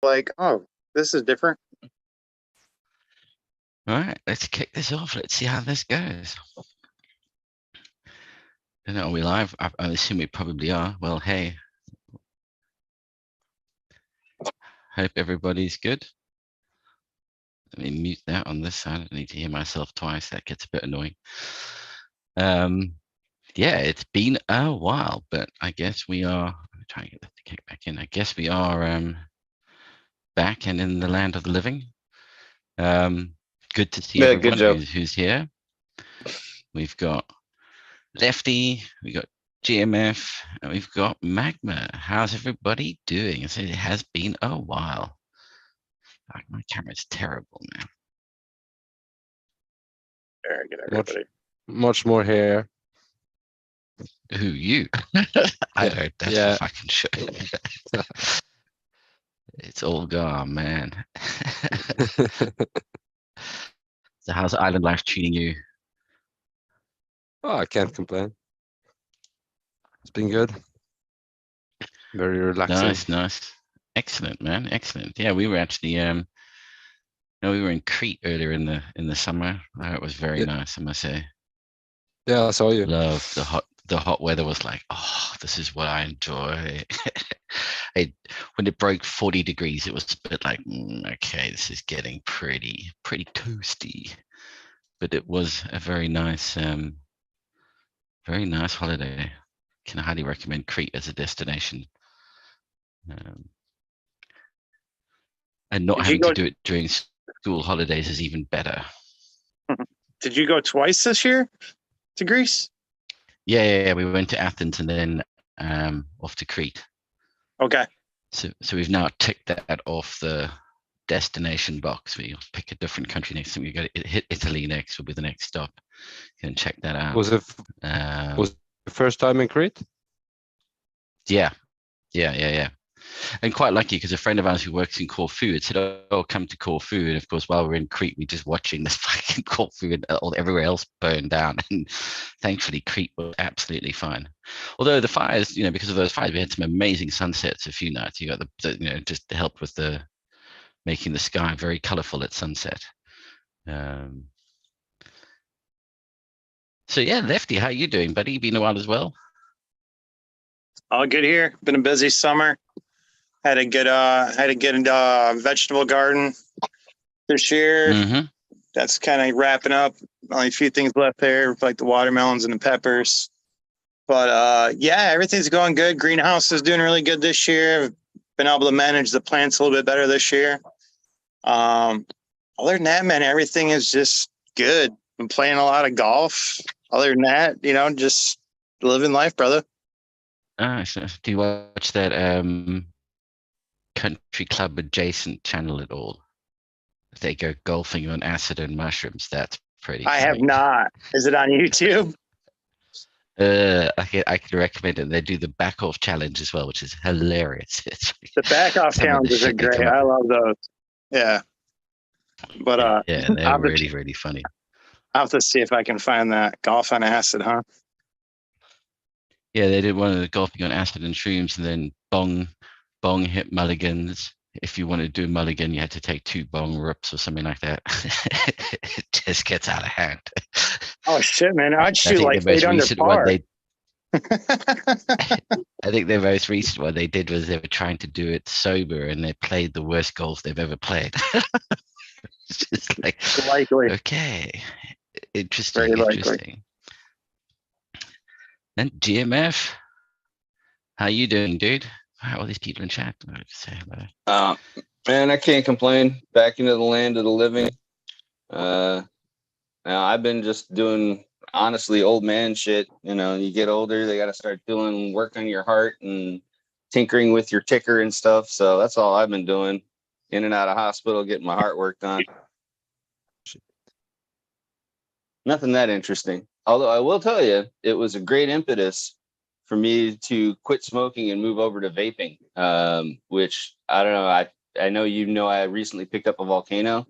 like, oh, this is different. All right, let's kick this off. Let's see how this goes. I don't know, are we live? I assume we probably are. Well, hey, hope everybody's good. Let me mute that on this side. I need to hear myself twice. That gets a bit annoying. Yeah, it's been a while, but I guess we are. Let me try and get the kick back in. I guess we are back and in the land of the living. Good to see Yeah, good everyone job. who's here. We've got Lefty, we got GMF, and we've got Magma. How's everybody doing? I said it has been a while. My camera's terrible now. There, get everybody. Much more hair. Who, you? I don't. That's for fucking sure. It's all gone, man. So how's island life treating you? Oh, I can't complain. It's been good. Very relaxing. Nice. Excellent, man. Excellent. Yeah, we were actually we were in Crete earlier in the summer. It was very nice, I must say. Yeah, I saw you. Loved the hot weather. Was like, oh, this is what I enjoy. When it broke 40 degrees, it was a bit like, okay, this is getting pretty toasty. But it was a very nice holiday. Can highly recommend Crete as a destination. And not having to do it during school holidays is even better. Did you go twice this year to Greece? Yeah. We went to Athens and then off to Crete. Okay. So we've now ticked that off the destination box. We pick a different country next. We go to hit Italy next. Will be the next stop. You can check that out. Was it the first time in Crete? Yeah. And quite lucky because a friend of ours who works in Corfu had said, "Oh, come to Corfu." And of course, while we're in Crete, we're just watching this fucking Corfu and everywhere else burn down. And thankfully, Crete was absolutely fine. Although the fires, because of those fires, we had some amazing sunsets a few nights. You got the just to help with the making the sky very colorful at sunset. So yeah, Lefty, how you doing, buddy? Been a while as well. All good here. Been a busy summer. Had a good vegetable garden this year. Mm-hmm. That's kind of wrapping up. Only a few things left there, like the watermelons and the peppers. But yeah, everything's going good. Greenhouse is doing really good this year. I've been able to manage the plants a little bit better this year. Other than that, man, everything is just good. I'm playing a lot of golf. Other than that, just living life, brother. So do you watch that country club adjacent channel at all? They go golfing on acid and mushrooms. That's pretty I funny. have not. Is it on YouTube? I can recommend it. They do the back off challenge as well, which is hilarious. The back off challenges are great. I love those. Yeah. But yeah, they're really, really funny. I'll have to see if I can find that golf on acid, huh? Yeah, they did one of the golfing on acid and shrooms, and then bong hit mulligans. If you want to do a mulligan, you had to take 2 bong rips or something like that. It just gets out of hand. Oh shit, man! I'd shoot like 8 under par. I think the most recent one they did was they were trying to do it sober, and they played the worst golf they've ever played. It's just like, likely. Okay, interesting. And GMF, how you doing, dude? How are these people in chat? Say hello. Man, I can't complain. Back into the land of the living. Now I've been just doing honestly old man shit. You get older, they got to start doing work on your heart and tinkering with your ticker and stuff. So that's all I've been doing. In and out of hospital, getting my heart work done. Nothing that interesting. Although I will tell you, it was a great impetus for me to quit smoking and move over to vaping, which I don't know. I know I recently picked up a Volcano.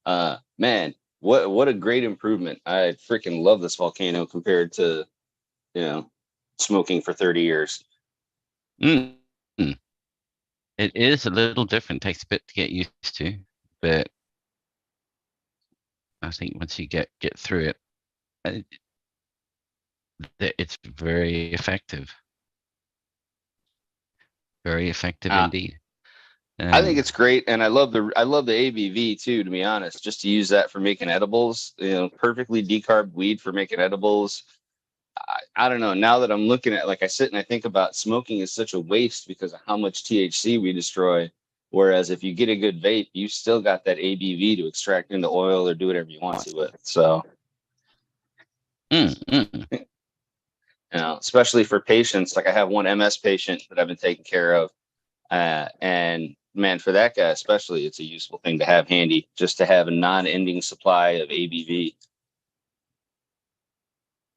Man, what a great improvement. I freaking love this Volcano compared to, smoking for 30 years. Mm. It is a little different. Takes a bit to get used to, but I think once you get through it, uh, it's very effective. Very effective Uh, indeed. I think it's great, and I love the ABV too. To be honest, just to use that for making edibles, perfectly decarb weed for making edibles. I don't know. Now that I'm looking at, like, I sit and I think about smoking is such a waste because of how much THC we destroy. Whereas if you get a good vape, you still got that ABV to extract into oil or do whatever you want to with. So, especially for patients, like I have one MS patient that I've been taking care of. And man, for that guy especially, it's a useful thing to have handy, just to have a non-ending supply of ABV.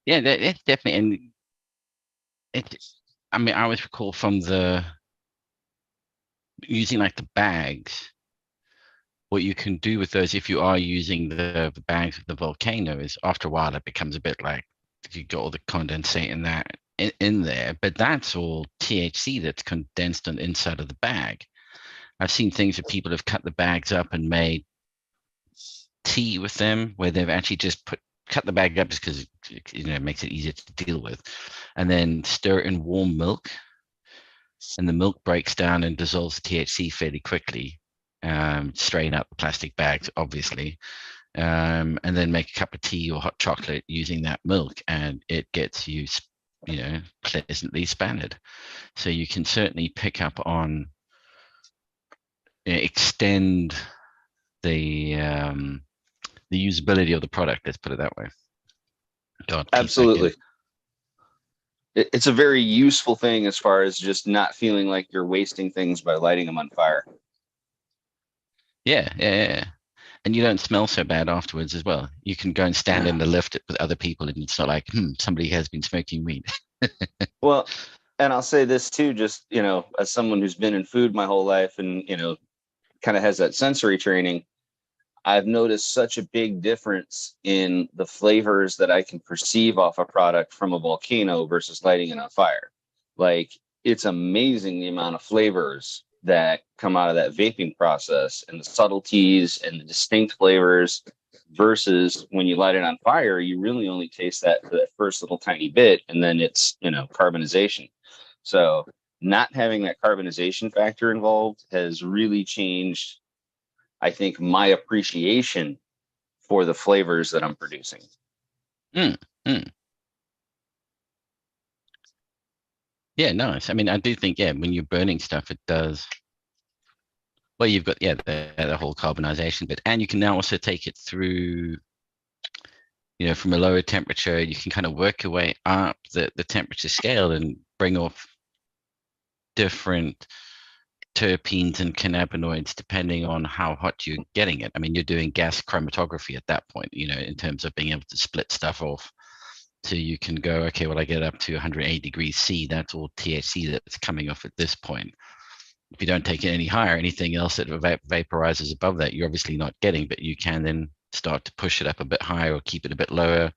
Yeah, it's definitely, and I mean, I always recall from the using like the bags. What you can do with those, if you are using the bags of the volcano, is after a while it becomes a bit like you got all the condensate in that in there, but that's all THC that's condensed on the inside of the bag. I've seen things where people have cut the bags up and made tea with them, where they've actually just cut the bag up just because it makes it easier to deal with, and then stir it in warm milk, and the milk breaks down and dissolves the THC fairly quickly. Strain out the plastic bags, obviously, and then make a cup of tea or hot chocolate using that milk, and it gets you, pleasantly spanned. So you can certainly pick up on, extend the usability of the product. Let's put it that way. God, Absolutely. It's a very useful thing as far as just not feeling like you're wasting things by lighting them on fire. Yeah. And you don't smell so bad afterwards as well. You can go and stand in the lift with other people, and it's not like, somebody has been smoking weed. Well, and I'll say this too, just, as someone who's been in food my whole life and, kind of has that sensory training, I've noticed such a big difference in the flavors that I can perceive off a product from a volcano versus lighting it on fire. Like, it's amazing the amount of flavors that come out of that vaping process, and the subtleties and the distinct flavors, versus when you light it on fire, you really only taste that for that first little tiny bit, and then it's, carbonization. So not having that carbonization factor involved has really changed, I think, my appreciation for the flavors that I'm producing. Yeah, nice. I mean, I do think, when you're burning stuff, it does. Well, you've got the whole carbonization bit, and you can now also take it through, from a lower temperature. You can kind of work your way up the temperature scale and bring off different terpenes and cannabinoids depending on how hot you're getting it. I mean, you're doing gas chromatography at that point, in terms of being able to split stuff off. So you can go, okay, well, I get up to 180 degrees C. That's all THC that's coming off at this point. If you don't take it any higher, anything else that vaporizes above that, you're obviously not getting, but you can then start to push it up a bit higher or keep it a bit lower.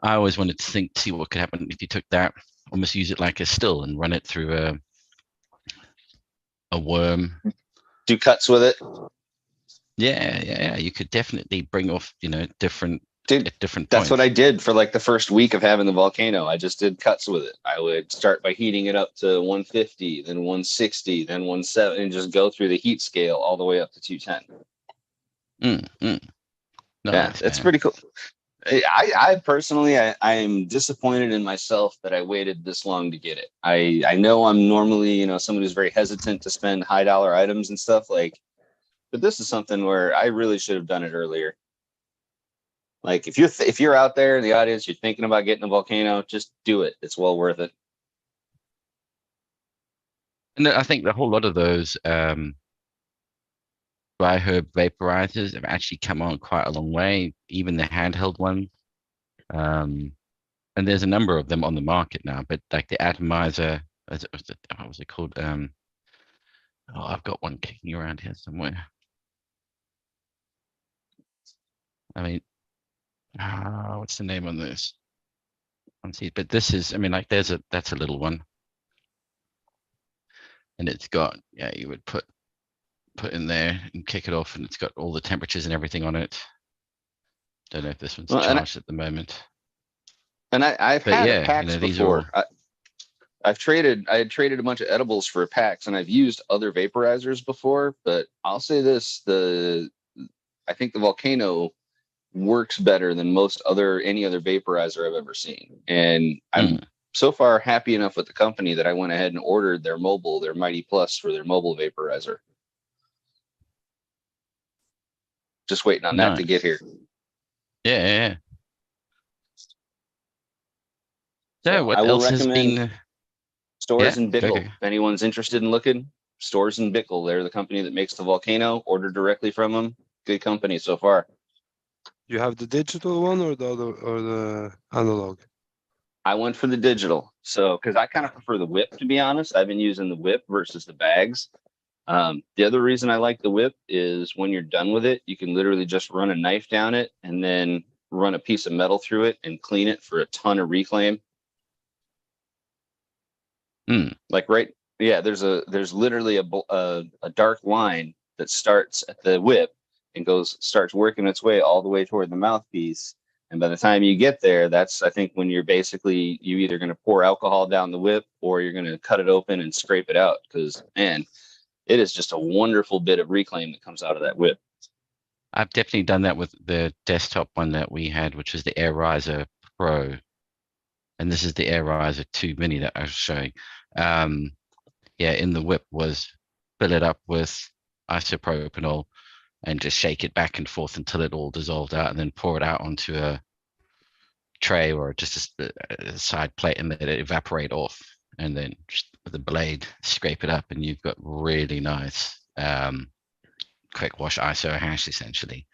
I always wanted to see what could happen if you took that, almost use it like a still and run it through a worm. Do cuts with it. Yeah. You could definitely bring off, different points. That's what I did for like the first week of having the volcano. I just did cuts with it. I would start by heating it up to 150, then 160, then 170, and just go through the heat scale all the way up to 210. Nice, yeah, it's pretty cool. I personally, I am disappointed in myself that I waited this long to get it. I know I'm normally, someone who's very hesitant to spend high dollar items and stuff, but this is something where I really should have done it earlier. Like, if you're out there in the audience, you're thinking about getting a volcano, just do it. It's well worth it. And I think the whole lot of those dry herb vaporizers have actually come on quite a long way, even the handheld ones. And there's a number of them on the market now, but like the atomizer, what was it called? I've got one kicking around here somewhere. I mean, what's the name on this? But this is, I mean, like that's a little one. and it's got, yeah, you would put in there and kick it off, and it's got all the temperatures and everything on it. Don't know if this one's Well, charged at the moment. And I've But had yeah, a PAX these are all, before. I had traded a bunch of edibles for packs, and I've used other vaporizers before. But I'll say this: I think the Volcano works better than any other vaporizer I've ever seen. And I'm so far happy enough with the company that I went ahead and ordered their Mighty Plus for their mobile vaporizer. Just waiting on that to get here. Yeah. So So what I will else has recommend been? Stores Yeah, in go, Bickle. go. If anyone's interested in looking, Stores in Bickle. They're the company that makes the Volcano. Order directly from them. Good company so far. You have the digital one or the other or the analog? I went for the digital. So, because I kind of prefer the whip, to be honest. I've been using the whip versus the bags. The other reason I like the whip is when you're done with it, you can literally just run a knife down it and then run a piece of metal through it and clean it for a ton of reclaim. Like there's literally a dark line that starts at the whip and starts working its way all the way toward the mouthpiece. And by the time you get there, that's, I think, when you're either going to pour alcohol down the whip or you're going to cut it open and scrape it out. Because, man, it is just a wonderful bit of reclaim that comes out of that whip. I've definitely done that with the desktop one that we had, which was the AirRiser Pro. And this is the AirRiser 2 Mini that I was showing. In the whip was fill it up with isopropanol and just shake it back and forth until it all dissolved out, and then pour it out onto a tray or just a side plate and let it evaporate off, and then just with the blade scrape it up, and you've got really nice quick wash iso hash essentially.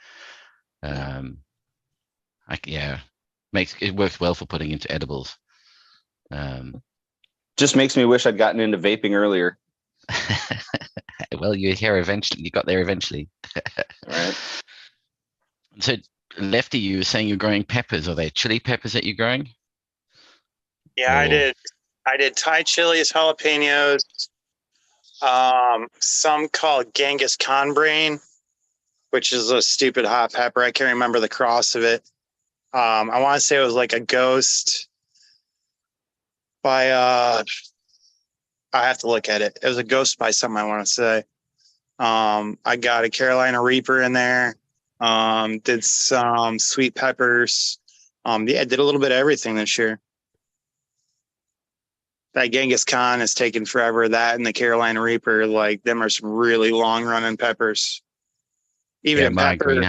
It works well for putting into edibles. Just makes me wish I'd gotten into vaping earlier. Well, you're here eventually. You got there eventually. Right. So, Lefty, you were saying you're growing peppers. Are they chili peppers that you're growing? Yeah, I did Thai chilies, jalapenos, some called Genghis Khan brain, which is a stupid hot pepper. I can't remember the cross of it. I want to say it was like a ghost by I have to look at it. It was a ghost by something, I want to say. I got a Carolina Reaper in there. Did some sweet peppers. Did a little bit of everything this year. That Genghis Khan is taking forever. That and the Carolina Reaper, like them are some really long running peppers. Even in pepper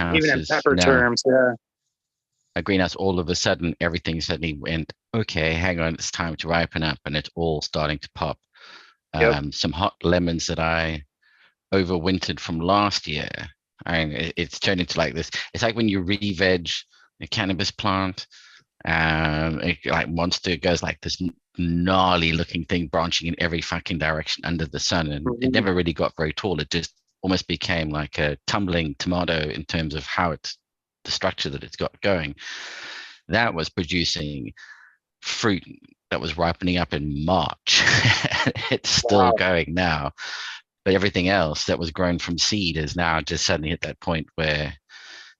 terms, yeah. A greenhouse, all of a sudden, everything suddenly went, okay, hang on, it's time to ripen up, and it's all starting to pop. Yep. Some hot lemons that I overwintered from last year. It's turned into like this. It's like when you re-veg a cannabis plant, like Monster goes like this gnarly looking thing branching in every fucking direction under the sun, and it never really got very tall. It just almost became like a tumbling tomato in terms of how it's the structure that it's got going. That was producing fruit that was ripening up in March. It's still going now, but everything else that was grown from seed is now just suddenly at that point where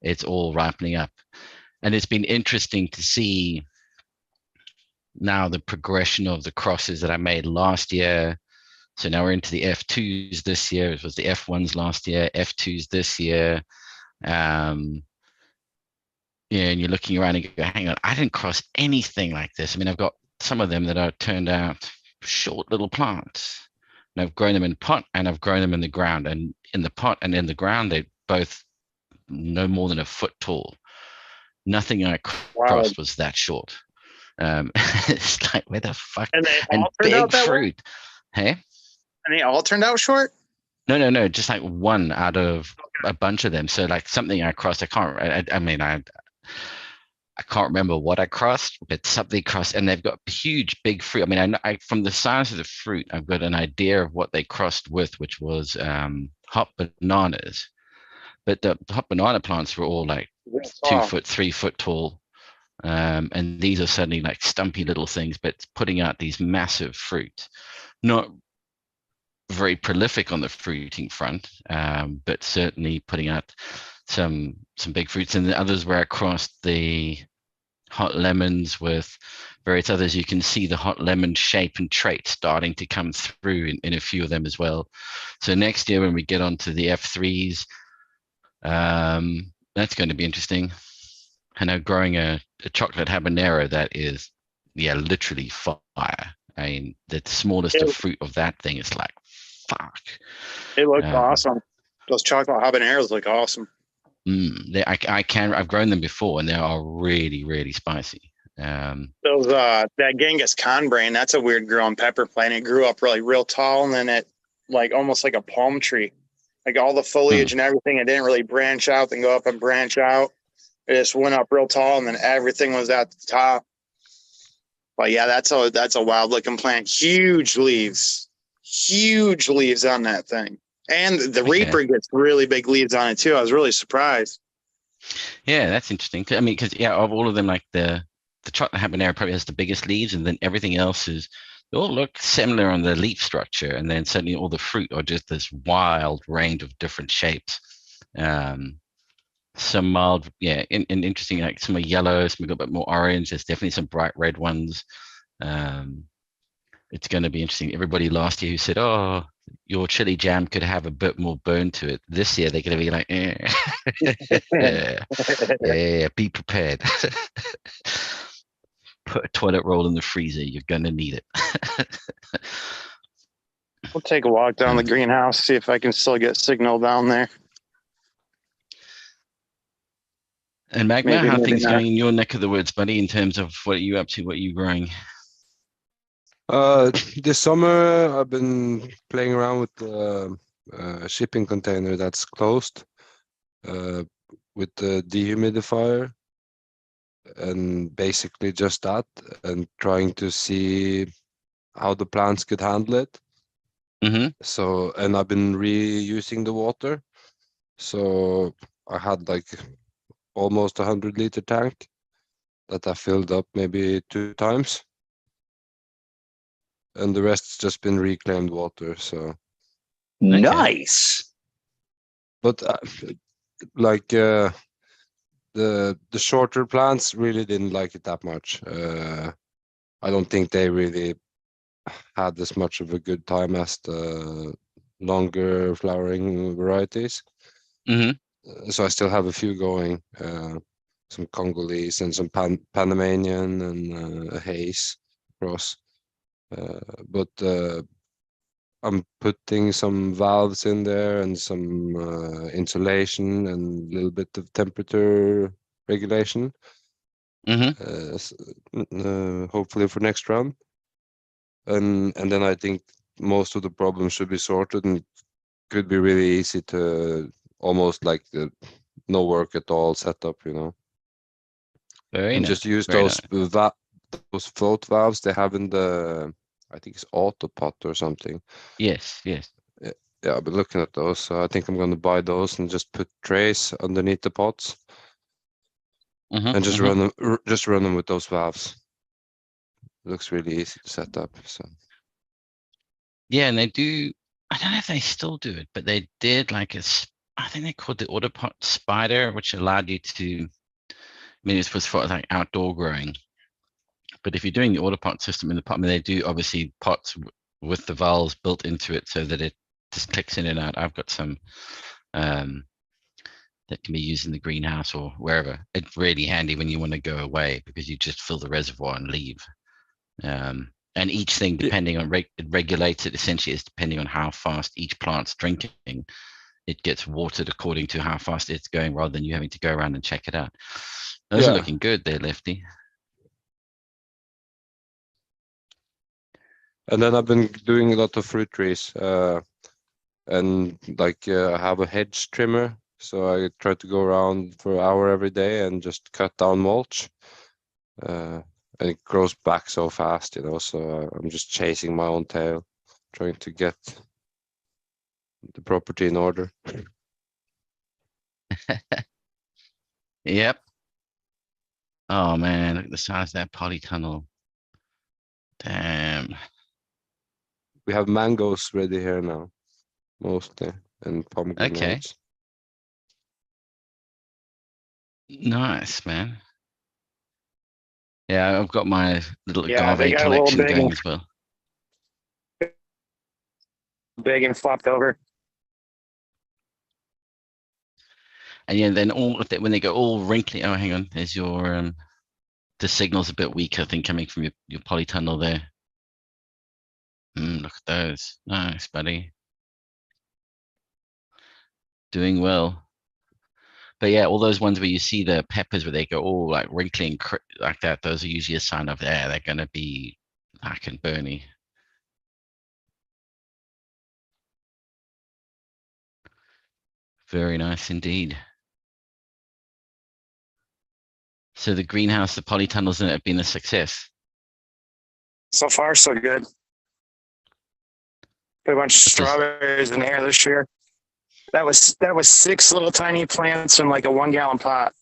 it's all ripening up. And it's been interesting to see now the progression of the crosses that I made last year. So now we're into the F2s this year. It was the F1s last year, F2s this year. And you're looking around and you go, hang on, I didn't cross anything like this. I mean, I've got some of them that are turned out short little plants. And I've grown them in pot and I've grown them in the ground. And in the pot and in the ground, they both no more than a foot tall. Nothing I crossed was that short. It's like, where the fuck? And they and all turned out big that fruit. way? Hey? And they all turned out short? No, just like one out of a bunch of them. So like something I crossed, I can't remember what I crossed, but something crossed, and they've got huge, big fruit. I mean, I from the size of the fruit, I've got an idea of what they crossed with, which was hot bananas. But the hot banana plants were all like 2 foot, 3 foot tall. And these are suddenly like stumpy little things, but putting out these massive fruit. Not very prolific on the fruiting front, but certainly putting out some big fruits, and the others were across the hot lemons with various others. You can see the hot lemon shape and trait starting to come through in a few of them as well. So next year when we get onto the F3s, that's going to be interesting. I know growing a chocolate habanero that is, yeah, literally fire. I mean, the smallest of fruit of that thing is like, fuck. It looks awesome. Those chocolate habaneros look awesome. I've grown them before, and they are really, really spicy. Those that Genghis Khan brand, that's a weird growing pepper plant. It grew up real tall, and then it like almost like a palm tree, like all the foliage and everything. It didn't really branch out, then go up and branch out. It just went up real tall, and then everything was at the top. But yeah, that's a wild looking plant. Huge leaves on that thing. And the Reaper gets really big leaves on it too. I was really surprised. Yeah, that's interesting. I mean, because yeah, of all of them, like the chocolate habanero probably has the biggest leaves, and then everything else they all look similar on the leaf structure, and then suddenly all the fruit are just this wild range of different shapes. Some mild, yeah, and interesting, like some are yellow, some a bit more orange. There's definitely some bright red ones. It's going to be interesting. Everybody last year who said, "Oh, your chili jam could have a bit more burn to it," this year they're going to be like, yeah, be prepared. Put a toilet roll in the freezer. You're going to need it. We'll take a walk down the greenhouse, see if I can still get signal down there. And Magma, how are things going in your neck of the woods, buddy, in terms of what are you up to, what are you growing? This summer I've been playing around with the shipping container that's closed with the dehumidifier, and basically just that, and trying to see how the plants could handle it. So, and I've been reusing the water. So I had like almost 100-liter tank that I filled up maybe 2 times, and the rest's just been reclaimed water. So nice. But like the shorter plants really didn't like it that much. I don't think they really had as much of a good time as the longer flowering varieties. So I still have a few going, some Congolese and some Panamanian and a haze cross. But I'm putting some valves in there and some insulation and a little bit of temperature regulation. Hopefully for next round. And then I think most of the problems should be sorted, and could be really easy to almost like the no work at all setup, you know. Very and nice. Just use Very those those float valves they have in the, I think it's Autopot or something. Yes. Yeah, I've been looking at those, so I think I'm going to buy those and just put trays underneath the pots and just run them with those valves. It looks really easy to set up. So yeah, and they do. I don't know if they still do it, but they did like I think they called the Autopot Spider, which allowed you to. I mean, it was for like outdoor growing. But if you're doing the Autopot system in the pot, I mean, they do obviously pots with the valves built into it so that it just clicks in and out. I've got some that can be used in the greenhouse or wherever. It's really handy when you want to go away because you just fill the reservoir and leave. And each thing, depending on it regulates it, essentially is depending on how fast each plant's drinking. It gets watered according to how fast it's going, rather than you having to go around and check it out. Those are looking good there, Lefty. And then I've been doing a lot of fruit trees, and like I have a hedge trimmer, so I try to go around for an hour every day and just cut down mulch. And it grows back so fast, you know, so I'm just chasing my own tail, trying to get the property in order. Yep. Oh man, look at the size of that polytunnel. Damn. We have mangoes ready here now, mostly, and pomegranates. Nice, man. Yeah, I've got my little Yeah, they agave got a little collection big going and- as well. Big and flopped over. And yeah, then when they go all wrinkly. Oh, hang on. There's your the signal's a bit weak, I think, coming from your polytunnel there. Look at those. Nice, buddy. Doing well. But yeah, all those ones where you see the peppers where they go all like wrinkly and like that, those are usually a sign of they're gonna be fucking burny. Very nice indeed. So the greenhouse, the polytunnels in it have been a success. So far, so good. Put a bunch of strawberries in here this year. That was 6 little tiny plants in like a 1 gallon pot.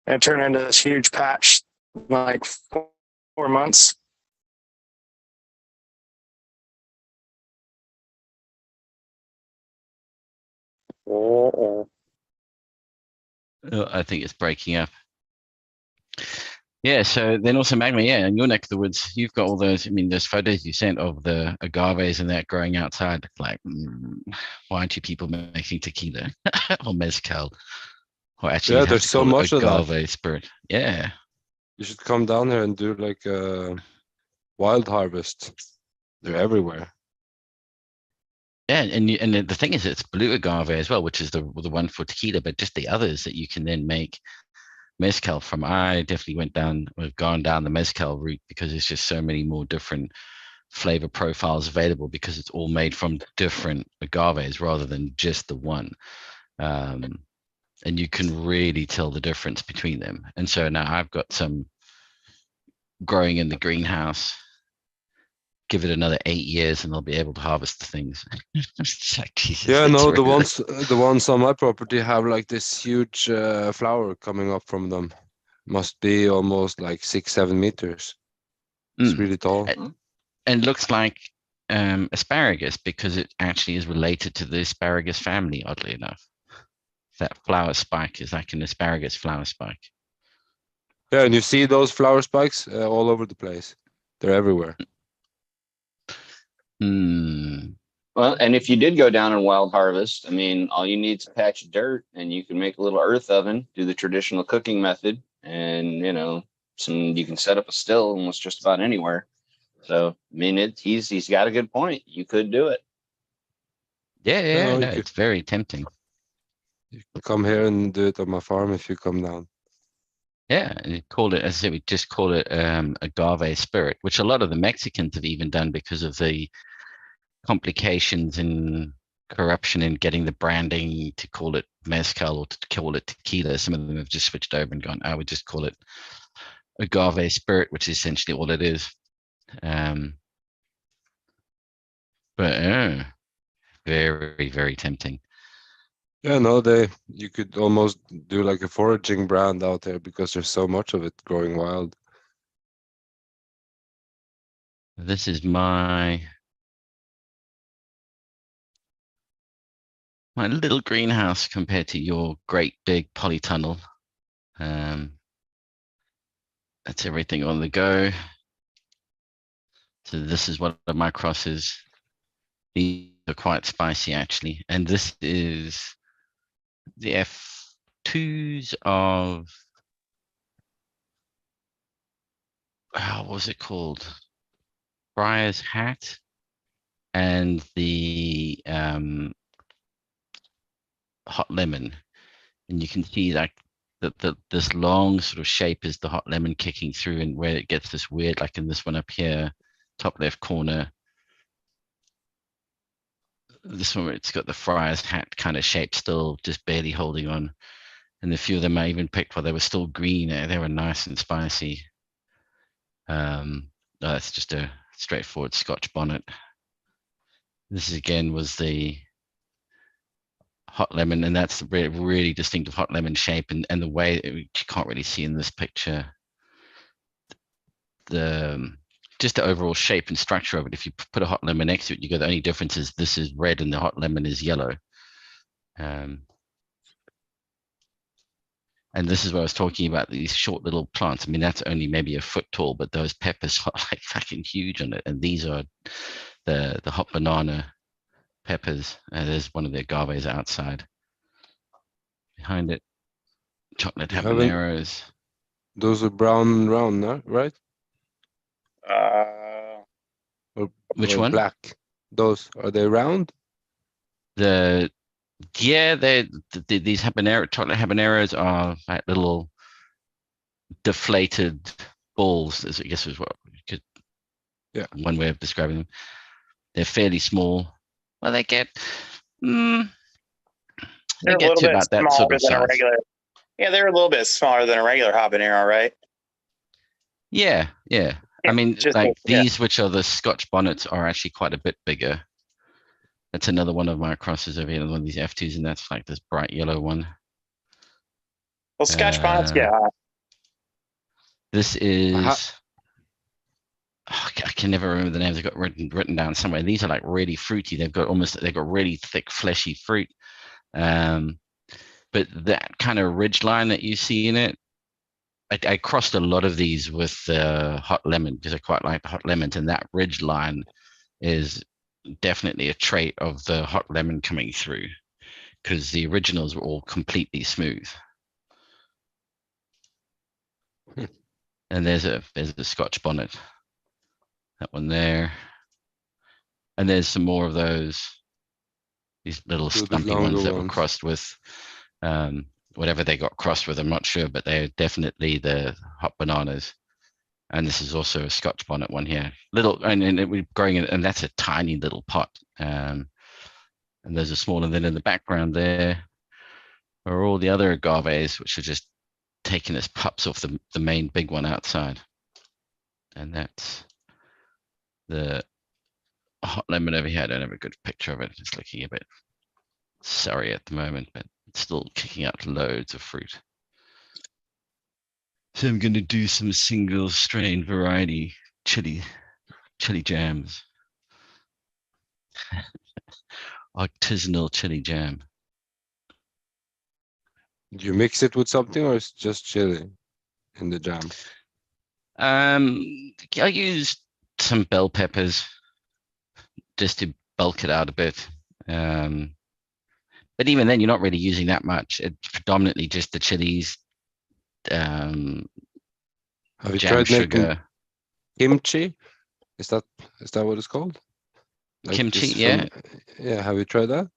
And it turned into this huge patch in like 4 months. Oh, I think it's breaking up. Yeah, so then also Magma, yeah, in your neck of the woods, you've got all those, I mean, those photos you sent of the agaves and that growing outside. Like, why aren't you people making tequila or mezcal? Or actually, Yeah, you'd have there's to so call it much of that. agave spirit. Yeah. You should come down here and do like a wild harvest. They're everywhere. Yeah, and the thing is, it's blue agave as well, which is the one for tequila, but just the others that you can then make mezcal from. I definitely we've gone down the mezcal route because there's just so many more different flavor profiles available because it's all made from different agaves rather than just the one. And you can really tell the difference between them. And so now I've got some growing in the greenhouse. Give it another 8 years and they'll be able to harvest the things. Like, Jesus, Yeah, no, the really... ones on my property have like this huge flower coming up from them. Must be almost like 6-7 meters. It's really tall. And looks like asparagus because it actually is related to the asparagus family, oddly enough. That flower spike is like an asparagus flower spike. Yeah, and you see those flower spikes all over the place. They're everywhere. Well, and if you did go down and wild harvest, I mean, all you need is a patch of dirt and you can make a little earth oven, do the traditional cooking method, and you can set up a still almost just about anywhere. So I mean, he's got a good point. You could do it. Yeah, no, it's very tempting. You can come here and do it on my farm if you come down. Yeah, and you call it, as I said, we just call it agave spirit, which a lot of the Mexicans have even done because of the complications and corruption in getting the branding to call it mezcal or to call it tequila. Some of them have just switched over and gone, I would just call it agave spirit, which is essentially all it is. But very, very tempting. Yeah, no, you could almost do like a foraging brand out there because there's so much of it growing wild. This is my little greenhouse compared to your great big polytunnel. That's everything on the go. So this is one of my crosses. These are quite spicy actually. And this is the F2s of, what was it called? Friar's Hat and the hot lemon. And you can see like this long sort of shape is the hot lemon kicking through, and where it gets this weird, like in this one up here, top left corner. This one, it's got the Friar's Hat kind of shape still just barely holding on. And a few of them I even picked while they were still green. They were nice and spicy. That's just a straightforward Scotch bonnet. This again was the hot lemon, and that's the really distinctive hot lemon shape, and the way you can't really see in this picture the just the overall shape and structure of it. If you put a hot lemon next to it, you go, the only difference is this is red and the hot lemon is yellow. And this is what I was talking about, these short little plants. I mean, that's only maybe a foot tall, but those peppers are like fucking huge on it. And these are the hot banana peppers. There's one of the agaves outside. Behind it, chocolate You haven't- habaneros. Those are brown and round, no? Right? Which Or one? Black. Those, are they round? These chocolate habaneros are like little deflated balls, as I guess is what one way of describing them. They're fairly small. Well, they get They're they a get little to bit about that smaller sort of than a size. regular. Yeah, they're a little bit smaller than a regular habanero, right? Yeah. I Yeah, mean, just like yeah. these, which are the Scotch bonnets, are actually quite a bit bigger. That's another one of my crosses over here, one of these F2s, and that's like this bright yellow one. Well, Scotch bonnets, yeah. This is. Aha. I can never remember the names. I've got written down somewhere. These are like really fruity. They've got really thick, fleshy fruit. But that kind of ridge line that you see in it, I crossed a lot of these with hot lemon because I quite like the hot lemons, and that ridge line is definitely a trait of the hot lemon coming through, because the originals were all completely smooth. And there's a Scotch bonnet, that one there, and there's some more of these little Little bit stumpy ones longer that were ones. crossed with whatever they got crossed with. I'm not sure, but they're definitely the hot bananas. And this is also a Scotch bonnet one here. Little, and we're growing it, and that's a tiny little pot. And there's a small, and then in the background there are all the other agaves, which are just taking as pups off the main big one outside. And that's the hot lemon over here. I don't have a good picture of it. It's looking a bit sorry at the moment, but it's still kicking out loads of fruit. So I'm going to do some single strain variety chili jams. Artisanal chili jam. Do you mix it with something, or it's just chili in the jam? I used some bell peppers just to bulk it out a bit. But even then, you're not really using that much. It's predominantly just the chilies, Have you jam tried making sugar. kimchi? Is that what it's called? Like Kimchi, this yeah. Yeah, have you tried that?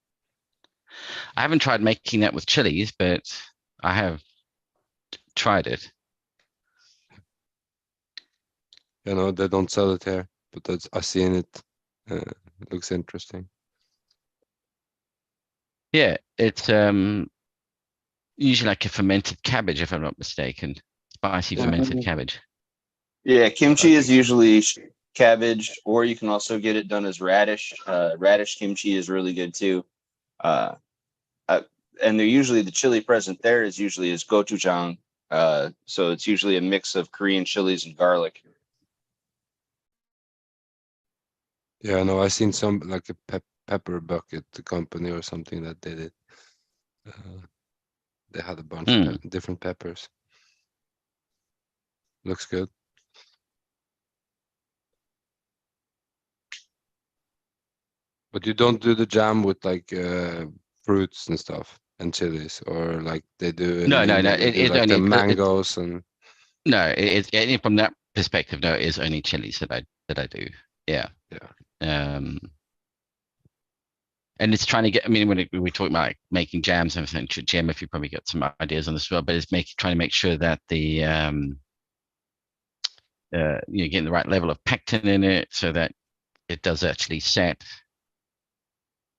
I haven't tried making that with chilies, but I have tried it. You know, they don't sell it here, but I've seen it. It looks interesting. Yeah, it's usually like a fermented cabbage, if I'm not mistaken. Spicy fermented cabbage. Yeah, kimchi is usually cabbage, or you can also get it done as radish. Radish kimchi is really good too. And they're usually, the chili present there is usually gochujang. So it's usually a mix of Korean chilies and garlic. Yeah, no, I seen some like a pepper bucket company or something that did it. They had a bunch of different peppers. Looks good. But you don't do the jam with like fruits and stuff and chilies, or like they do. No. They do It's like the only mangoes and. no. It's from that perspective. No, it is only chilies that I do. Yeah. And it's trying to get. I mean, when we talk about like making jams and everything, Jim, if you probably got some ideas on this as well, but it's trying to make sure that the you're getting the right level of pectin in it, so that it does actually set.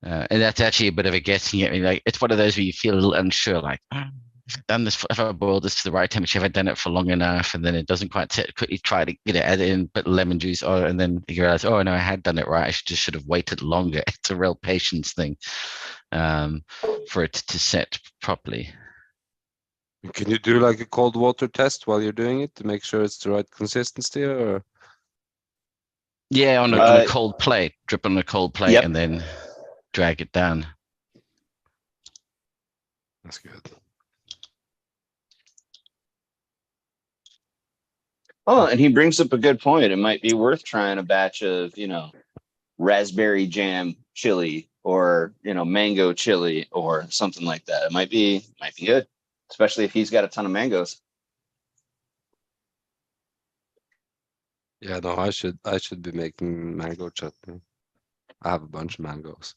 And that's actually a bit of a guessing. I mean, like it's one of those where you feel a little unsure, like if I've done this, if I boiled this to the right temperature, have I done it for long enough? And then it doesn't quite set. Quickly try to add in a bit of lemon juice, and then you realize, oh no, I had done it right. I should have waited longer. It's a real patience thing for it to set properly. Can you do like a cold water test while you're doing it to make sure it's the right consistency, or? Yeah, on a cold plate, drip on a cold plate, Yep. and then drag it down. That's good. Oh, and he brings up a good point. It might be worth trying a batch of, raspberry jam chili or, mango chili or something like that. It might be good, especially if he's got a ton of mangoes. Yeah, no, I should be making mango chutney. I have a bunch of mangoes.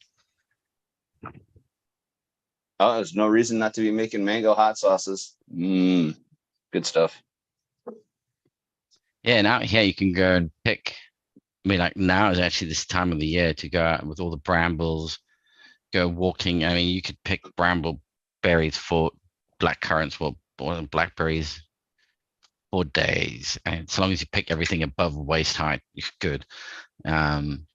Oh, there's no reason not to be making mango hot sauces. Good stuff. Yeah, and out here you can go and pick. I mean, like now is actually this time of the year to go out with all the brambles, go walking. I mean, you could pick bramble berries for black currants or blackberries for days, and as long as you pick everything above waist height, you're good.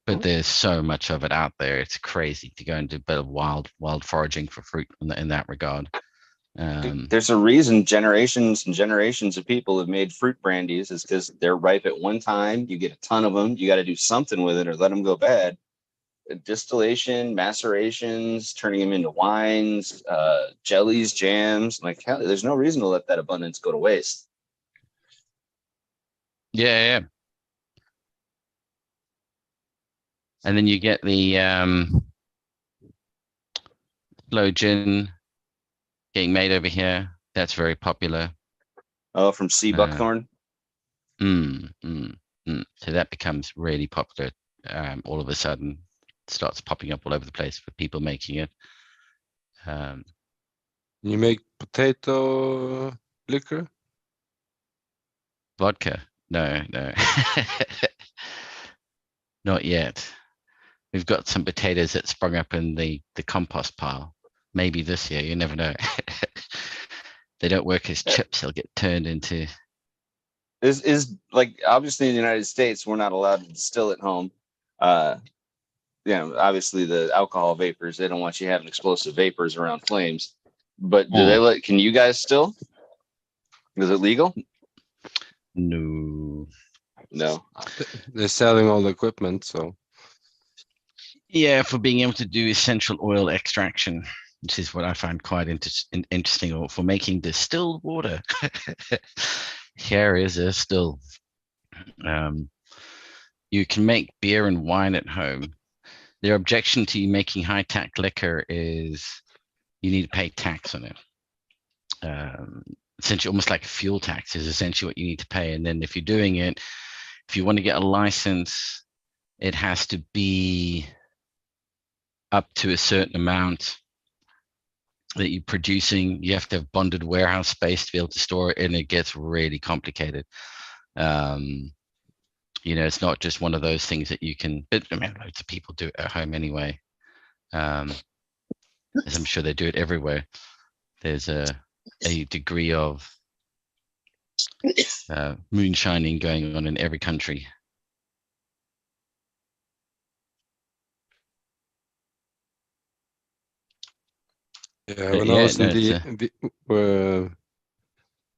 But there's so much of it out there; it's crazy to go and do a bit of wild foraging for fruit in that regard. There's a reason generations and generations of people have made fruit brandies is because they're ripe at one time. You get a ton of them. You got to do something with it or let them go bad. Distillation, macerations, turning them into wines, jellies, jams. Like, hell, there's no reason to let that abundance go to waste. Yeah. And then you get the sloe gin getting made over here. That's very popular. Oh, from sea buckthorn. So that becomes really popular. All of a sudden, starts popping up all over the place for people making it. You make potato liquor? Vodka? No. Not yet. We've got some potatoes that sprung up in the compost pile. Maybe this year, you never know. They don't work as chips, they'll get turned into. This is like, obviously in the United States, we're not allowed to distill at home. Obviously the alcohol vapors, they don't want you having explosive vapors around flames. But can you guys still? Is it legal? No. They're selling all the equipment, so. Yeah, for being able to do essential oil extraction, which is what I find quite interesting, or for making distilled water. Here is a still. You can make beer and wine at home. Their objection to you making high tax liquor is you need to pay tax on it. Essentially, almost like a fuel tax is essentially what you need to pay. And then if you're doing it, if you want to get a license, it has to be up to a certain amount that you're producing. You have to have bonded warehouse space to be able to store it, and it gets really complicated. It's not just one of those things that you can, but I mean, loads of people do it at home anyway. As I'm sure they do it everywhere. There's a degree of moonshining going on in every country. Yeah, when I was in where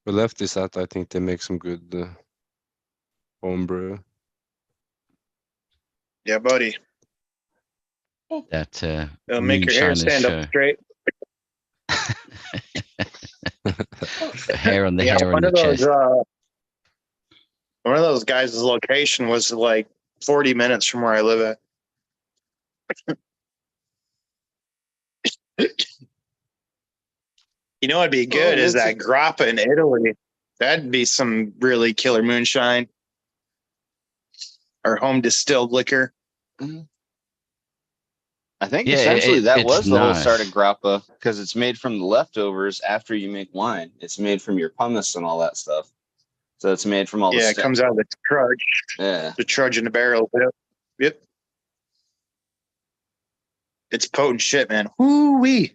Left is at, I think they make some good homebrew. Yeah, buddy. That It'll make your hair stand up straight. Hair on the hair on the chest. One of those guys' location was like 40 minutes from where I live at. You know what'd be good is that grappa in Italy. That'd be some really killer moonshine or home distilled liquor. Mm-hmm. I think essentially that was the whole start of grappa, because it's made from the leftovers after you make wine. It's made from your pumice and all that stuff. So it's made from all the it comes out of the trudge. Yeah. The trudge in the barrel. Yep. It's potent shit, man. Woo-wee.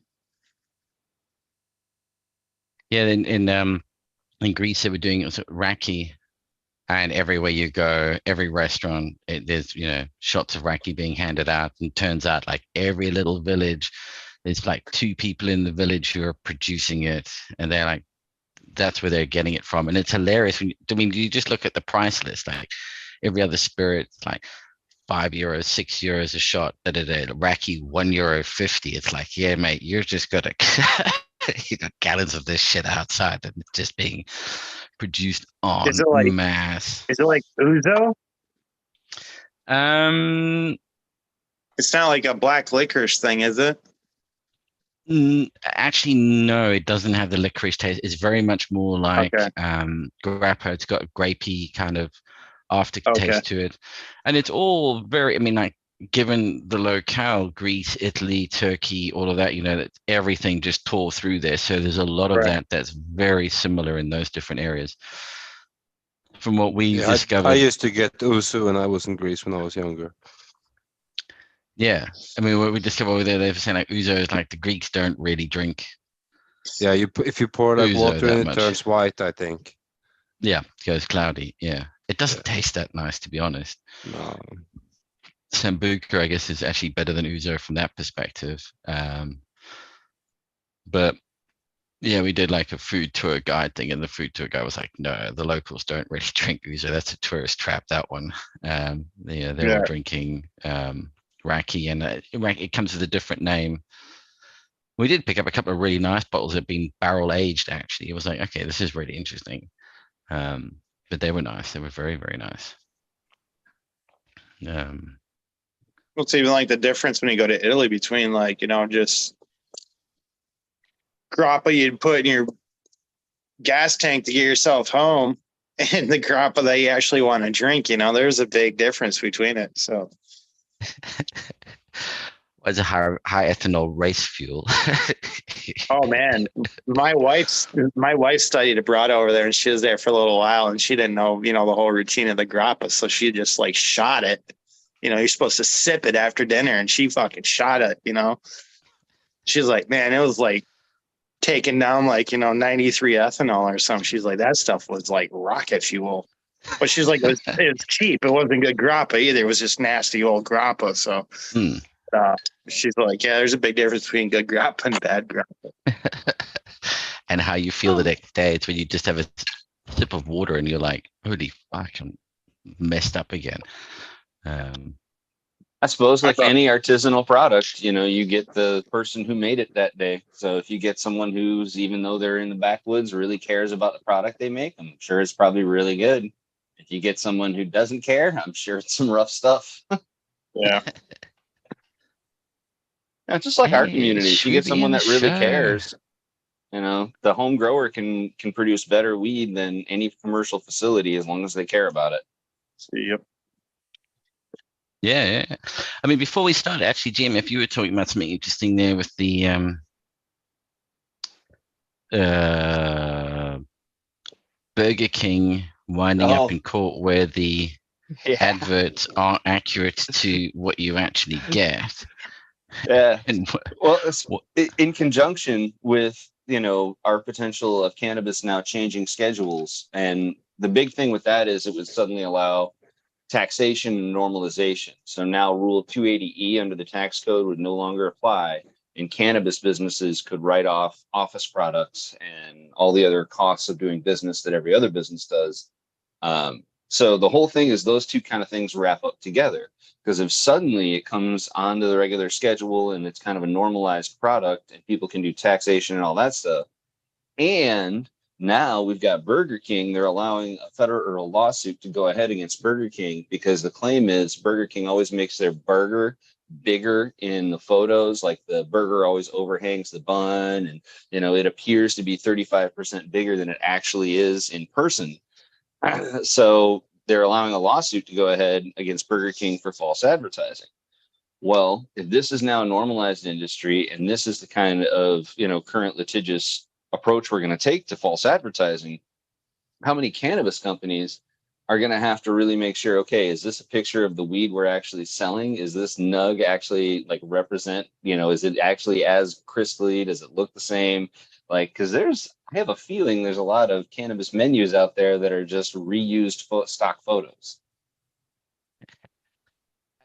Yeah, in Greece they were doing it raki, and everywhere you go, every restaurant, there's shots of raki being handed out, and turns out like every little village, there's like 2 people in the village who are producing it, and they're like, that's where they're getting it from, and it's hilarious. You just look at the price list, like every other spirit, like €5, €6 a shot. Raki €1.50. It's like, yeah, mate, you're just gonna you got gallons of this shit outside and it's just being produced en Is it like masse. Uzo? Um, It's not like a black licorice thing, is it? Actually, no, it doesn't have the licorice taste. It's very much more like Okay. grappa. It's got a grapey kind of aftertaste Okay. to it, and it's all very. I mean, like given the locale, Greece, Italy, Turkey, all of that, that everything just tore through there. So there's a lot of Right. that that's very similar in those different areas. From what we Yeah, I discovered, used to get Usu when I was in Greece when I was younger. yeah. I mean, what we discovered over there, they were saying like ouzo is like the Greeks don't really drink Yeah, if you pour that ouzo water that in, it much. turns white, I think. Yeah, it goes cloudy. Yeah, it doesn't taste that nice, to be honest. No. Sambuca, I guess, is actually better than ouzo from that perspective. But yeah, we did like a food tour guide thing, and the food tour guy was like, "No, the locals don't really drink ouzo. That's a tourist trap. That one. They're all drinking raki, and it comes with a different name." We did pick up a couple of really nice bottles that had been barrel aged. Actually, it was like, okay, this is really interesting. But they were nice. They were very, very nice. What's even like the difference when you go to Italy between just grappa you'd put in your gas tank to get yourself home and the grappa that you actually want to drink, there's a big difference between it. So was a high ethanol race fuel. oh man, my wife studied abroad over there, and she was there for a little while, and she didn't know the whole routine of the grappa, so she just like shot it. You're supposed to sip it after dinner, and she fucking shot it. She's like, man, it was like taking down 93 ethanol or something. She's like, that stuff was like rocket fuel. But she's like, it was cheap. It wasn't good grappa either. It was just nasty old grappa. So she's like, yeah, there's a big difference between good grappa and bad grappa. And how you feel the next day. It's when you just have a sip of water and you're like, holy fuck, I'm messed up again. I suppose like any artisanal product, you get the person who made it that day. So if you get someone who's, even though they're in the backwoods, really cares about the product they make, I'm sure it's probably really good. If you get someone who doesn't care, I'm sure it's some rough stuff. Yeah. Just like our community, if you get someone that really cares, the home grower can produce better weed than any commercial facility as long as they care about it. Yep. Yeah. I mean, before we start, actually, Jim, if you were talking about something interesting there with the Burger King winding up in court where the adverts aren't accurate to what you actually get. Yeah. Well, in conjunction with, our potential of cannabis now changing schedules. And the big thing with that is it would suddenly allow taxation and normalization. So now Rule 280E under the tax code would no longer apply, and cannabis businesses could write off office products and all the other costs of doing business that every other business does. So the whole thing is those two kind of things wrap up together, because if suddenly it comes onto the regular schedule and it's kind of a normalized product and people can do taxation and all that stuff, and now we've got Burger King, they're allowing a federal lawsuit to go ahead against Burger King because the claim is Burger King always makes their burger bigger in the photos, like the burger always overhangs the bun, and it appears to be 35% bigger than it actually is in person. So they're allowing a lawsuit to go ahead against Burger King for false advertising. Well, if this is now a normalized industry and this is the kind of current litigious approach we're going to take to false advertising, how many cannabis companies are going to have to really make sure, okay, is this a picture of the weed we're actually selling? Is this nug actually represent, is it actually as crystally? Does it look the same? Because I have a feeling there's a lot of cannabis menus out there that are just reused stock photos.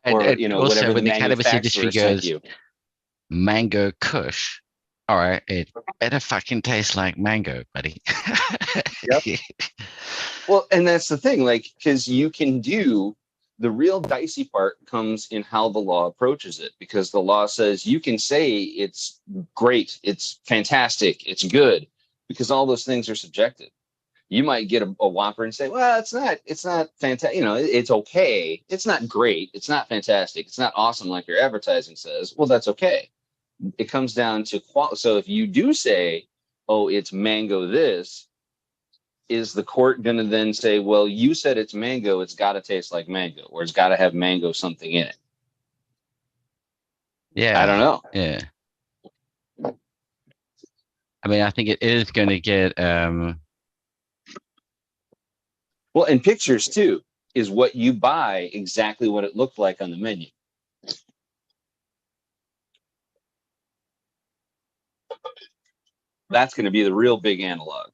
And or, also whatever when the cannabis industry goes, you. Mango Kush, all right, it better fucking taste like mango, buddy. Yep. Well, and that's the thing, because you can do The real dicey part comes in how the law approaches it, because the law says you can say it's great, it's fantastic, it's good, because all those things are subjective. You might get a whopper and say, well, it's not fantastic. It's okay. It's not great. It's not fantastic. It's not awesome like your advertising says. Well, that's okay. It comes down to quality. So if you do say, oh, it's mango this, is the court going to then say, well, you said it's mango, it's got to taste like mango, or it's got to have mango something in it? Yeah. I don't know. Yeah. I mean, I think it is going to get Well, and pictures too is what you buy exactly what it looked like on the menu. That's going to be the real big analog.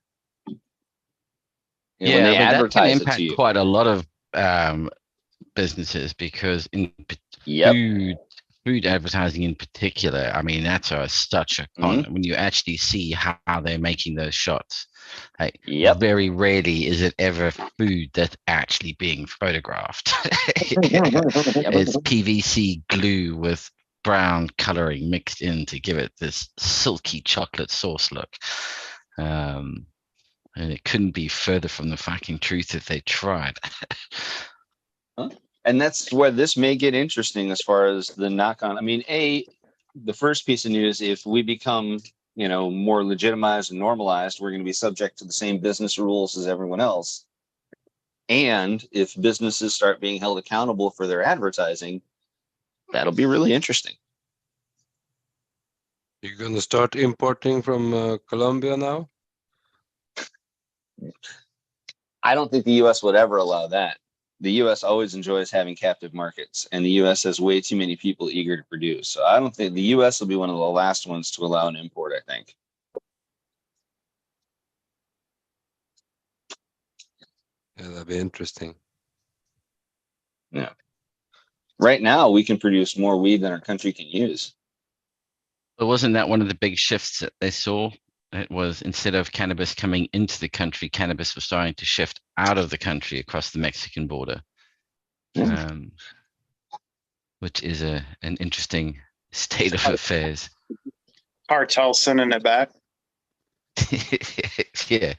yeah, when they I mean, that can advertise it impact to you. quite a lot of businesses, because in Yep. food advertising in particular, I mean, that's such a con. When you actually see how they're making those shots, like, Yep. very rarely is it ever food that's actually being photographed. It's PVC glue with brown coloring mixed in to give it this silky chocolate sauce look. And it couldn't be further from the fucking truth if they tried. And that's where this may get interesting as far as the knock on. I mean, the first piece of news, if we become, more legitimized and normalized, we're going to be subject to the same business rules as everyone else. And if businesses start being held accountable for their advertising, that'll be really interesting. You're going to start importing from Colombia now? I don't think the U.S. would ever allow that. The U.S. always enjoys having captive markets, and the U.S. has way too many people eager to produce. So I don't think the U.S. will be one of the last ones to allow an import, I think. Yeah, that'd be interesting. Yeah. Right now, we can produce more weed than our country can use. But wasn't that one of the big shifts that they saw? It was, instead of cannabis coming into the country, cannabis was starting to shift out of the country across the Mexican border, which is an interesting state of affairs. Cartel sending it back. Yeah.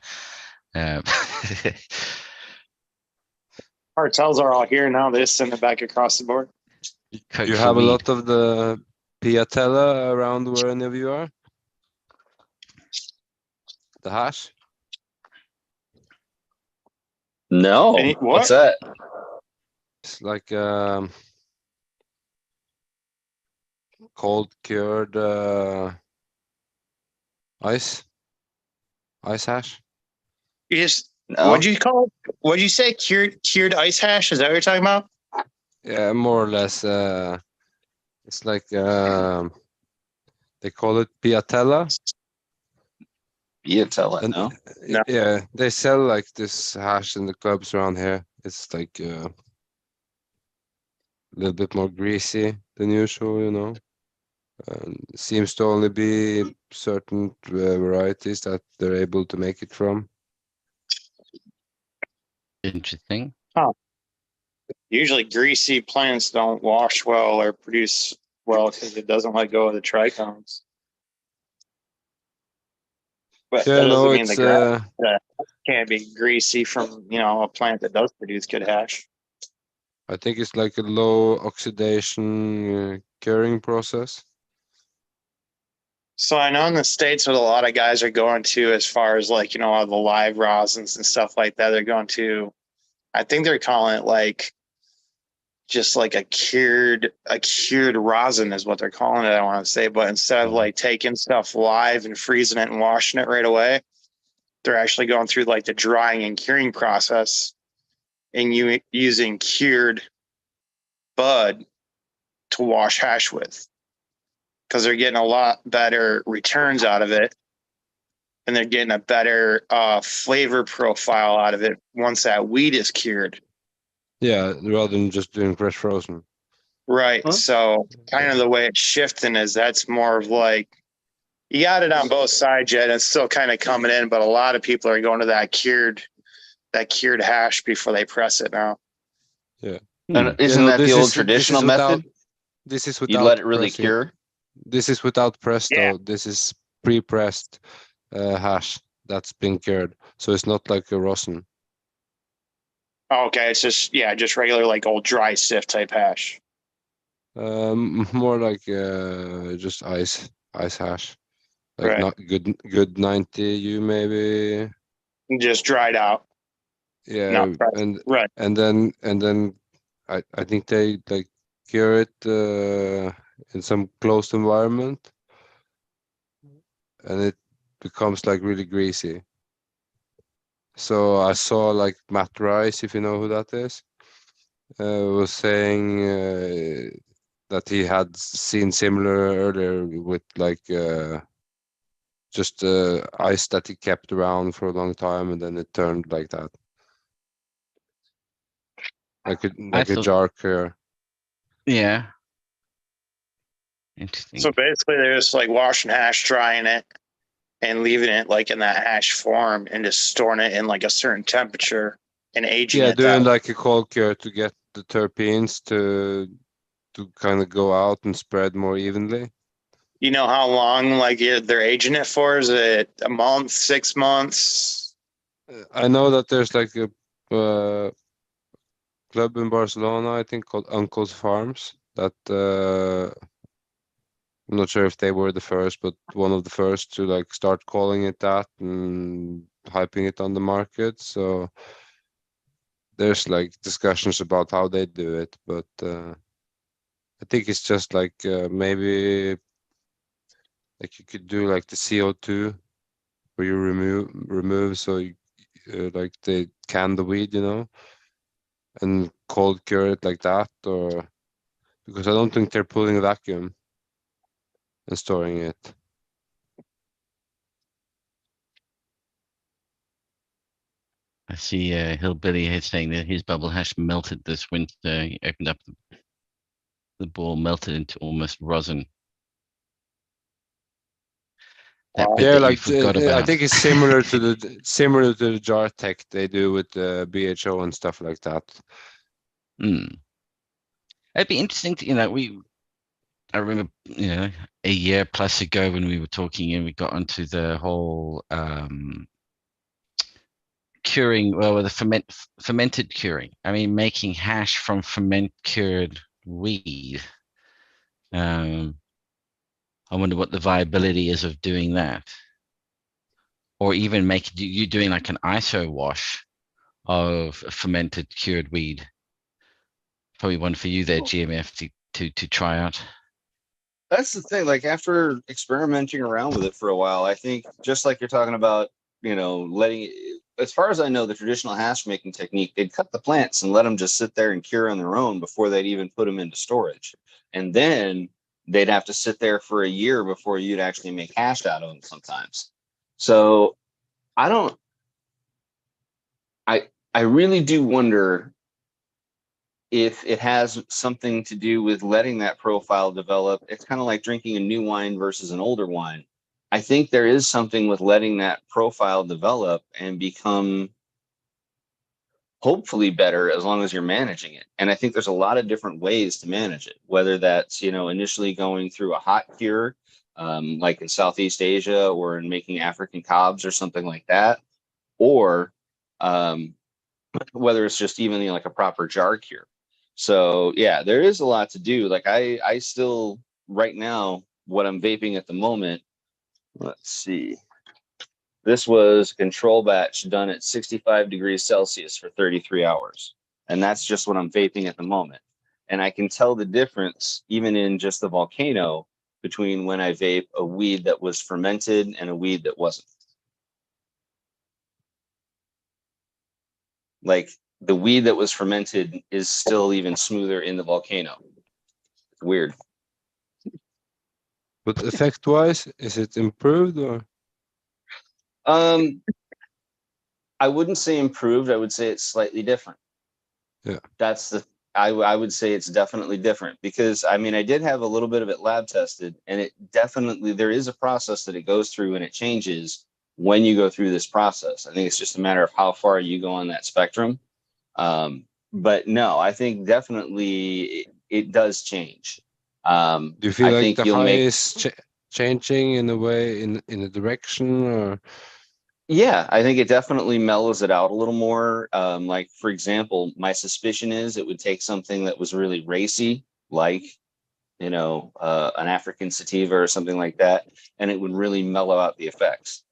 Cartels are all here now. They send it back across the board. You have a lot of the Piatella around where any of you are? The hash? No. What's that? It's like cold cured ice hash. You just No. what'd you call it? What'd you say? Cured ice hash? Is that what you're talking about? Yeah, more or less. It's like they call it Piatella. Piatella, no? No. Yeah, they sell like this hash in the clubs around here. It's like a little bit more greasy than usual, seems to only be certain varieties that they're able to make it from. Interesting. Usually greasy plants don't wash well or produce well because it doesn't let go of the trichomes. But Yeah, that doesn't no, mean it's the grass can't be greasy from a plant that does produce good hash. I think it's like a low oxidation curing process. So I know in the States what a lot of guys are going to, as far as like, all the live rosins and stuff like that, they're going to, I think they're calling it like just like a cured rosin is what they're calling it, I want to say. But instead of like taking stuff live and freezing it and washing it right away, they're actually going through like the drying and curing process and using cured bud to wash hash with, because they're getting a lot better returns out of it, and they're getting a better flavor profile out of it once that weed is cured. Yeah, rather than just doing fresh frozen. Right. Huh? So kind of the way it's shifting is that's more of like, you got it on both sides yet. It's still kind of coming in, but a lot of people are going to that cured hash before they press it now. Yeah. And isn't You know, that the this old is traditional without method? this is You without let it really pressing. cure. This is without press Yeah. though. This is pre-pressed hash that's been cured, so it's not like a rosin. Okay, it's just regular like old dry sift type hash. More like just ice hash, like Right. not good 90 U maybe. Just dried out. Yeah, Not pressed. Right. and then I think they like cure it in some closed environment, and it becomes like really greasy. So I saw like Matt Rice, if you know who that is, was saying that he had seen similar earlier with like just ice that he kept around for a long time, and then it turned like that, like a thought, jar cure. yeah. Interesting. So basically, they're just like washing hash, drying it, and leaving it like in that hash form, and just storing it in like a certain temperature and aging Yeah, it. That doing like a cold cure to get the terpenes to kind of go out and spread more evenly. you know how long like they're aging it for? Is it a month, 6 months? I know that there's like a club in Barcelona, I think, called Uncle's Farms. That I'm not sure if they were the first, but one of the first to like start calling it that and hyping it on the market. So there's like discussions about how they do it, but I think it's just like maybe like you could do like the CO2 where you remove so you, like they can the weed, you know, and cold cure it like that, or because I don't think they're pulling a vacuum and storing it. I see Hillbilly here saying that his bubble hash melted this winter. He opened up the ball, melted into almost rosin. That Wow. bit Yeah, that you like forgot I about. think it's similar to the jar tech they do with the BHO and stuff like that. Mm. It'd be interesting to, I remember, a year plus ago when we were talking and we got onto the whole curing, well, the fermented curing. I mean, making hash from ferment cured weed. I wonder what the viability is of doing that, or even you doing like an ISO wash of fermented cured weed. Probably one for you there, GMF, to try out. That's the thing. Like after experimenting around with it for a while, I think just like you're talking about, letting. As far as I know, the traditional hash making technique, they'd cut the plants and let them just sit there and cure on their own before they'd even put them into storage, and then they'd have to sit there for a year before you'd actually make hash out of them sometimes. So I don't. I really do wonder if it has something to do with letting that profile develop. It's kind of like drinking a new wine versus an older wine. I think there is something with letting that profile develop and become hopefully better as long as you're managing it. And I think there's a lot of different ways to manage it, whether that's, initially going through a hot cure, like in Southeast Asia or in making African cobs or something like that, or whether it's just even like a proper jar cure. So yeah, there is a lot to do. Like I still right now, what I'm vaping at the moment, let's see. This was control batch done at 65 degrees Celsius for 33 hours. And that's just what I'm vaping at the moment. And I can tell the difference even in just the volcano between when I vape a weed that was fermented and a weed that wasn't. Like the weed that was fermented is still even smoother in the volcano. It's weird. But effect wise, is it improved or? I wouldn't say improved. I would say it's slightly different. Yeah. I would say it's definitely different because I mean, I did have a little bit of it lab tested, and it definitely, there is a process that it goes through and it changes when you go through this process. I think it's just a matter of how far you go on that spectrum. but no, I think definitely it does change. Do you feel I like think the you'll high make, is changing in a way in a direction, or yeah, I think it definitely mellows it out a little more. Like for example, my suspicion is it would take something that was really racy, like an African sativa or something like that, and it would really mellow out the effects.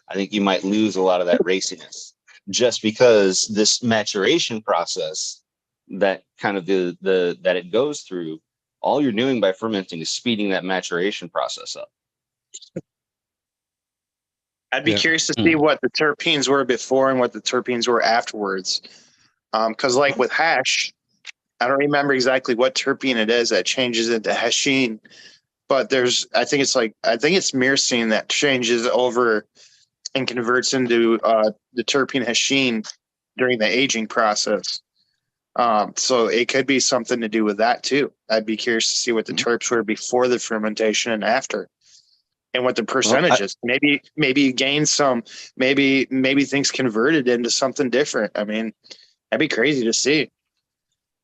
I think you might lose a lot of that raciness just because this maturation process that kind of the that it goes through, all you're doing by fermenting is speeding that maturation process up. I'd be Yeah. curious to see what the terpenes were before and what the terpenes were afterwards. Because like with hash, I don't remember exactly what terpene it is that changes into hashine, but I think it's myrcene that changes over and converts into the terpene hashine during the aging process. So it could be something to do with that too. I'd be curious to see what the terps were before the fermentation and after, and what the percentage is. Maybe you gain some. Maybe things converted into something different. I mean, that'd be crazy to see.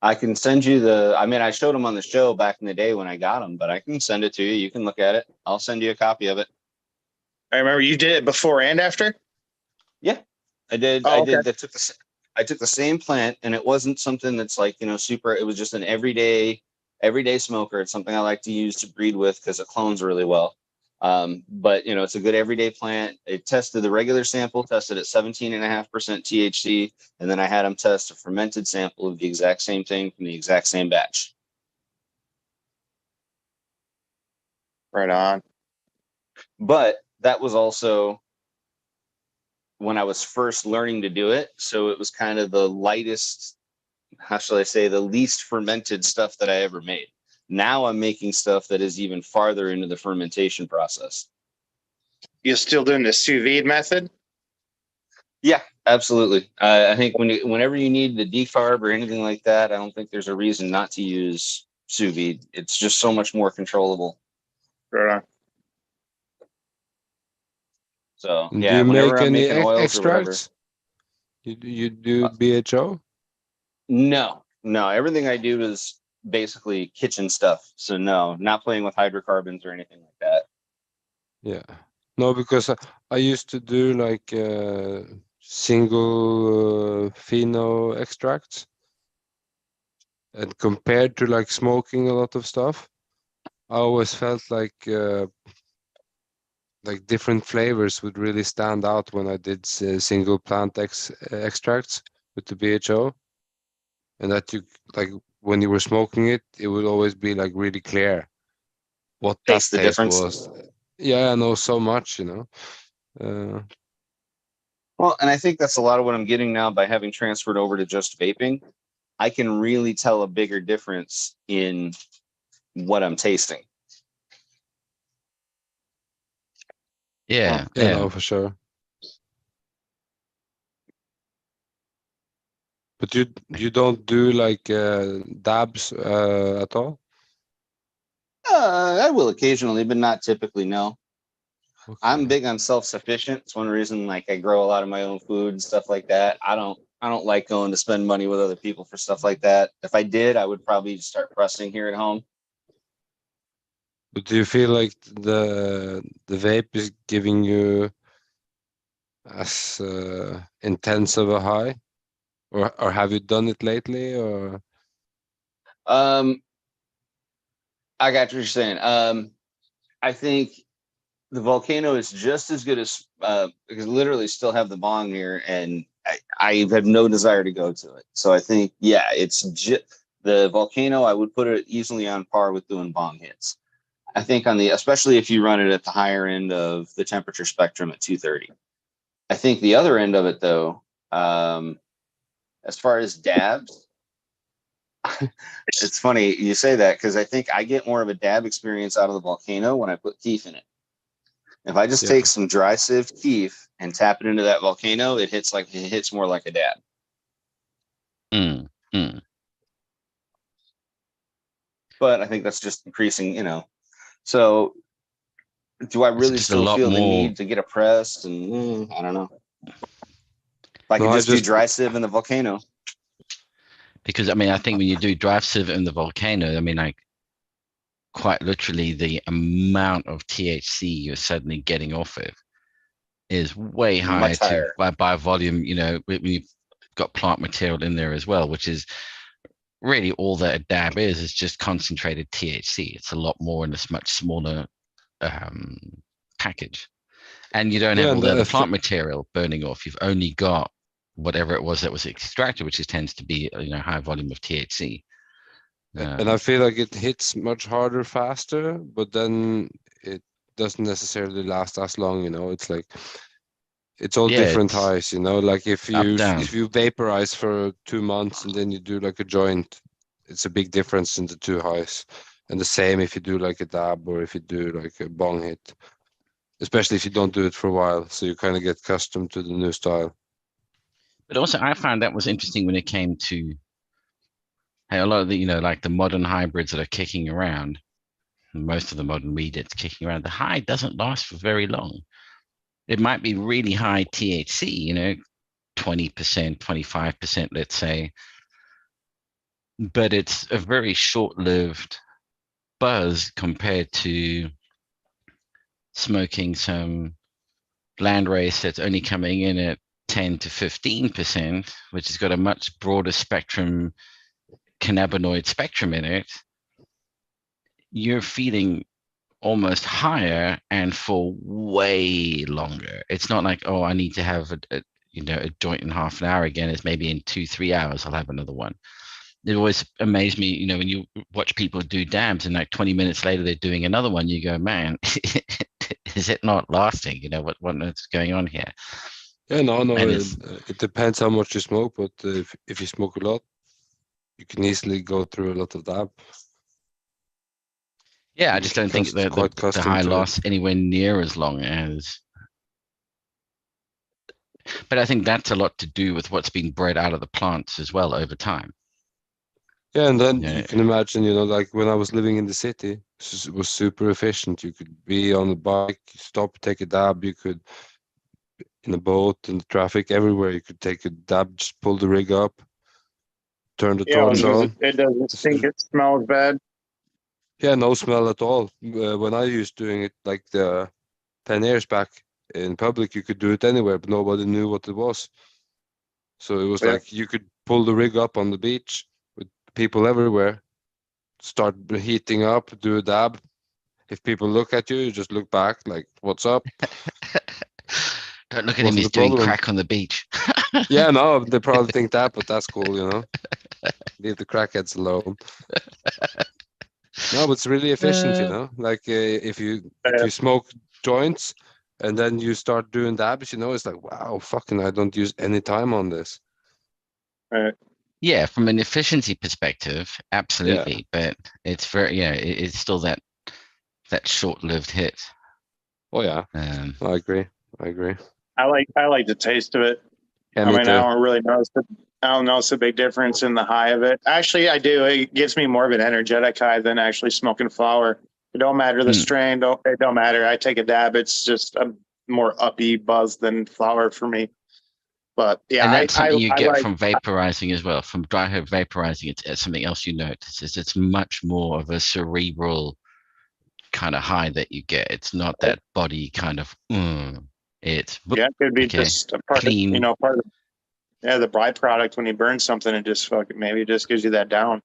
I can send you I showed them on the show back in the day when I got them, but I can send it to you. You can look at it. I'll send you a copy of it. I remember you did it before and after. Yeah, I did. Oh, okay. I took the same plant, and it wasn't something that's like, super. It was just an everyday smoker. It's something I like to use to breed with because it clones really well. But it's a good everyday plant. It tested the regular sample, tested at 17.5% THC, and then I had them test a fermented sample of the exact same thing from the exact same batch. Right on. But that was also when I was first learning to do it. So it was kind of the lightest, how shall I say, the least fermented stuff that I ever made. Now I'm making stuff that is even farther into the fermentation process. You're still doing the sous vide method? Yeah, absolutely. I think whenever you need the decarb or anything like that, I don't think there's a reason not to use sous vide. It's just so much more controllable. Right on. So do yeah, you whenever make I'm any making oils or whatever. extracts? You do BHO? No. Everything I do is basically kitchen stuff. So no, not playing with hydrocarbons or anything like that. Yeah. No, because I used to do like single pheno extracts, and compared to like smoking a lot of stuff, I always felt like different flavors would really stand out when I did single plant extracts with the BHO, and that you like when you were smoking it, it would always be like really clear what that Taste the taste difference. was. Yeah, I know so much, Well, and I think that's a lot of what I'm getting now by having transferred over to just vaping. I can really tell a bigger difference in what I'm tasting. Yeah, Yeah, no, for sure. But you don't do like dabs at all? I will occasionally, but not typically. No, Okay. I'm big on self-sufficient. It's one reason, like, I grow a lot of my own food and stuff like that. I don't like going to spend money with other people for stuff like that. If I did, I would probably start pressing here at home. But do you feel like the vape is giving you as intense of a high, or have you done it lately, or? I got what you're saying. I think the volcano is just as good as because literally still have the bong here, and I have no desire to go to it. So I think, yeah, it's the volcano. I would put it easily on par with doing bong hits. I think especially if you run it at the higher end of the temperature spectrum at 230. I think the other end of it, though, as far as dabs, it's funny you say that because I think I get more of a dab experience out of the volcano when I put keef in it. If I just take some dry sieved keef and tap it into that volcano, it hits more like a dab. But I think that's just increasing, So do I really still feel the need to get a press? And I don't know. If I could just do dry sieve in the volcano. Because I mean, I think when you do drive civet in the volcano, I mean, like quite literally the amount of THC you're suddenly getting off of is way higher Much higher. by volume, you know, when you've got plant material in there as well, which is really all that a dab is just concentrated THC. It's a lot more in this much smaller package. And you don't have all the other plant material burning off. You've only got whatever it was that was extracted, which tends to be, you know, high volume of THC. And I feel like it hits much harder, faster, but then it doesn't necessarily last as long. You know, it's like it's all different it's highs. You know, like if down. you vaporize for 2 months and then you do like a joint, it's a big difference in the two highs. And the same if you do like a dab or if you do like a bong hit, especially if you don't do it for a while, so you kind of get accustomed to the new style. But also, I found that was interesting when it came to hey, a lot of the, you know, like the modern hybrids that are kicking around, most of the modern weed that's kicking around, the high doesn't last for very long. It might be really high THC, you know, 20%, 25%, let's say, but it's a very short-lived buzz compared to smoking some landrace that's only coming in at 10 to 15%, which has got a much broader spectrum, cannabinoid spectrum in it. You're feeling almost higher and for way longer. It's not like, oh, I need to have a joint in half an hour again. It's maybe in 2-3 hours I'll have another one. It always amazed me, you know, when you watch people do dabs and like 20 minutes later they're doing another one, you go, man, is it not lasting? You know, what's going on here? Yeah, no, it depends how much you smoke, but if you smoke a lot, you can easily go through a lot of dab. Yeah, I just don't think that the high lasts anywhere near as long as. But I think that's a lot to do with what's being bred out of the plants as well over time. Yeah, and then you can imagine, you know, like when I was living in the city, it was super efficient. You could be on the bike, stop, take a dab. You could, in a boat, in the traffic, everywhere, you could take a dab, just pull the rig up, turn the torch on. It doesn't stink. It smells bad. Yeah, no smell at all. When I used doing it like 10 years back in public, you could do it anywhere, but nobody knew what it was. So it was like you could pull the rig up on the beach with people everywhere, start heating up, do a dab. If people look at you, you just look back like, what's up? Don't look at him, he's doing crack on the beach. Yeah, no, they probably think that, but that's cool, you know. Leave the crackheads alone. No, but it's really efficient, you know. Like if you smoke joints and then you start doing dabs, you know, it's like, wow, fucking, I don't use any time on this. Right. Yeah, from an efficiency perspective, absolutely. Yeah. But it's very, it's still that short-lived hit. Oh yeah, I agree. I like the taste of it. Yeah, I mean, I don't notice a big difference in the high of it. Actually, I do. It gives me more of an energetic high than actually smoking flower. It don't matter the strain. It don't matter. I take a dab. It's just a more uppy buzz than flower for me. But yeah, and that's something you get from vaporizing as well. From dry herb vaporizing, it's something else you notice is it's much more of a cerebral kind of high that you get. It's not that body kind of. It's it could be just a part clean. Of, part of the byproduct when you burn something. It just maybe it just gives you that down.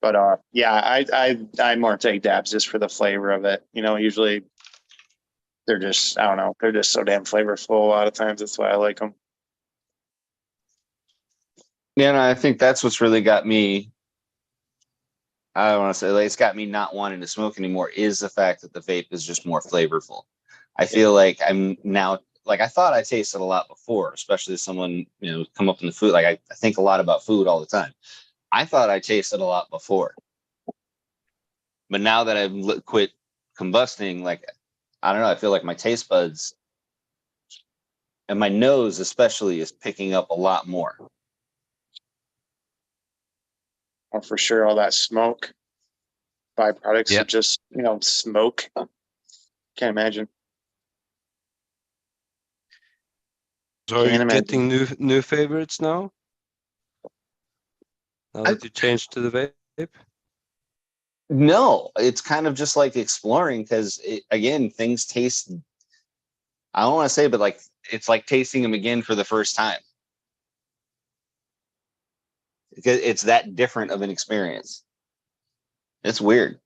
But I more take dabs just for the flavor of it. You know, usually they're just, I don't know, they're just so damn flavorful. A lot of times that's why I like them. Yeah, no, I think that's what's really got me. I don't want to say like, it's got me not wanting to smoke anymore. Is the fact that the vape is just more flavorful. I feel like I'm now like I thought I tasted a lot before, especially as someone come up in the food. Like I think a lot about food all the time. I thought I tasted a lot before, but now that I've quit combusting, like I don't know, I feel like my taste buds and my nose especially is picking up a lot more. Oh, for sure, all that smoke byproducts of just smoke. Can't imagine. So are you getting new favorites now? Now that you changed to the vape? No, it's kind of just like exploring because again, things taste. I don't want to say, but like it's like tasting them again for the first time. Because it's that different of an experience. It's weird.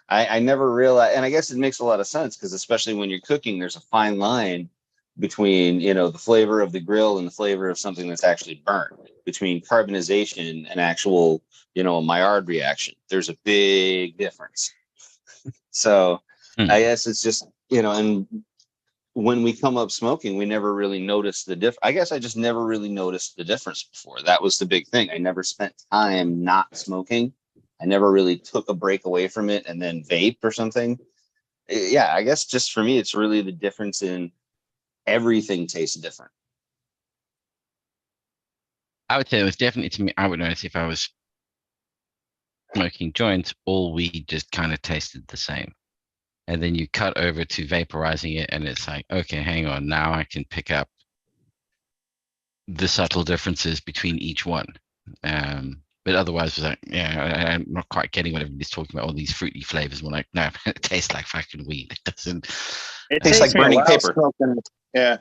I never realized, and I guess it makes a lot of sense because especially when you're cooking, there's a fine line between the flavor of the grill and the flavor of something that's actually burnt, between carbonization and actual a Maillard reaction. There's a big difference. So I guess it's just and when we come up smoking, we never really noticed the diff. I guess I just never really noticed the difference before. That was the big thing. I never spent time not smoking. I never really took a break away from it and then vape or something. Yeah, I guess just for me, it's really the difference in everything tastes different. I would say it was definitely, to me, I would notice if I was smoking joints, all weed just kind of tasted the same. And then you cut over to vaporizing it and it's like, okay, hang on, now I can pick up the subtle differences between each one. But otherwise, it was like, yeah, I'm not quite getting what everybody's talking about. All these fruity flavors. We're like, no, it tastes like fucking weed. It doesn't. It tastes like me a burning while paper. smoking- yeah.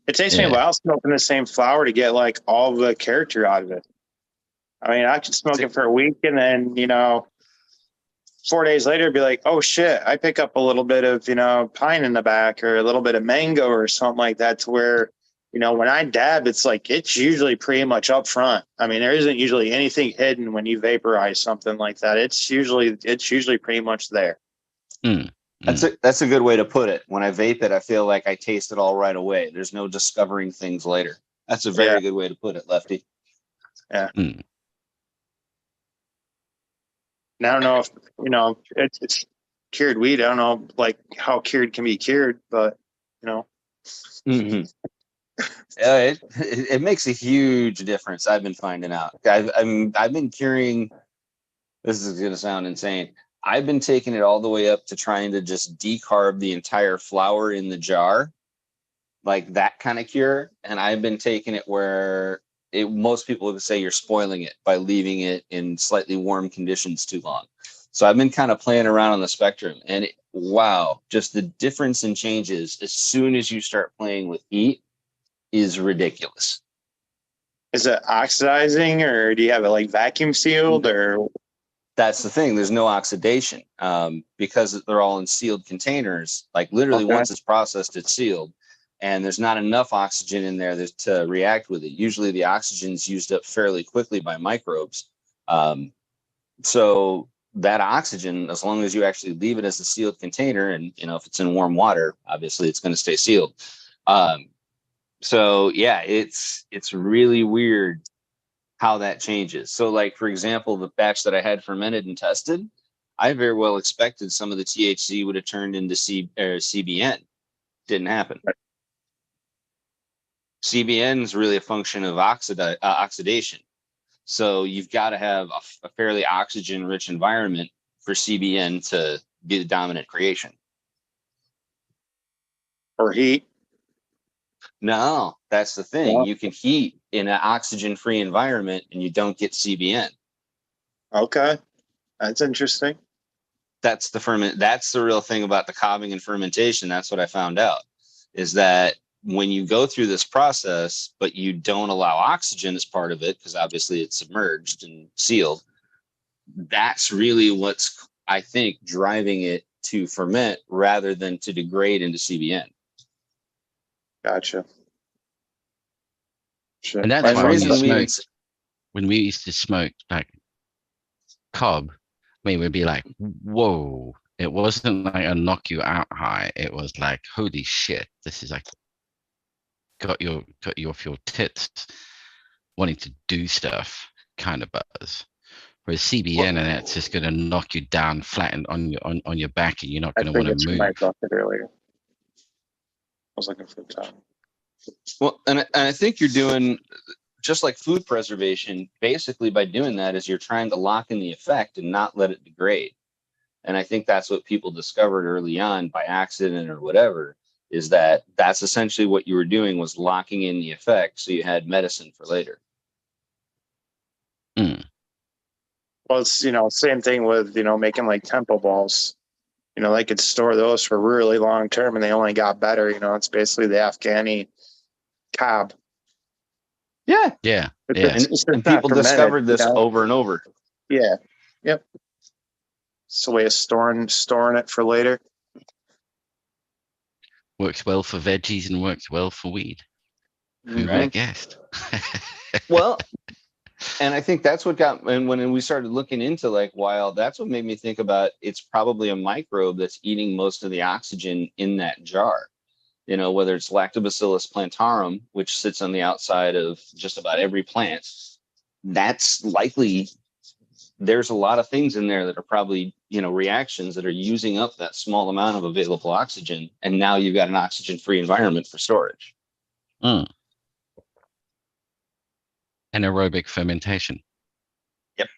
It takes me a while smoking the same flower to get like all the character out of it. I mean, I could smoke it for a week and then, 4 days later be like, oh shit, I pick up a little bit of, pine in the back or a little bit of mango or something like that, to where, when I dab, it's like, it's usually pretty much up front. I mean, there isn't usually anything hidden when you vaporize something like that. It's usually pretty much there. That's a good way to put it. When I vape it, I feel like I taste it all right away. There's no discovering things later. That's a very good way to put it, Lefty. Yeah. And I don't know if, it's cured weed. I don't know like how cured can be cured, but Mm-hmm. It makes a huge difference. I've been finding out. I've been curing. This is going to sound insane. I've been taking it all the way up to trying to just decarb the entire flour in the jar, like that kind of cure. And I've been taking it where most people would say you're spoiling it by leaving it in slightly warm conditions too long. So I've been kind of playing around on the spectrum, and wow, just the difference in changes as soon as you start playing with heat is ridiculous. Is it oxidizing, or do you have it like vacuum sealed, or? That's the thing. There's no oxidation because they're all in sealed containers. Like literally once it's processed, it's sealed, and there's not enough oxygen in there to react with it. Usually the oxygen is used up fairly quickly by microbes. So that oxygen, as long as you actually leave it as a sealed container, and if it's in warm water, obviously it's going to stay sealed. So yeah, it's really weird how that changes. So like, for example, the batch that I had fermented and tested, I very well expected some of the THC would have turned into CBN. Didn't happen. Right. CBN is really a function of oxidation. So you've got to have a fairly oxygen-rich environment for CBN to be the dominant creation. Or heat. No, that's the thing. Yeah. You can heat in an oxygen-free environment and you don't get CBN. Okay. That's interesting. That's the real thing about the cobbing and fermentation. That's what I found out, is that when you go through this process, but you don't allow oxygen as part of it, because obviously it's submerged and sealed, that's really what's, I think, driving it to ferment rather than to degrade into CBN. Gotcha. Sure. And that's why when we used to smoke like cob, I mean, we'd be like, whoa. It wasn't like a knock you out high. It was like, holy shit, this is like got you off your tits, wanting to do stuff kind of buzz. Whereas CBN and that's just going to knock you down flat on your back, and you're not going to want to move. I thought it earlier. I was looking for the time. Well, and I think you're doing just like food preservation. Basically, by doing that, is you're trying to lock in the effect and not let it degrade. And I think that's what people discovered early on by accident or whatever, is that that's essentially what you were doing, was locking in the effect so you had medicine for later. Well, it's, same thing with, making like tempo balls. They could store those for really long term and they only got better. It's basically the Afghani cob. Yeah. Yeah. It's Yeah. just And not people fermented, discovered this over and over. Yeah. Yep. It's a way of storing it for later. Works well for veggies and works well for weed. Who would Right. have guessed? Well, and I think that's what got, and when we started looking into like wild, that's what made me think about it's probably a microbe that's eating most of the oxygen in that jar. Whether it's Lactobacillus plantarum, which sits on the outside of just about every plant, that's likely there's a lot of things in there that are probably, reactions that are using up that small amount of available oxygen. And now you've got an oxygen-free environment for storage. Mm. Anaerobic fermentation. Yep.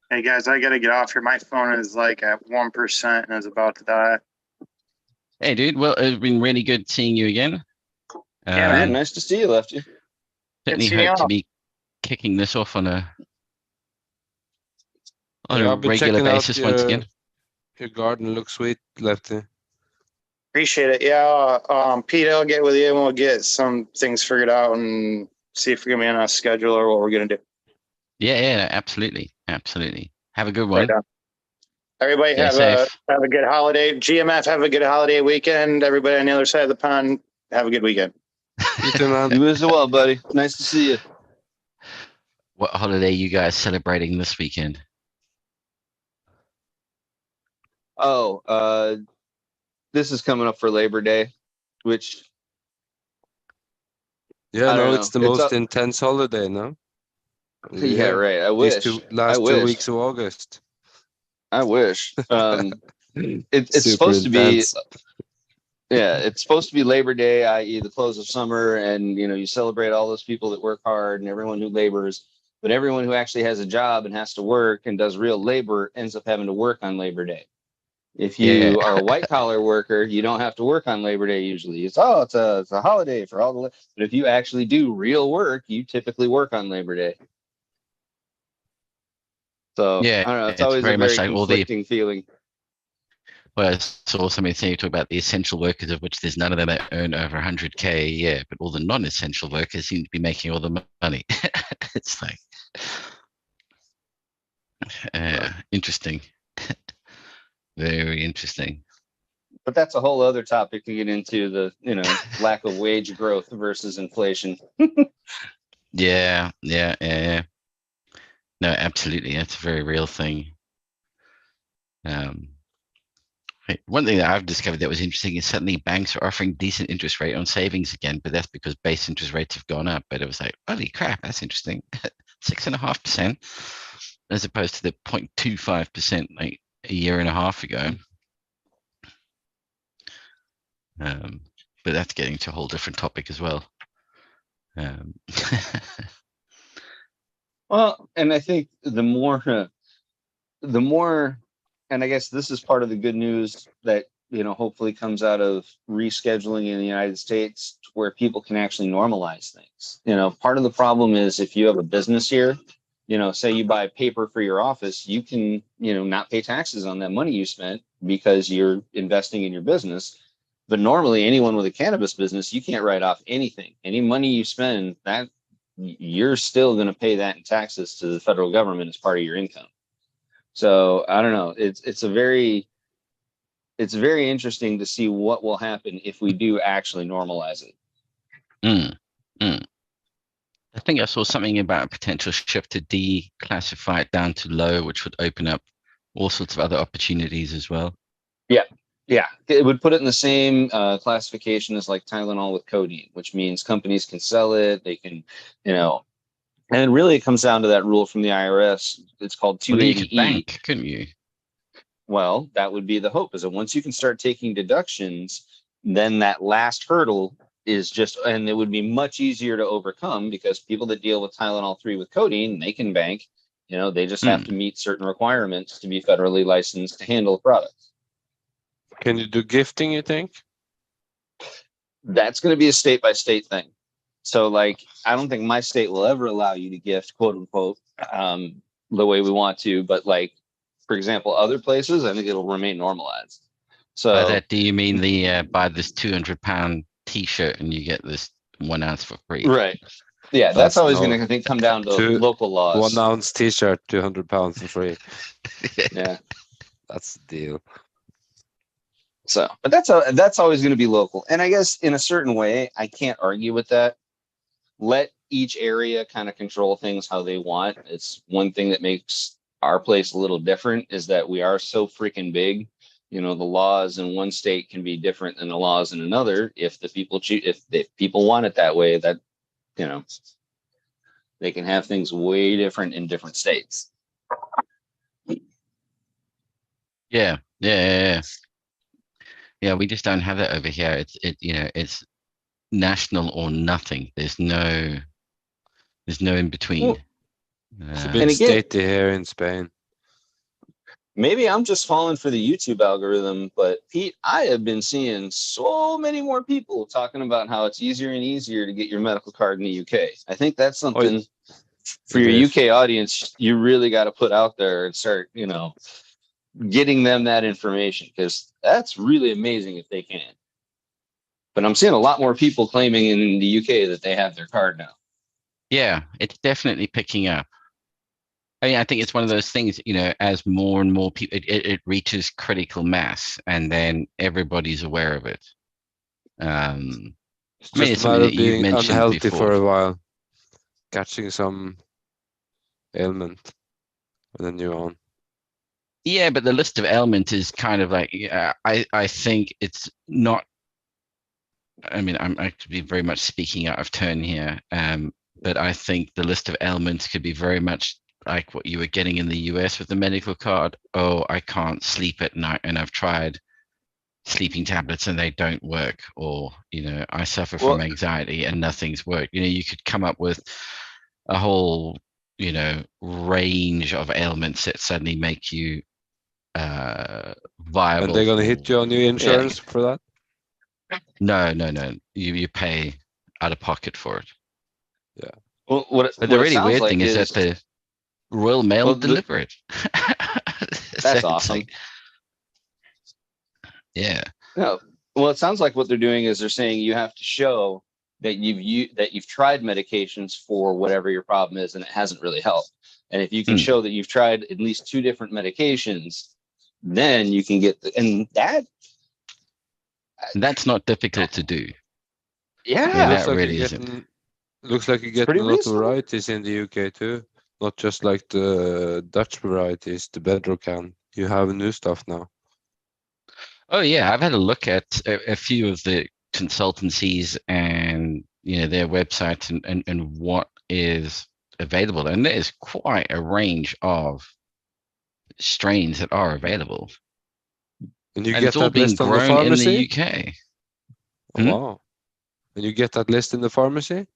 Hey guys, I got to get off here. My phone is like at 1% and is about to die. Hey, dude. Well, it's been really good seeing you again. Yeah, Man, nice to see you, Lefty. Certainly seeing you hope to all. be kicking this off on a I'll be regular checking out basis once again. Your garden looks sweet, Lefty. Appreciate it. Yeah, Pete, I'll get with you and we'll get some things figured out and see if we're gonna be on a schedule or what we're gonna do. Yeah, absolutely. Have a good one. Right on. Everybody Stay have safe. a good holiday. GMF, have a good holiday weekend. Everybody on the other side of the pond, have a good weekend. You too, man. You as well, buddy. Nice to see you. What holiday you guys celebrating this weekend? Oh, this is coming up for Labor Day, which Yeah, I don't no, know. it's the It's most up- intense holiday, no? yeah, right. I These wish. last I 2 wish. weeks of August. I wish. It's Super supposed to be. intense. Yeah, it's supposed to be Labor Day, i.e., the close of summer, and you celebrate all those people that work hard and everyone who labors. But everyone who actually has a job and has to work and does real labor ends up having to work on Labor Day. If you Yeah. are a white collar worker, you don't have to work on Labor Day usually. It's a holiday for all the. But if you actually do real work, you typically work on Labor Day. So Yeah, I don't know. It's it's always very a much very like all the conflicting feeling. well, it's also made you talk about the essential workers, of which there's none of them that earn over 100K a year, but all the non-essential workers seem to be making all the money. It's like interesting. Very interesting. But that's a whole other topic to get into, the lack of wage growth versus inflation. Yeah. No, absolutely. That's a very real thing. One thing that I've discovered that was interesting is suddenly banks are offering decent interest rate on savings again, but that's because base interest rates have gone up. But it was like, holy crap, that's interesting. 6.5%, as opposed to the 0.25% like a year and a half ago. But that's getting to a whole different topic as well. Well, and I think the more, and I guess this is part of the good news that, hopefully comes out of rescheduling in the United States, where people can actually normalize things. Part of the problem is if you have a business here, say you buy paper for your office, you can, not pay taxes on that money you spent because you're investing in your business. But normally anyone with a cannabis business, you can't write off anything. Any money you spend, that you're still going to pay that in taxes to the federal government as part of your income. So I don't know. It's very interesting to see what will happen if we do actually normalize it. I think I saw something about a potential shift to declassify it down to low, which would open up all sorts of other opportunities as well. Yeah, it would put it in the same classification as like Tylenol with codeine, which means companies can sell it. They can, and really it comes down to that rule from the IRS. It's called Well, then you could 280E. bank, couldn't you? Well, that would be the hope, is that once you can start taking deductions, then that last hurdle is just, and it would be much easier to overcome, because people that deal with Tylenol 3 with codeine, they can bank. They just have to meet certain requirements to be federally licensed to handle the product. Can you do gifting, you think? That's going to be a state by state thing. So like, I don't think my state will ever allow you to gift, quote unquote. the way we want to, but like, for example, other places, I think it'll remain normalized. So By that, do you mean the buy this 200-pound T-shirt and you get this 1 ounce for free? right. Yeah, that's always going to, I think, come down to Two- local laws. 1 ounce t-shirt, 200 pounds for free. Yeah. That's the deal. So, but that's always going to be local. And I guess in a certain way, I can't argue with that. Let each area kind of control things how they want. It's one thing that makes our place a little different is that we are so freaking big. You know, the laws in one state can be different than the laws in another. If the people choose, if people want it that way, that, you know, they can have things way different in different states. Yeah. Yeah, we just don't have that over here. It's national or nothing. There's no in between. Well, It's a Uh, bit And again- statey here in Spain. Maybe I'm just falling for the YouTube algorithm, but Pete, I have been seeing so many more people talking about how it's easier and easier to get your medical card in the UK. I think that's something for It your is. UK audience, you really got to put out there and start, getting them that information, because that's really amazing if they can. But I'm seeing a lot more people claiming in the UK that they have their card now. yeah, it's definitely picking up. I think it's one of those things, as more and more people, it reaches critical mass, and then everybody's aware of it. It's I mean, it's just a something matter that of you've being mentioned unhealthy for before. a while, catching some ailment, and then you're on. Yeah, but the list of ailments is kind of like, I think it's not. I mean, I'm actually very much speaking out of turn here, but I think the list of ailments could be very much like what you were getting in the US with the medical card. Oh, I can't sleep at night, and I've tried sleeping tablets and they don't work. Or, I suffer from Well- anxiety and nothing's worked. You could come up with a whole, range of ailments that suddenly make you viable. And they're gonna for- hit you on your insurance for that. No. You pay out of pocket for it. Well, But the really weird thing is that the Royal Mail Well, the- deliver it. That's So awesome. it's like- yeah. No. Well, it sounds like what they're doing is they're saying you have to show that you've tried medications for whatever your problem is, and it hasn't really helped. And if you can Hmm. show that you've tried at least 2 different medications, then you can get and that. And that's not difficult to do. Yeah. Yeah, looks that like really you're isn't. getting, looks like you're getting pretty a lot of reasonable. varieties in the UK too. Not just like the Dutch varieties, the Bedrock can. You have new stuff now. Oh yeah, I've had a look at a few of the consultancies and their websites and what is available, and there's quite a range of strains that are available, And you and get it's all that being list on the grown in pharmacy? the UK. Oh, wow. And you get that list in the pharmacy?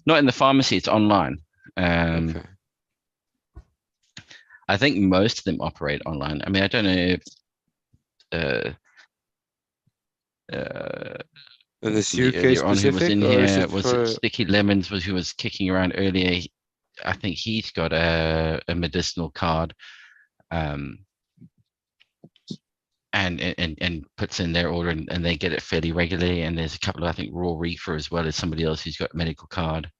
Not in the pharmacy; it's online. Okay. I think most of them operate online. I mean, I don't know if And it's the UK earlier on who was specific, in or is here it was for? it Sticky Lemons who was kicking around earlier. I think he's got a medicinal card, and puts in their order, and they get it fairly regularly. And there's a couple of, I think, Raw Reefer as well as somebody else who's got a medical card.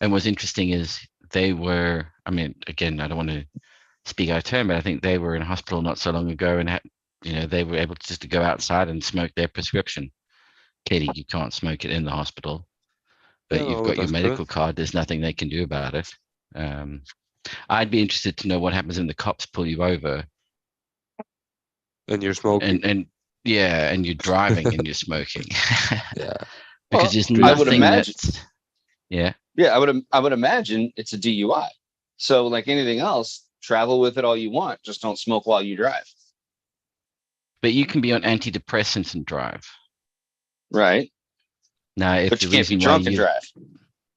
And what's interesting is they were, I mean, again, I don't want to speak out of turn, but I think they were in hospital not so long ago and had, they were able just to go outside and smoke their prescription. Clearly, you can't smoke it in the hospital, but Yeah, you've no, got your that's medical good. card. There's nothing they can do about it. I'd be interested to know what happens when the cops pull you over And you're smoking. and you're driving and you're smoking. Yeah. Because there's I would nothing imagine. that's, yeah. Yeah, I would imagine it's a DUI. So like anything else, travel with it all you want. Just don't smoke while you drive. But you can be on antidepressants and drive. Right. Now, if But the you can't be reason why drunk and you drive.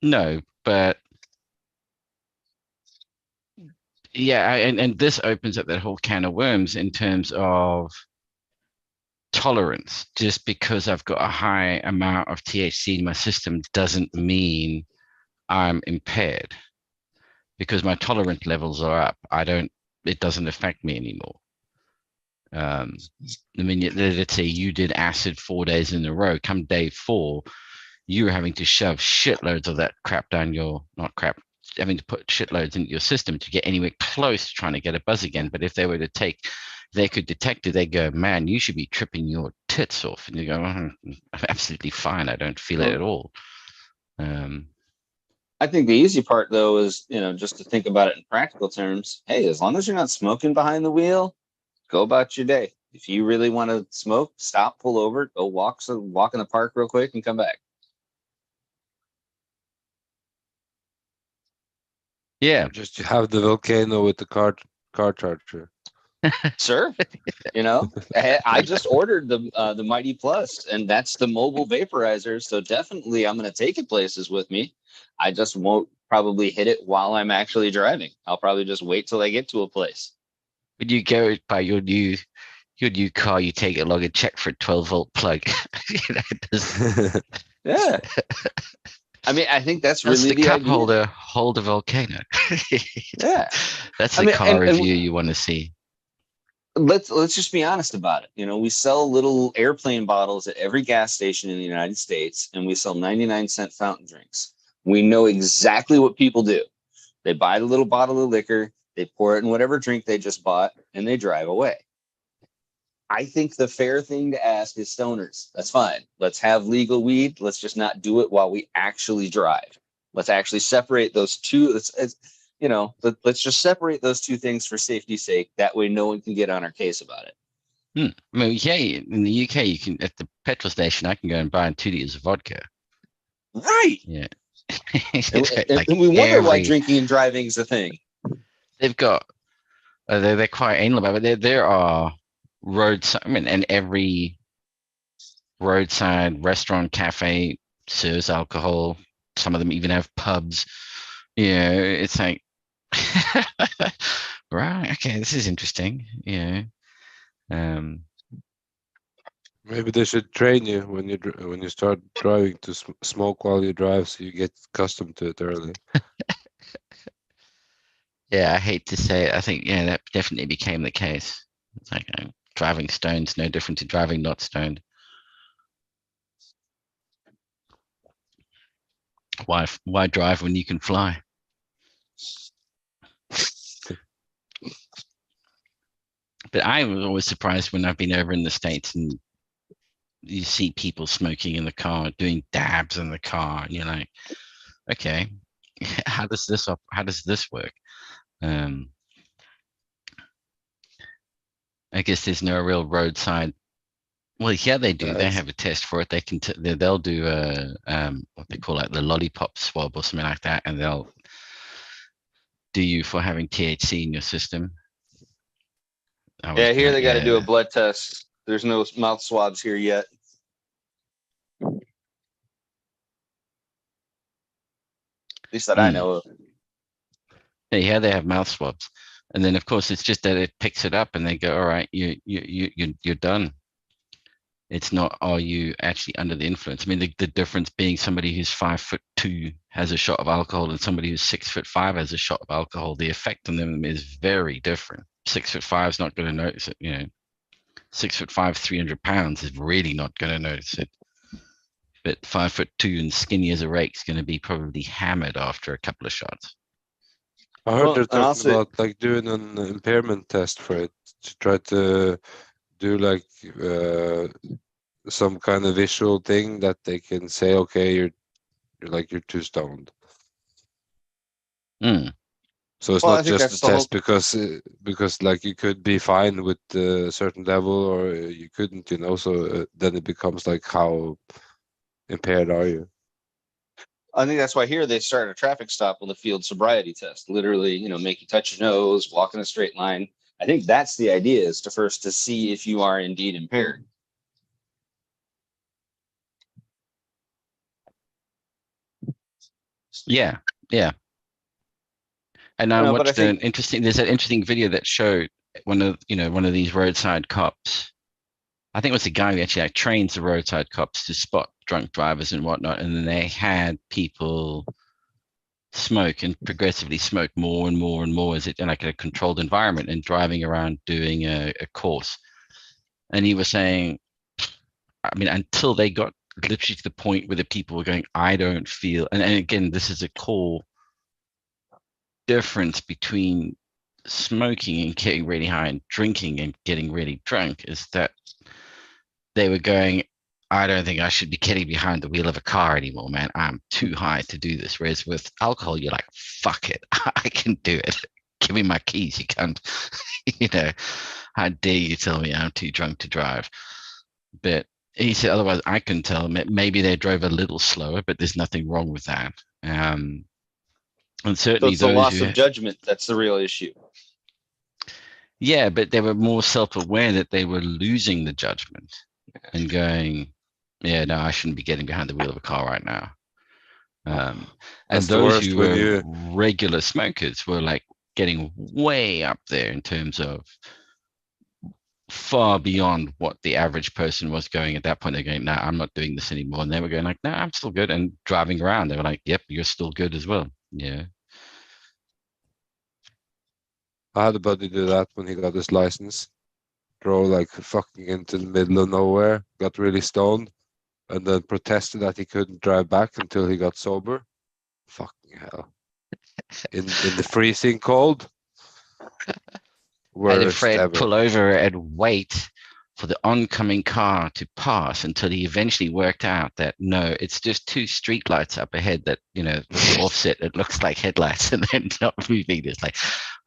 no, but yeah, and this opens up that whole can of worms in terms of tolerance. Just because I've got a high amount of THC in my system doesn't mean I'm impaired. because my tolerance levels are up. It doesn't affect me anymore. I mean, let's say you did acid 4 days in a row. Come day 4, you're having to shove shitloads of that crap down not crap, having to put shitloads into your system to get anywhere close to trying to get a buzz again. But if they were to they could detect it, they go, man, you should be tripping your tits off. And you go, I'm absolutely fine. I don't feel it at all. I think the easy part though is, just to think about it in practical terms. Hey, as long as you're not smoking behind the wheel, go about your day. If you really want to smoke, stop, pull over, go walk in the park real quick and come back. Yeah. Just have the volcano with the car charger. Sure. I just ordered the Mighty Plus, and that's the mobile vaporizer. So definitely I'm going to take it places with me. I just won't probably hit it while I'm actually driving. I'll probably just wait till I get to a place. When you go by your new car, you take it along and check for a 12-volt plug. Yeah. I mean, I think that's Does really the cup idea. hold a volcano? Yeah. That's the car review you want to see. Let's just be honest about it. We sell little airplane bottles at every gas station in the United States, and we sell 99-cent fountain drinks. We know exactly what people do. They buy the little bottle of liquor, they pour it in whatever drink they just bought, and they drive away. I think the fair thing to ask is stoners. That's fine. Let's have legal weed. Let's just not do it while we actually drive. Let's actually separate those two. Let's just separate those two things for safety's sake. That way no one can get on our case about it. I mean, yeah, in the UK, you can, at the petrol station, I can go and buy 2 liters of vodka. Right. Yeah. and we wonder why drinking and driving is a thing. They've got, they're quite anal about it. There are roadside, and every roadside restaurant, cafe serves alcohol. Some of them even have pubs. Yeah, it's like, right, okay, this is interesting. Yeah. Maybe they should train you when you start driving to smoke while you drive, so you get accustomed to it early. Yeah, I hate to say it. I think that definitely became the case. It's like driving stoned's no different to driving not stoned. Why drive when you can fly? But I was always surprised when I've been over in the States and you see people smoking in the car, doing dabs in the car, and you're like, okay, how does this work? I guess there's no real roadside. Well, yeah, they do. They have a test for it. They'll do what they call the lollipop swab or something like that, and they'll do you for having THC in your system. Yeah, here they got to do a blood test. There's no mouth swabs here yet. At least that I know of. Yeah, they have mouth swabs, and then of course it's just that it picks it up, and they go, all right, you're done. It's not, are you actually under the influence? I mean, the difference being somebody who's 5'2" has a shot of alcohol and somebody who's 6'5" has a shot of alcohol. The effect on them is very different. 6'5" is not going to notice it. 6'5", 300 pounds is really not going to notice it. But 5'2" and skinny as a rake is going to be probably hammered after a couple of shots. I heard they're talking about doing an impairment test for it to try to do some kind of visual thing that they can say, okay, you're too stoned. So it's not just a test because you could be fine with a certain level or you couldn't, so then it becomes like, how impaired are you? I think that's why here they start a traffic stop with a field sobriety test. Literally, make you touch your nose, walk in a straight line. I think that's the idea, is to see if you are indeed impaired. Yeah. And I watched there's an interesting video that showed one of these roadside cops. I think it was a guy who actually trains the roadside cops to spot drunk drivers and whatnot. And then they had people smoke and progressively smoke more and more and more as it in like a controlled environment and driving around doing a course. And he was saying, I mean, until they got literally to the point where the people were going, I don't feel, and again, this is a core difference between smoking and getting really high and drinking and getting really drunk, is that they were going, I don't think I should be getting behind the wheel of a car anymore, man. I'm too high to do this. Whereas with alcohol, you're like, fuck it, I can do it. Give me my keys, you can't. You know, how dare you tell me I'm too drunk to drive? But he said, otherwise, I can tell them maybe they drove a little slower, but there's nothing wrong with that. And So certainly it's the those loss who, of judgment that's the real issue. yeah, but they were more self-aware that they were losing the judgment and going, yeah, no, I shouldn't be getting behind the wheel of a car right now. And That's the those worst who when were you- regular smokers were like getting way up there in terms of far beyond what the average person was going at that point. They're going, no, I'm not doing this anymore. And they were going like, no, I'm still good. And driving around, they were like, yep, you're still good as well. Yeah. I had a buddy do that when he got his license. Drove like fucking into the middle of nowhere, got really stoned, and then protested that he couldn't drive back until he got sober. Fucking hell. In the freezing cold. And Worst Fred ever. pull over and wait for the oncoming car to pass until he eventually worked out that no, it's just two street lights up ahead that, you know, with the offset, it looks like headlights and then not moving. It's like,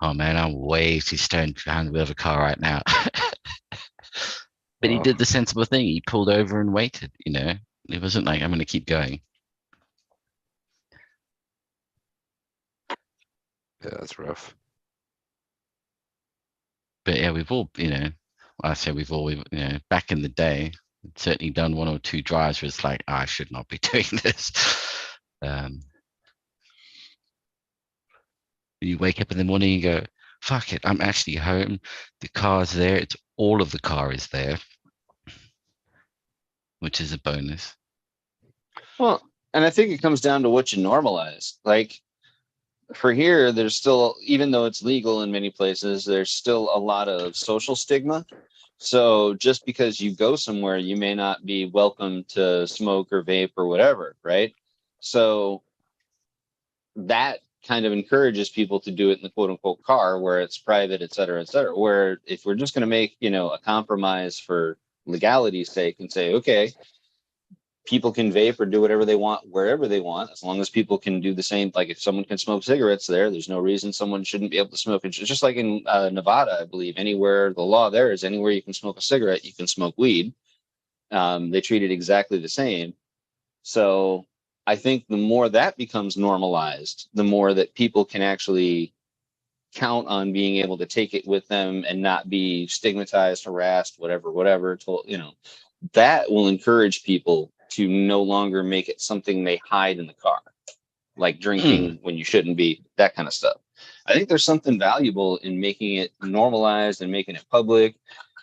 oh man, I'm way too stoned behind the wheel of a car right now. But he Oh, did the sensible thing. He pulled over and waited, you know. It wasn't like, I'm going to keep going. yeah, that's rough. But yeah, we've all, you know, I say we've all, you know, back in the day, certainly done one or two drives where it's like, I should not be doing this. You wake up in the morning and go, fuck it, I'm actually home. The car's there. It's all of the car is there, which is a bonus. Well, and I think it comes down to what you normalize. Like for here, there's still, even though it's legal in many places, there's still a lot of social stigma. So just because you go somewhere, you may not be welcome to smoke or vape or whatever, right? So that kind of encourages people to do it in the quote unquote car where it's private, et cetera, et cetera. Where if we're just going to make, you know, a compromise for legality's sake and say, okay, people can vape or do whatever they want wherever they want, as long as people can do the same. Like if someone can smoke cigarettes there's no reason someone shouldn't be able to smoke. It's just like in Nevada, I believe, anywhere the law there is anywhere you can smoke a cigarette, you can smoke weed. They treat it exactly the same. So I think the more that becomes normalized, the more that people can actually count on being able to take it with them and not be stigmatized, harassed, whatever, told, you know, that will encourage people to no longer make it something they hide in the car, like drinking when you shouldn't be, that kind of stuff. I think there's something valuable in making it normalized and making it public,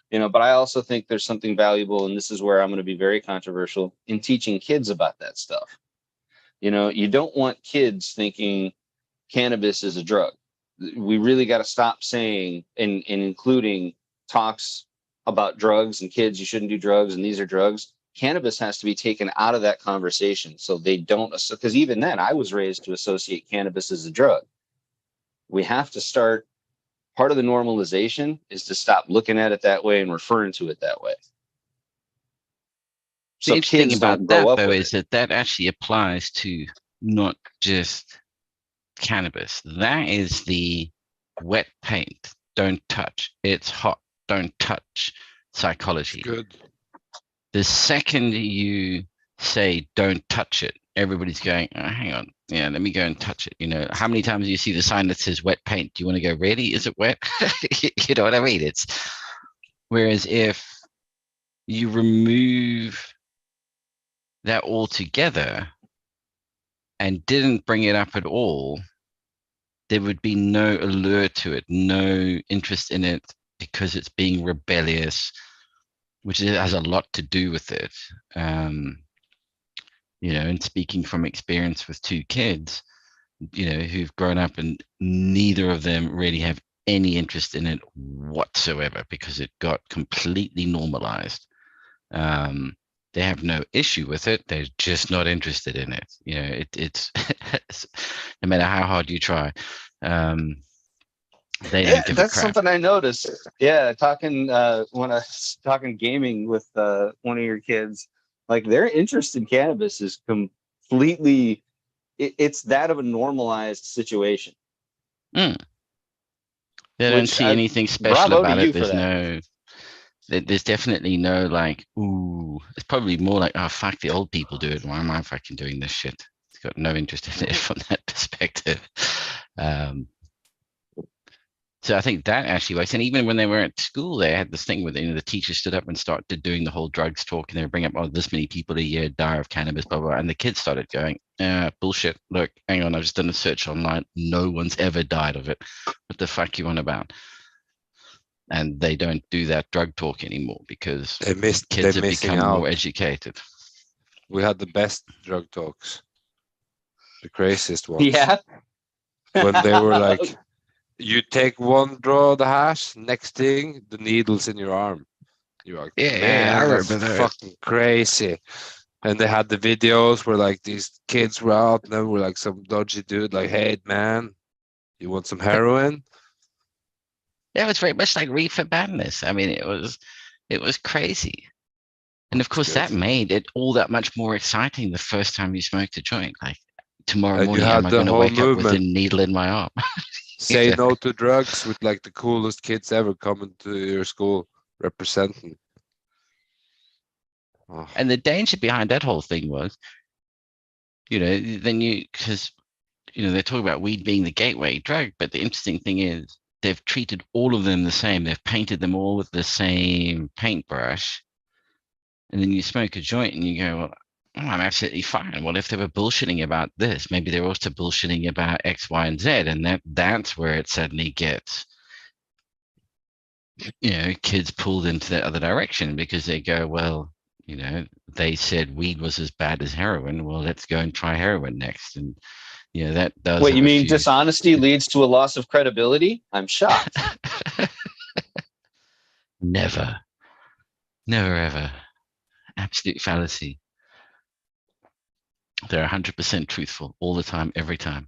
you know, but I also think there's something valuable, and this is where I'm going to be very controversial, in teaching kids about that stuff. You know, you don't want kids thinking cannabis is a drug. We really got to stop saying and including talks about drugs and kids, you shouldn't do drugs and these are drugs. Cannabis has to be taken out of that conversation so they don't, because even then I was raised to associate cannabis as a drug. We have to start, part of the normalization is to stop looking at it that way and referring to it that way. The So interesting kids about don't grow that, up though, with is it. that actually applies to not just cannabis. That is the wet paint, don't touch. It's hot, don't touch psychology. Good. The second you say don't touch it, everybody's going, oh, hang on, yeah, let me go and touch it. You know, how many times do you see the sign that says wet paint? Do you want to go, really? Is it wet? You know what I mean? It's whereas if you remove that altogether and didn't bring it up at all, there would be no allure to it, no interest in it because it's being rebellious, which has a lot to do with it. You know, and speaking from experience with two kids, who've grown up and neither of them really have any interest in it whatsoever because it got completely normalized. They have no issue with it. They're just not interested in it. It's no matter how hard you try. They don't give a That's crap. something I noticed. Yeah, talking when I was talking gaming with one of your kids, like their interest in cannabis is completely. It's that of a normalized situation. They don't Which see anything special bravo to about you it. for that. There's definitely no like, ooh. It's probably more like, oh fuck, the old people do it. Why am I fucking doing this shit? It's got no interest in it from that perspective. So I think that actually works. And even when they were at school, they had this thing where the teacher stood up and started doing the whole drugs talk, and they would bring up, oh, this many people a year die of cannabis, blah, blah, blah. And the kids started going, bullshit. Look, hang on, I've just done a search online. No one's ever died of it. What the fuck you on about? And they don't do that drug talk anymore because They're kids have missing become out. more educated. We had the best drug talks, the craziest ones. Yeah. When they were like, you take one draw of the hash, next thing, the needle's in your arm. You're like, Yeah, man, I that's remember that. fucking crazy. And they had the videos where like these kids were out and then were like some dodgy dude like, hey man, you want some heroin? Yeah, it was very much like Reefer Madness. I mean, it was crazy. And of course, that Good. made it all that much more exciting the first time you smoked a joint. Like tomorrow And you morning, am had I the going to whole wake up with a movement. needle in my arm? Say Yeah. no to drugs with like the coolest kids ever coming to your school representing. Oh, And the danger behind that whole thing was, because they're talking about weed being the gateway drug, but the interesting thing is they've treated all of them the same. They've painted them all with the same paintbrush. And then you smoke a joint and you go, well, I'm absolutely fine. Well, if they were bullshitting about this, maybe they're also bullshitting about X, Y, and Z. And that's where it suddenly gets, kids pulled into that other direction because they go, well, they said weed was as bad as heroin. Well, let's go and try heroin next. And, that does. Wait, you mean dishonesty leads to a loss of credibility? I'm shocked. Never, ever. Absolute fallacy. They're 100% truthful all the time, every time.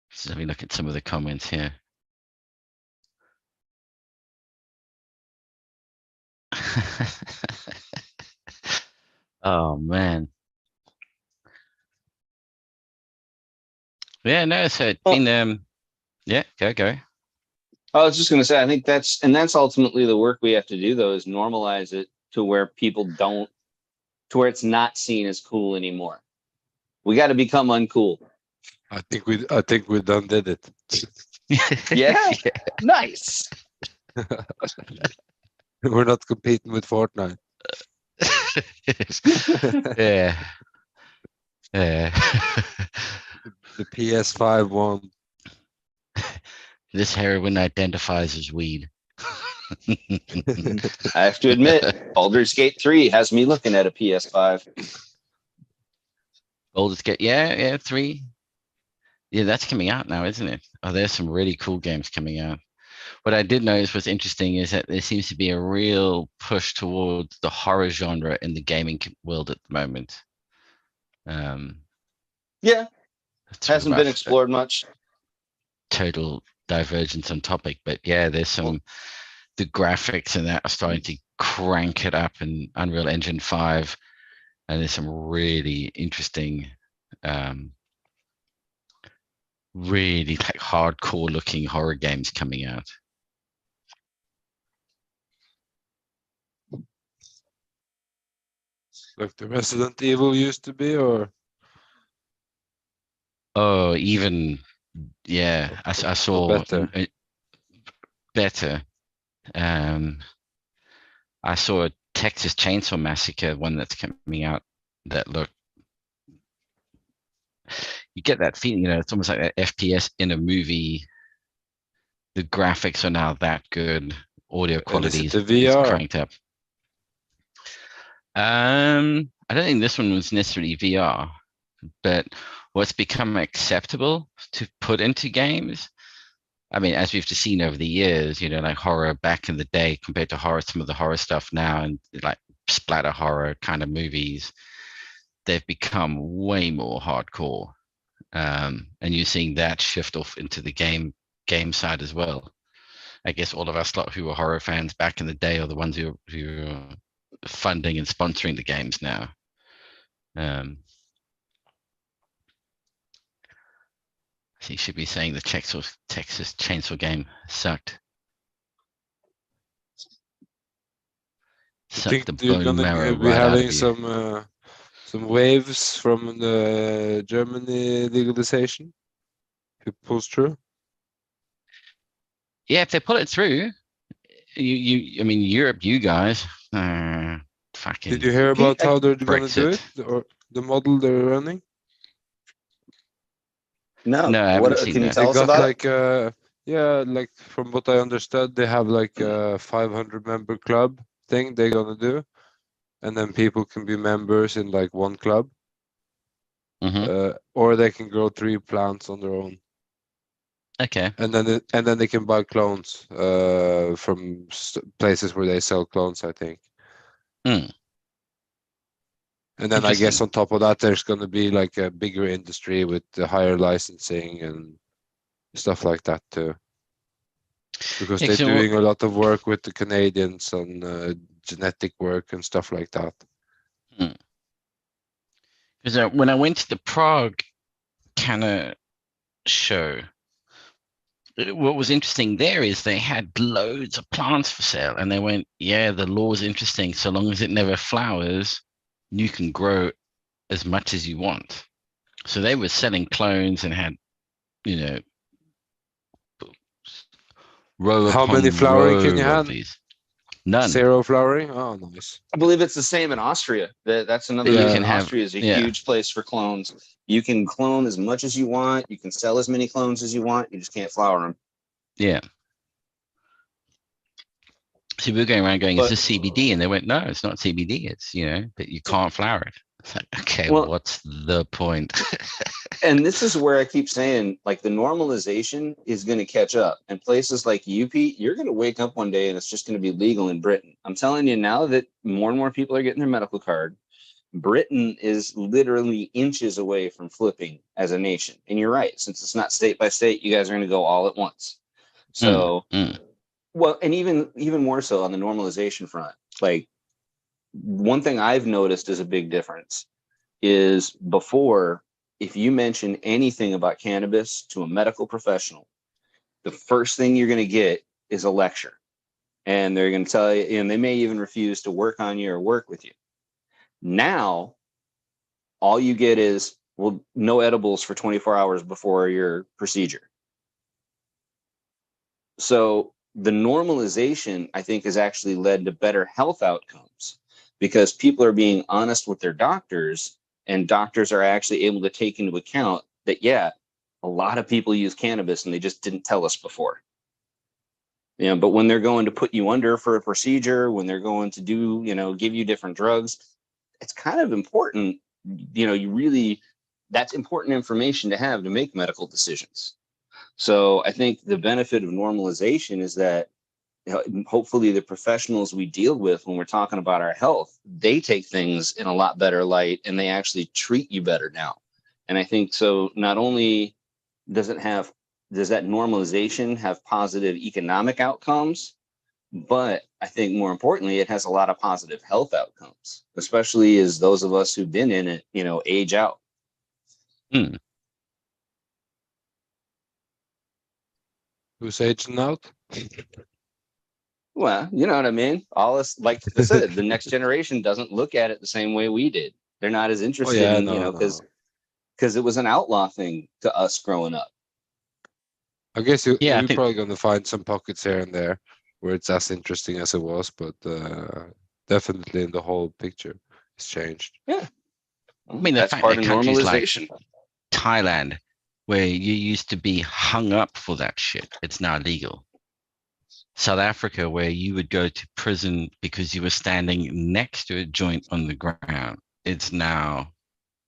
So let me look at some of the comments here. Oh man. Yeah, no, so it's been yeah, go. I was just going to say, I think that's ultimately the work we have to do, though, is normalize it to where to where it's not seen as cool anymore. We got to become uncool. I think we done did it. Yeah? Nice. We're not competing with Fortnite. Yeah. Yeah. The PS5 won. This heroin identifies as weed. I have to admit, Baldur's Gate 3 has me looking at a PS5. Baldur's Gate, yeah, 3. Yeah, that's coming out now, isn't it? Oh, there's some really cool games coming out. What I did notice was interesting is that there seems to be a real push towards the horror genre in the gaming world at the moment. Yeah, hasn't been explored much. Total divergence on topic, but yeah, there's the graphics and that are starting to crank it up in Unreal Engine 5, and there's some really interesting, really like hardcore looking horror games coming out. Like the Resident Evil used to be, or even I saw better. I saw a Texas Chainsaw Massacre one that's coming out that you get that feeling, it's almost like an FPS in a movie. The graphics are now that good. Audio quality is VR cranked up. I I don't think this one was necessarily VR, but what's become acceptable to put into games. I mean, as we've just seen over the years, you know, like horror back in the day compared to horror, some of the horror stuff now, and like splatter horror kind of movies, they've become way more hardcore. And you're seeing that shift off into the game side as well. I guess all of us lot who were horror fans back in the day are the ones who are funding and sponsoring the games now. He should be saying the Texas Chainsaw game sucked. I Sucked think the you're bone gonna marrow be right out having of you. some waves from the Germany legalization. If it pulls through. Yeah, if they pull it through, I mean, Europe, you guys, fucking. Did you hear about how they're gonna do Brexit. it, or the model they're running? No, No, I haven't seen can you that. tell They us got about it? like yeah, like from what I understood, they have like a 500 member club thing they're gonna do, and then people can be members in like one club, or they can grow 3 plants on their own, Okay. and then they can buy clones from places where they sell clones, I think. Mm. And then I guess Interesting. on top of that, there's going to be like a bigger industry with the higher licensing and stuff like that too. Because Yeah, they're so doing a lot of work with the Canadians on genetic work and stuff like that. Because when I went to the Prague kind of show, what was interesting there is they had loads of plants for sale, and they went, yeah, the law is interesting. So long as it never flowers, you can grow as much as you want. So they were selling clones and had, you know, row How upon many flowering can you row of have? these. None. 0 flowering? Oh, nice. I believe it's the same in Austria. That's another You reason can have- Austria is a yeah. huge place for clones. You can clone as much as you want. You can sell as many clones as you want. You just can't flower them. Yeah. So we were going around going, But- is this CBD? And they went, no, it's not CBD. It's, you know, but you can't flower it. It's like, okay, Well- what's the point? And this is where I keep saying, like, the normalization is going to catch up. And places like you, Pete, you're going to wake up one day and it's just going to be legal in Britain. I'm telling you now that more and more people are getting their medical card. Britain is literally inches away from flipping as a nation. And you're right. Since it's not state by state, you guys are going to go all at once. So, well, and even more so on the normalization front. Like, one thing I've noticed is a big difference is before, if you mention anything about cannabis to a medical professional, the first thing you're going to get is a lecture. And they're going to tell you, and they may even refuse to work on you or work with you. Now, all you get is, well, no edibles for 24 hours before your procedure. So the normalization, I think, has actually led to better health outcomes because people are being honest with their doctors, and doctors are actually able to take into account that, yeah, a lot of people use cannabis and they just didn't tell us before. You know, but when they're going to put you under for a procedure, when they're going to do, you know, give you different drugs, it's kind of important, you know, that's important information to have to make medical decisions. So I think the benefit of normalization is that, you know, hopefully the professionals we deal with when we're talking about our health, they take things in a lot better light and they actually treat you better now. And I think so not only does that normalization have positive economic outcomes, but I think more importantly, it has a lot of positive health outcomes, especially as those of us who've been in it, you know, age out. Who's aging out? Well, you know what I mean? All this, like I said, the next generation doesn't look at it the same way we did. They're not as interested in, you know, because it was an outlaw thing to us growing up. I guess you're I think- probably going to find some pockets here and there where it's as interesting as it was, but definitely in the whole picture, it's changed. Yeah. I mean, the that's fact part that of countries normalization. like Thailand, where you used to be hung up for that shit, it's now legal. South Africa, where you would go to prison because you were standing next to a joint on the ground, it's now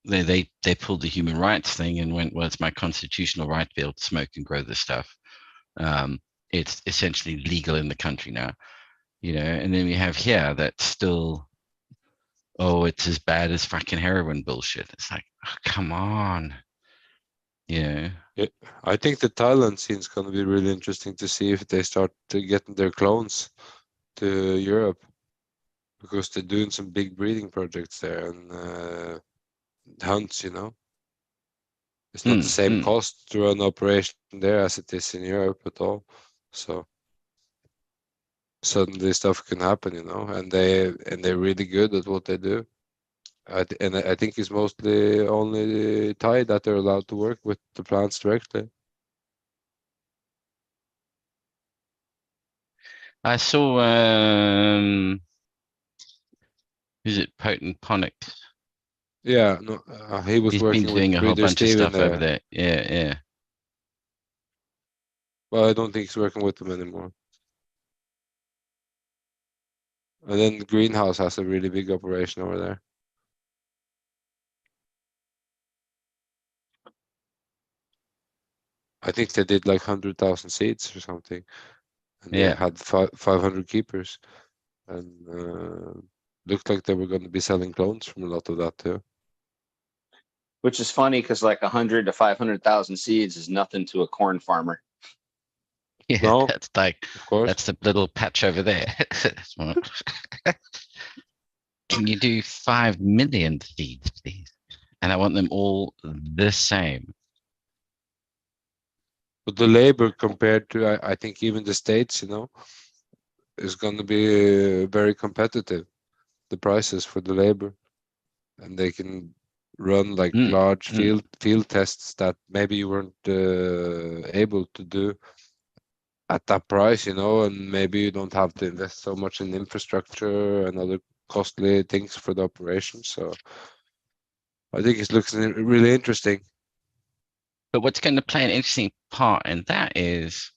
they pulled the human rights thing and went, well, it's my constitutional right to be able to smoke and grow this stuff. It's essentially legal in the country now, and then we have here that's still, oh, it's as bad as fucking heroin bullshit. It's like, oh, come on. Yeah. I think the Thailand scene is going to be really interesting to see if they start to getting their clones to Europe, because they're doing some big breeding projects there and hunts. It's not the same cost to run operation there as it is in Europe at all. So suddenly stuff can happen, and they're really good at what they do. I think it's mostly only Thai that they're allowed to work with the plants directly. I saw who's it, Potent Ponics? Yeah, no, he was He's been working with doing a whole Breeder bunch of Steven stuff over there. Yeah. Well, I don't think he's working with them anymore. And then Greenhouse has a really big operation over there. I think they did like 100,000 seeds or something, and they Yeah. had 500 keepers, and looked like they were going to be selling clones from a lot of that too. Which is funny because like 100 to 500,000 seeds is nothing to a corn farmer. Yeah, No, that's like, of course. that's the little patch over there. Can you do 5 million seeds, please? And I want them all the same. But the labor compared to, I think even the States, is going to be very competitive. The prices for the labor, and they can run like large field tests that maybe you weren't able to do at that price, and maybe you don't have to invest so much in infrastructure and other costly things for the operation. So I think it looks really interesting. But what's going to play an interesting part in that is,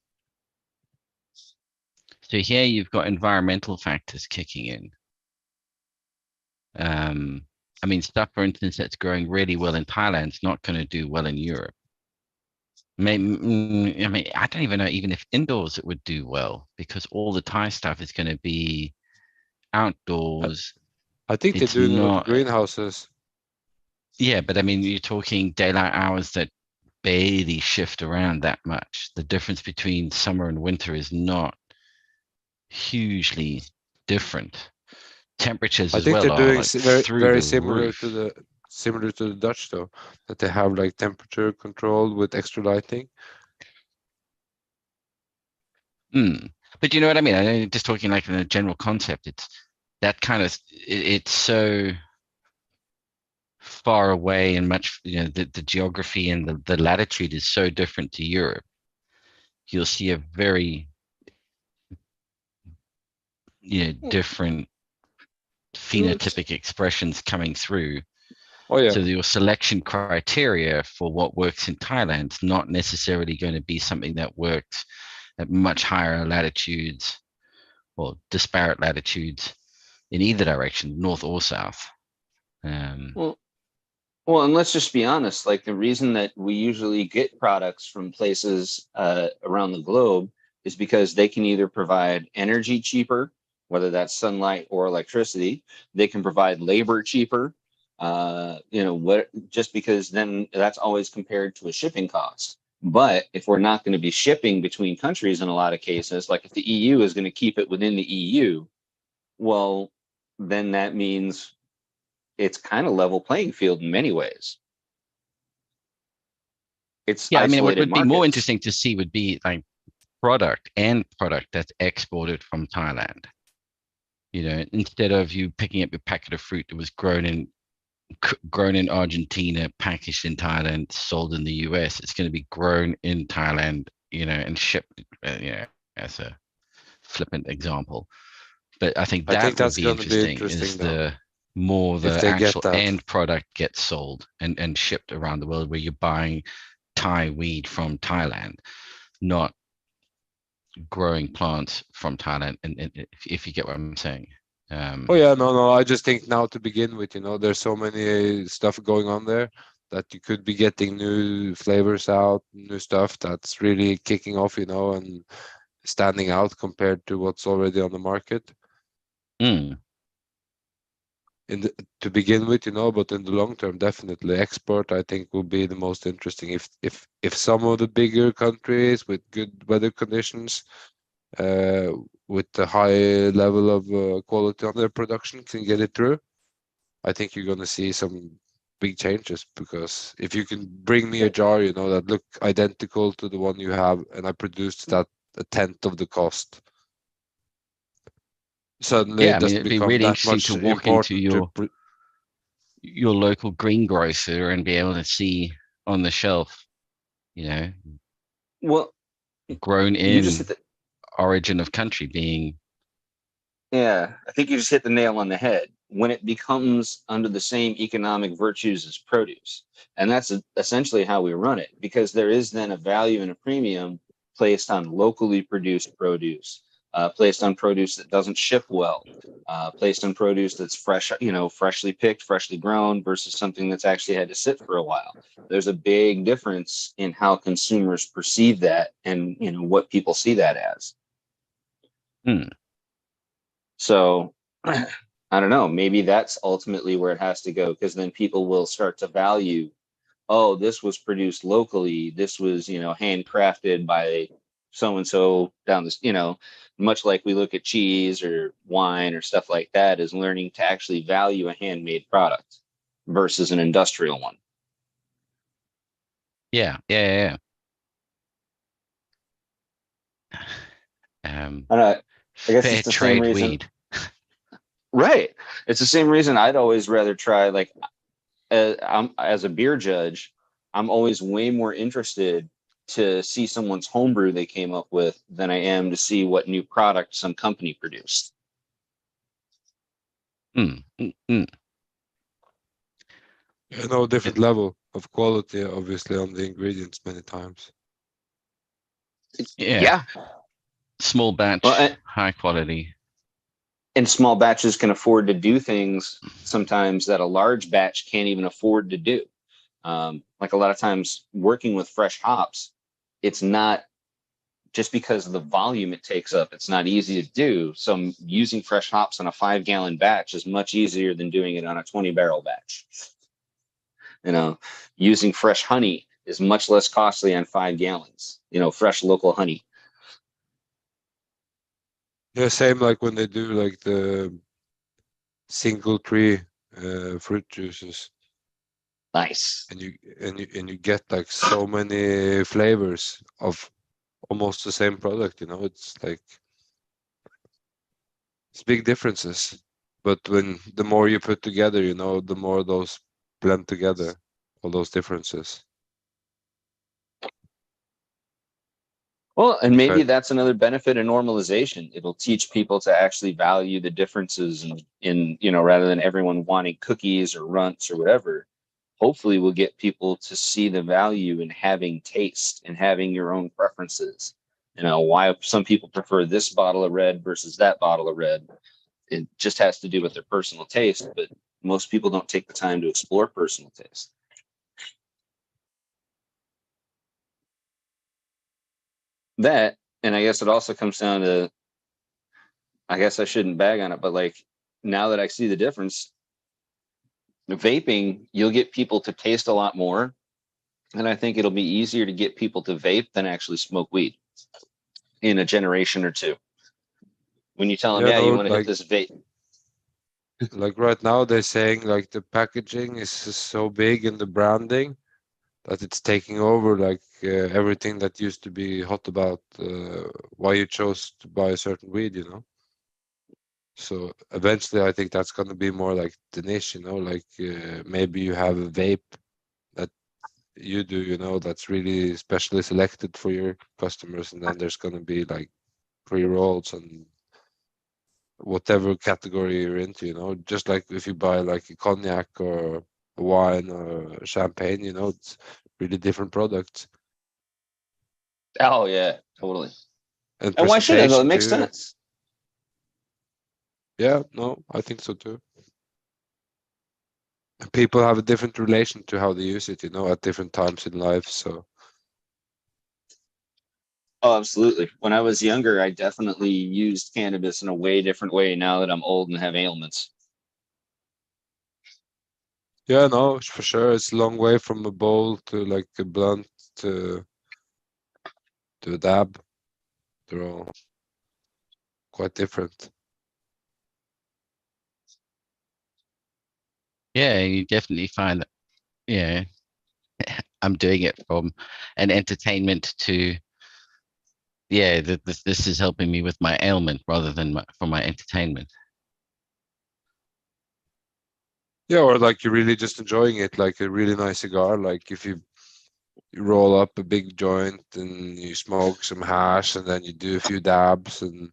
so here you've got environmental factors kicking in. I mean, stuff, for instance, that's growing really well in Thailand is not going to do well in Europe. Maybe, I mean, I don't even know even if indoors it would do well, because all the Thai stuff is going to be outdoors. I think they're doing it with greenhouses. Yeah, but I mean, you're talking daylight hours that barely shift around that much. The difference between summer and winter is not hugely different. Temperatures I as think well they're are doing like very, through very the similar roof. to the Dutch though, that they have like temperature control with extra lighting. But you know what I mean? I'm just talking like in a general concept. It's that kind of, it's so far away and much, the geography and the latitude is so different to Europe. You'll see a very, different phenotypic expressions coming through. Oh yeah. So your selection criteria for what works in Thailand is not necessarily going to be something that works at much higher latitudes or disparate latitudes in either direction, north or south. Well, and let's just be honest, like the reason that we usually get products from places around the globe is because they can either provide energy cheaper, whether that's sunlight or electricity. They can provide labor cheaper, just because then that's always compared to a shipping cost. But if we're not going to be shipping between countries in a lot of cases, like if the EU is going to keep it within the EU, well, then that means it's kind of level playing field in many ways. It's I mean, what would be more markets. interesting to see would be like product that's exported from Thailand. Instead of you picking up your packet of fruit that was grown in Argentina, packaged in Thailand, sold in the US, it's going to be grown in Thailand, and shipped, as a flippant example. But I think that would be interesting, is the actual end product gets sold and shipped around the world, where you're buying Thai weed from Thailand, not growing plants from Thailand. And if you get what I'm saying. Oh yeah, no. I just think now to begin with, there's so many stuff going on there that you could be getting new flavors out, new stuff that's really kicking off, and standing out compared to what's already on the market. Mm. To begin with, but in the long term, definitely export, I think, will be the most interesting. If some of the bigger countries with good weather conditions, with the high level of quality on their production can get it through, I think you're going to see some big changes. Because if you can bring me a jar, that look identical to the one you have, and I produced that a tenth of the cost, suddenly Yeah, it I mean, doesn't it'd be become really that interesting much to walk into important to. your local greengrocer and be able to see on the shelf, Well, grown you just in hit the origin of country being. Yeah, I think you just hit the nail on the head. When it becomes under the same economic virtues as produce, and that's essentially how we run it, because there is then a value and a premium placed on locally produced produce, placed on produce that doesn't ship well, placed on produce that's fresh, freshly picked, freshly grown, versus something that's actually had to sit for a while. There's a big difference in how consumers perceive that, and what people see that as. Hmm. So I don't know, maybe that's ultimately where it has to go, because then people will start to value, oh, this was produced locally, this was, handcrafted by so and so down this, much like we look at cheese or wine or stuff like that, is learning to actually value a handmade product versus an industrial one. Yeah. I guess Fair it's the same trade reason. weed. Right. It's the same reason I'd always rather try, like, I'm as a beer judge, I'm always way more interested to see someone's homebrew they came up with than I am to see what new product some company produced. Different level of quality, obviously, on the ingredients many times. Yeah. Small batch, Well, high quality. and small batches can afford to do things sometimes that a large batch can't even afford to do. Like a lot of times working with fresh hops, it's not just because of the volume it takes up, it's not easy to do. So using fresh hops on a 5-gallon batch is much easier than doing it on a 20-barrel batch. Using fresh honey is much less costly on 5 gallons, fresh local honey. Yeah, same like when they do like the single tree fruit juices. Nice. And you get like so many flavors of almost the same product, it's like it's big differences. But when the more you put together, the more those blend together, all those differences. Well, and maybe that's another benefit of normalization. It'll teach people to actually value the differences in rather than everyone wanting cookies or runts or whatever. Hopefully we'll get people to see the value in having taste and having your own preferences. Why some people prefer this bottle of red versus that bottle of red. It just has to do with their personal taste, but most people don't take the time to explore personal taste. That, and I guess it also comes down to, I guess I shouldn't bag on it, but like now that I see the difference, vaping, you'll get people to taste a lot more. And I think it'll be easier to get people to vape than actually smoke weed in a generation or two. When you tell them, you want to hit this vape. Like right now they're saying like the packaging is so big in the branding that it's taking over like everything that used to be hot about why you chose to buy a certain weed, So eventually I think that's going to be more like the niche, like maybe you have a vape that you do, that's really specially selected for your customers, and then there's going to be like pre-rolls and whatever category you're into, just like if you buy like a cognac or a wine or a champagne, it's really different products. Oh yeah, totally. And why shouldn't it? It makes too. sense. Yeah, no, I think so too. People have a different relation to how they use it, at different times in life. So Oh, absolutely. When I was younger, I definitely used cannabis in a way different way now that I'm old and have ailments. yeah, no, for sure, it's a long way from a bowl to like a blunt to a dab. They're all quite different. Yeah, you definitely find that. Yeah, I'm doing it from an entertainment to yeah. This is helping me with my ailment rather than for my entertainment. Yeah, or like you're really just enjoying it, like a really nice cigar. Like if you roll up a big joint and you smoke some hash and then you do a few dabs, and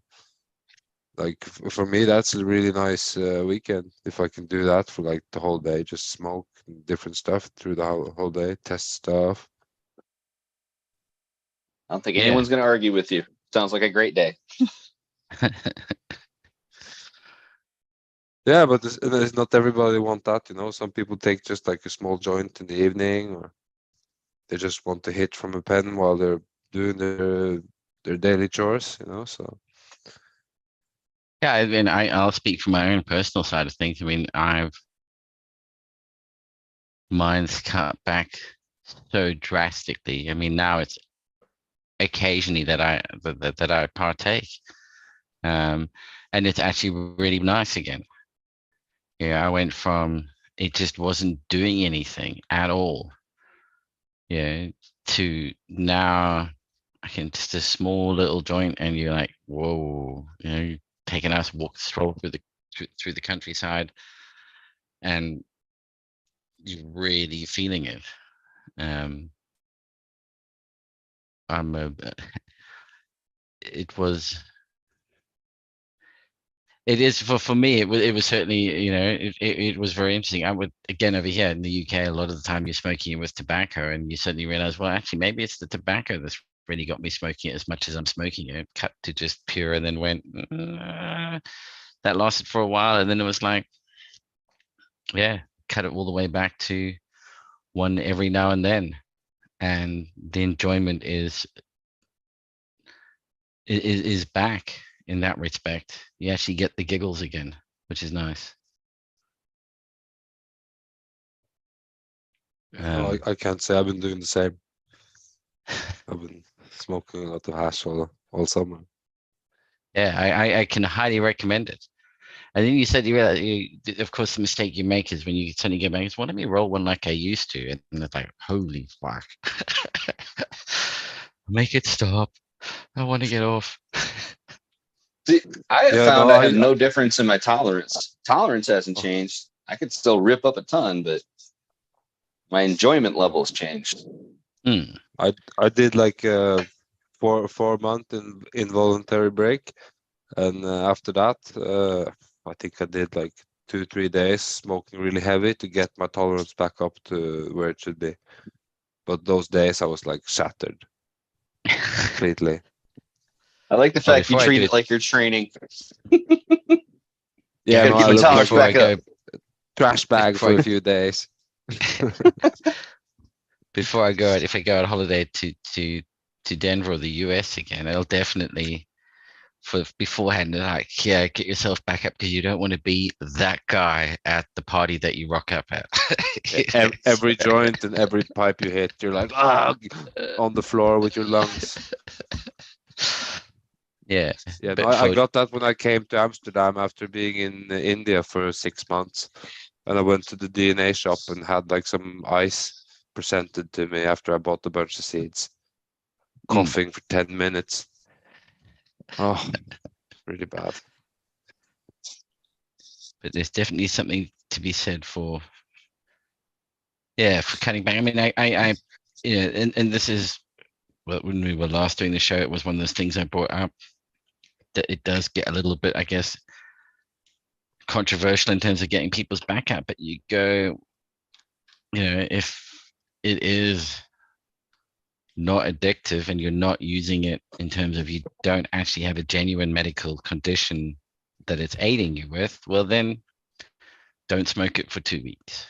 like for me that's a really nice weekend if I can do that for like the whole day, just smoke different stuff through the whole day, test stuff. I don't think Yeah. anyone's going to argue with you. Sounds like a great day. Yeah, but it's not everybody want that, some people take just like a small joint in the evening, or they just want to hit from a pen while they're doing their daily chores, so Yeah, I mean, I'll speak from my own personal side of things. I mean, mine's cut back so drastically. I mean, now it's occasionally that I partake, and it's actually really nice again. Yeah, I went from it just wasn't doing anything at all, yeah, to now I can just a small little joint, and you're like, whoa, take a nice walk, stroll through the countryside, and you're really feeling it. Um, I'm a, it was, it is for me. It was certainly, it was very interesting. I would again over here in the UK, a lot of the time you're smoking it with tobacco, and you suddenly realize, well, actually, maybe it's the tobacco that's really got me smoking it as much as I'm smoking it. Cut to just pure, and then went. That lasted for a while, and then it was like, yeah, cut it all the way back to one every now and then, and the enjoyment is back in that respect. You actually get the giggles again, which is nice. No, I can't say I've been doing the same. I've been smoking a lot of hash all summer. Yeah, I can highly recommend it. And then you said you realize, of course, the mistake you make is when you suddenly get back, is, well, let me roll one like I used to. And it's like, holy fuck. Make it stop. I want to get off. See, I have Yeah, found no, I have no difference in my tolerance. Tolerance hasn't changed. I could still rip up a ton, but my enjoyment level's changed. Mm. I did like a 4 month involuntary break, and after that, I think I did like 2-3 days smoking really heavy to get my tolerance back up to where it should be. But those days I was like shattered completely. I like the Well, fact you before I treat do it like you're training. Yeah, Gotta no, keep I my looked tolerance like back up. trash bag before for I, a few days. before I go out, if I go on holiday to Denver or the US again, I'll definitely for beforehand like, yeah, get yourself back up, because you don't want to be that guy at the party that you rock up at. Every joint and every pipe you hit, you're like on the floor with your lungs. Yeah, Yeah, no, but I for got that when I came to Amsterdam after being in India for 6 months, and I went to the DNA shop and had like some ice presented to me after I bought a bunch of seeds. Coughing for 10 minutes. Oh, really bad. but there's definitely something to be said for, yeah, for cutting back. I mean, I and this is, well, when we were last doing the show, it was one of those things I brought up, that it does get a little bit, I guess, controversial in terms of getting people's back up. But you go, if it is not addictive and you're not using it in terms of you don't actually have a genuine medical condition that it's aiding you with, well then don't smoke it for 2 weeks.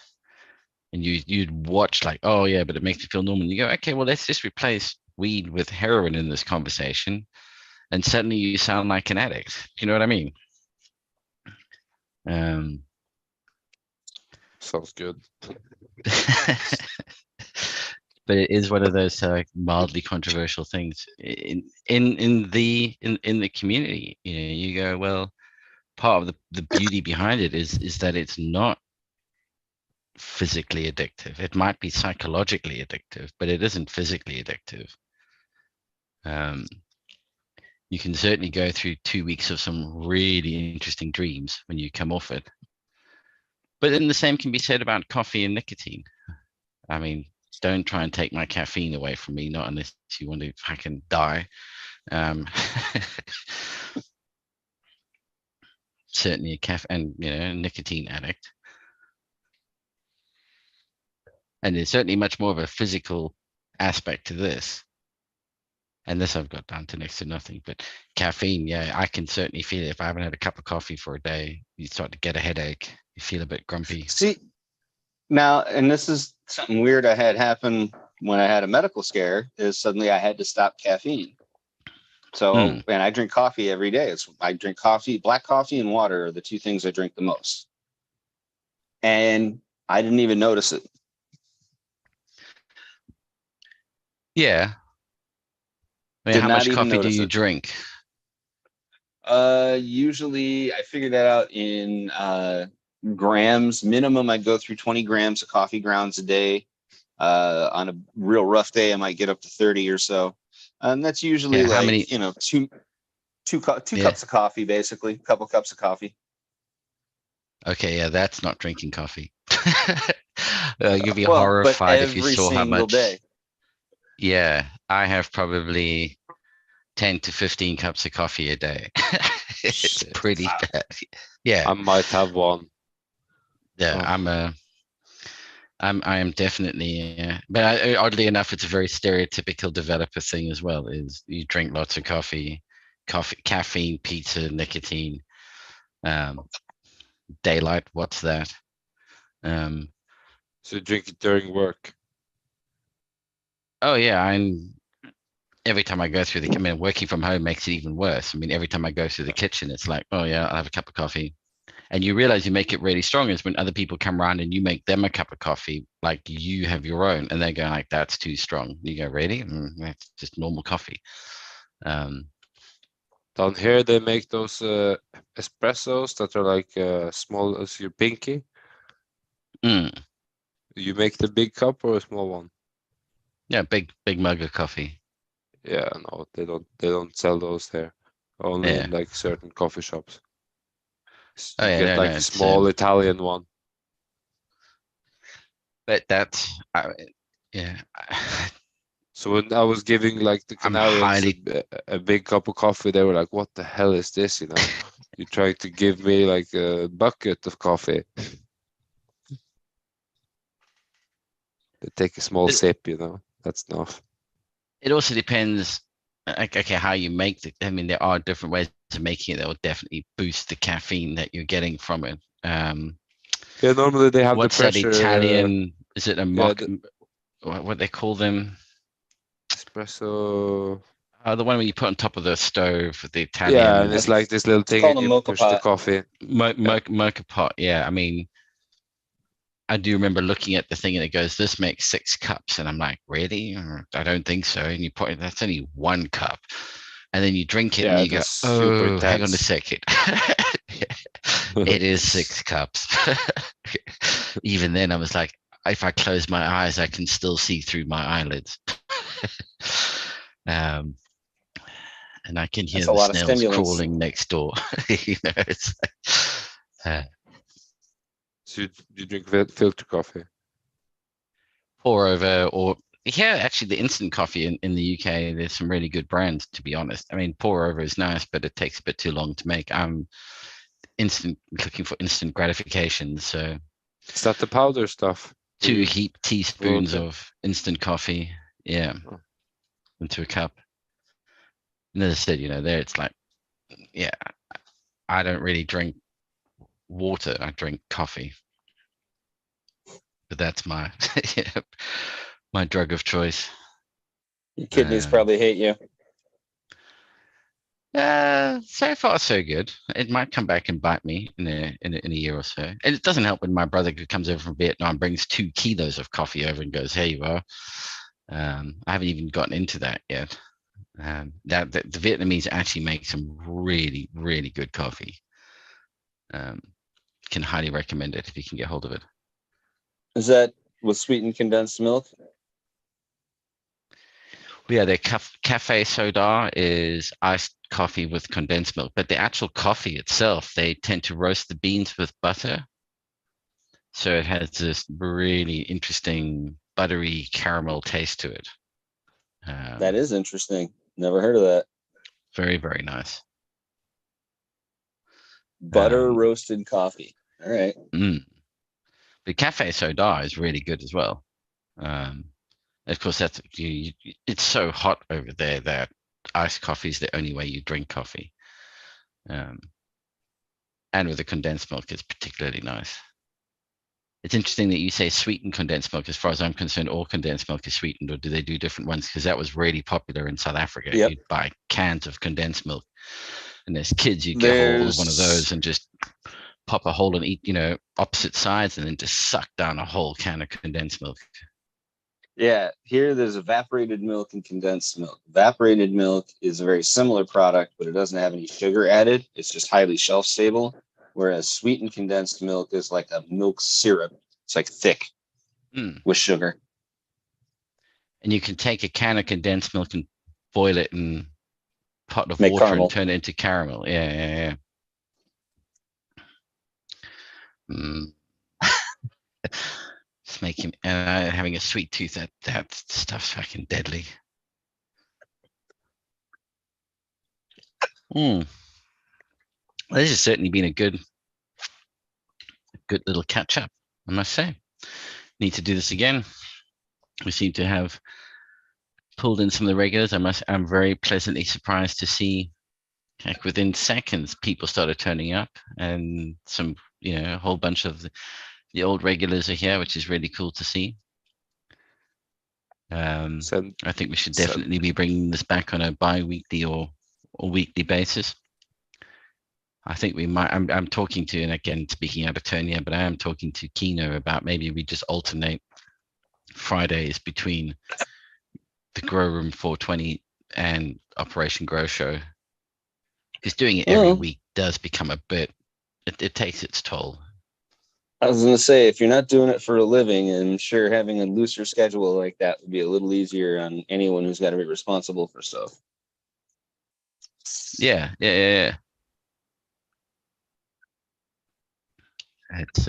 And you'd watch like, oh yeah, but it makes me feel normal. And you go, okay, well let's just replace weed with heroin in this conversation, and suddenly you sound like an addict. You know what I mean? Sounds good. But it is one of those mildly controversial things in the community. You know, you go, well, part of the beauty behind it is that it's not physically addictive. It might be psychologically addictive, but it isn't physically addictive. You can certainly go through 2 weeks of some really interesting dreams when you come off it. But then the same can be said about coffee and nicotine. I mean, don't try and take my caffeine away from me, not unless you want to fucking die. Certainly a nicotine addict. And there's certainly much more of a physical aspect to this. And this I've got down to next to nothing. But caffeine, yeah, I can certainly feel it. If I haven't had a cup of coffee for a day, you start to get a headache. You feel a bit grumpy. See, now, and this is something weird I had happen when I had a medical scare, is suddenly I had to stop caffeine. So, and I drink coffee every day. I drink coffee, black coffee and water are the two things I drink the most. And I didn't even notice it. Yeah. I mean, how much coffee do you drink? Usually I figured that out in grams. Minimum, I go through 20 grams of coffee grounds a day. On a real rough day, I might get up to 30 or so. And that's usually how many? Two cups of coffee, basically, a couple cups of coffee. Okay, yeah, that's not drinking coffee. You'd be horrified if you saw how much. Day. Yeah, I have probably 10 to 15 cups of coffee a day. It's pretty bad. Yeah, I might have one. Yeah, I am definitely. But oddly enough, it's a very stereotypical developer thing as well. Is you drink lots of coffee, caffeine, pizza, nicotine, daylight. What's that? So you drink it during work? Oh yeah, every time I go through working from home makes it even worse. I mean, every time I go through the kitchen, it's like, oh yeah, I'll have a cup of coffee. And you realize you make it really strong is when other people come around and you make them a cup of coffee, like you have your own, and they go like, that's too strong. You go, really? That's just normal coffee. Down here, they make those espressos that are like small as your pinky. You make the big cup or a small one? Yeah, big mug of coffee. Yeah, no, they don't sell those there. Only in like certain coffee shops. You get like a small Italian one. But that's yeah. So when I was giving like the Canarians a big cup of coffee, they were like, "What the hell is this?" You know, you're trying to give me like a bucket of coffee. They take a small sip, you know. That's enough. It also depends, okay, how you make it. I mean, there are different ways of making it that will definitely boost the caffeine that you're getting from it. Yeah, normally they have what's the pressure. That Italian? Is it a what they call them? Espresso. The one where you put on top of the stove, the Italian. Yeah, and it's like this little thing and you push the coffee. Mocha pot. Yeah, I mean, I do remember looking at the thing and it goes, this makes 6 cups. And I'm like, really? I don't think so. And you put that's only 1 cup. And then you drink it and you go, oh, hang on a second. It is 6 cups. Even then I was like, if I close my eyes, I can still see through my eyelids. And I can hear the snails crawling next door. You know, it's so you drink filter coffee? Pour over, or actually the instant coffee in the UK, there's some really good brands, to be honest. I mean, pour over is nice, but it takes a bit too long to make. I'm looking for instant gratification. So is that the powder stuff? 2 heaped teaspoons of instant coffee, into a cup. And as I said, there it's like, I don't really drink water. I drink coffee. But that's my my drug of choice. Your kidneys Uh, probably hate you. So far so good. It might come back and bite me in a year or so. And it doesn't help when my brother who comes over from Vietnam brings 2 kilos of coffee over and goes, "Here you are." I haven't even gotten into that yet. That the Vietnamese actually make some really, really good coffee. Can highly recommend it if you can get hold of it. Is that with sweetened condensed milk? Yeah, their cafe soda is iced coffee with condensed milk, but the actual coffee itself, they tend to roast the beans with butter. So it has this really interesting buttery caramel taste to it. That is interesting. Never heard of that. Very, very nice. Butter roasted coffee. All right. The cafe soda is really good as well. Of course, that's it's so hot over there that iced coffee is the only way you drink coffee. And with the condensed milk, it's particularly nice. It's interesting that you say sweetened condensed milk. As far as I'm concerned, all condensed milk is sweetened, or do they do different ones? Because that was really popular in South Africa. Yep. You'd buy cans of condensed milk, and as kids, you'd get hold of one of those and just pop a hole and eat, opposite sides, and then just suck down a whole can of condensed milk. Yeah, here there's evaporated milk and condensed milk. Evaporated milk is a very similar product, but it doesn't have any sugar added. It's just highly shelf stable. Whereas sweetened condensed milk is like a milk syrup. It's like thick with sugar. And you can take a can of condensed milk and boil it in a pot of Make water caramel. and turn it into caramel. Yeah. Just making having a sweet tooth. That stuff's fucking deadly. This has certainly been a good little catch up, I must say. Need to do this again. We seem to have pulled in some of the regulars. I'm very pleasantly surprised to see, like, within seconds, people started turning up, and some, a whole bunch of the old regulars are here, which is really cool to see. I think we should definitely be bringing this back on a bi-weekly or weekly basis. I think we might. I'm talking to, and again, speaking out of turn here, but I am talking to Kino about maybe we just alternate Fridays between the Grow Room 420 and Operation Grow Show, because doing it every week does become a bit. It takes its toll. I was going to say, if you're not doing it for a living, I'm sure having a looser schedule like that would be a little easier on anyone who's got to be responsible for stuff. Yeah. It's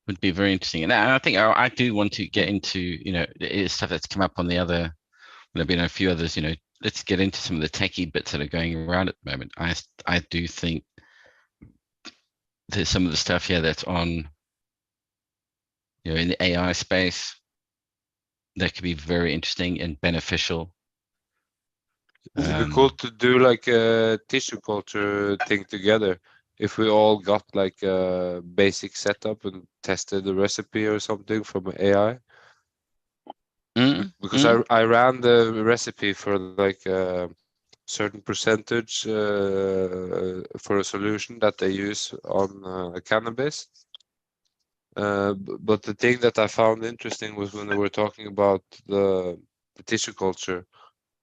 would be very interesting, and I think I do want to get into stuff that's come up on the other. There've been a few others. Let's get into some of the techie bits that are going around at the moment. I do think there's some of the stuff here that's on, in the AI space that could be very interesting and beneficial. It would be cool to do like a tissue culture thing together. If we all got like a basic setup and tested the recipe or something from AI. Because I ran the recipe for like a certain percentage for a solution that they use on cannabis. But the thing that I found interesting was when they were talking about the tissue culture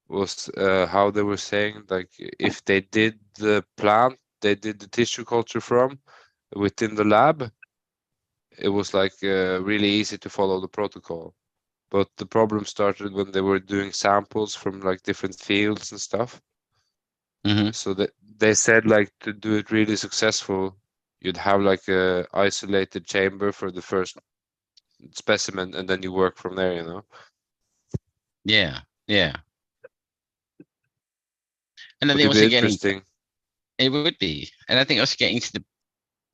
was how they were saying, like, if they did the plant they did the tissue culture from within the lab, it was like really easy to follow the protocol. But the problem started when they were doing samples from like different fields and stuff. So that they said, like, to do it really successful, you'd have like a isolated chamber for the first specimen, and then you work from there, Yeah. And I Would think it also be getting interesting? It would be, and I think also getting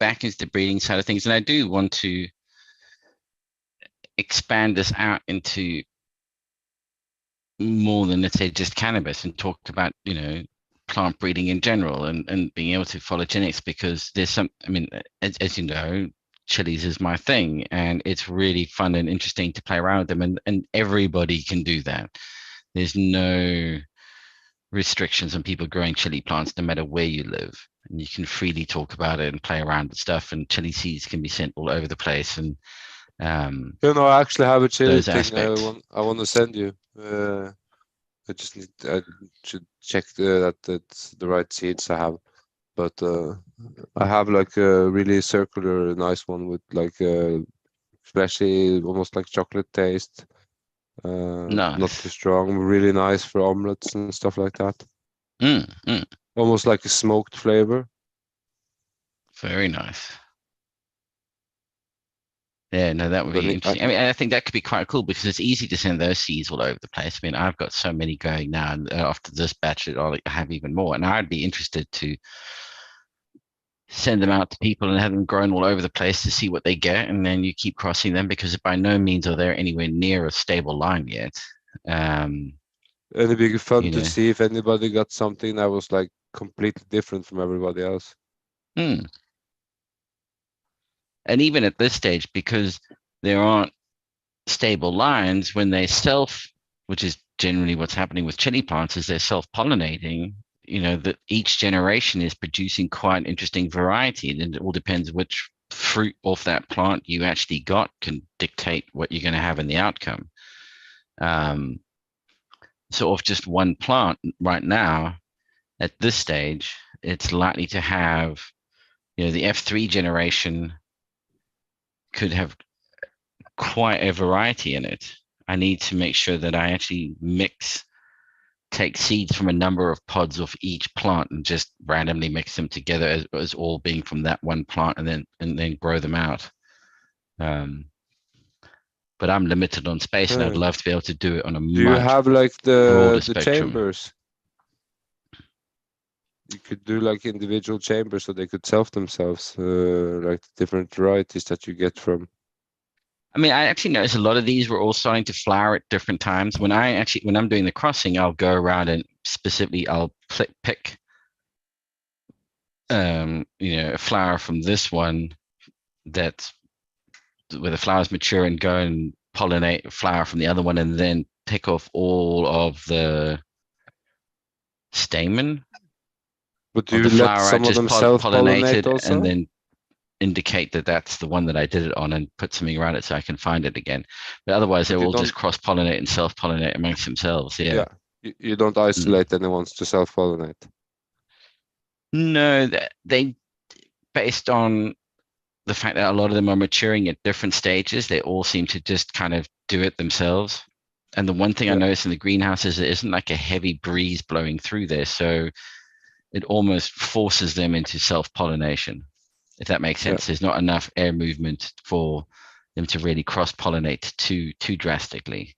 back into the breeding side of things, and I do want to expand this out into more than, let's say, just cannabis, and talk about plant breeding in general and being able to follow genetics, because there's some, I mean, as you know, chilies is my thing, and it's really fun and interesting to play around with them, and everybody can do that. There's no restrictions on people growing chili plants no matter where you live, and you can freely talk about it and play around with stuff, and chili seeds can be sent all over the place. And I actually have a chili those thing aspects. I want to send you. I should check that it's the right seeds I have, but I have like a really circular nice one with like fleshy, almost like chocolate taste. Not Nice. too strong, really nice for omelets and stuff like that. Mm. Almost like a smoked flavor. Very nice. Yeah, no, that would But be I- interesting. I mean, I think that could be quite cool because it's easy to send those seeds all over the place. I mean, I've got so many going now, and after this batch, I'll have even more. And I'd be interested to send them out to people and have them grown all over the place to see what they get, and then you keep crossing them, because by no means are they anywhere near a stable line yet. And it'd be fun You to know. see if anybody got something that was like completely different from everybody else. And even at this stage, because there aren't stable lines, when they which is generally what's happening with chili plants, is they're self-pollinating, you know, that each generation is producing quite an interesting variety, and it all depends which fruit off that plant you actually got can dictate what you're going to have in the outcome. So off just one plant right now, at this stage, it's likely to have, you know, the F3 generation could have quite a variety in it. I need to make sure that I actually take seeds from a number of pods of each plant and just randomly mix them together as all being from that one plant, and then grow them out. But I'm limited on space, and I'd love to be able to do it on a Do you much have like broader the spectrum. chambers? You could do like individual chambers so they could self themselves, like the different varieties that you get from. I mean, I actually noticed a lot of these were all starting to flower at different times. When I'm doing the crossing, I'll go around and specifically I'll pick, you know, a flower from this one that's where the flowers mature, and go and pollinate a flower from the other one, and then pick off all of the stamen But do of you the let flower I some of just them self-pollinate pollinated, also? and then indicate that that's the one that I did it on, and put something around it so I can find it again. But otherwise, they But you will just don't- cross-pollinate and self-pollinate amongst themselves. Yeah. You don't isolate anyone to self-pollinate. No, they based on the fact that a lot of them are maturing at different stages, they all seem to just kind of do it themselves. And the one thing I Yeah. noticed in the greenhouse is it isn't like a heavy breeze blowing through there, so it almost forces them into self-pollination, if that makes sense. There's not enough air movement for them to really cross-pollinate too drastically.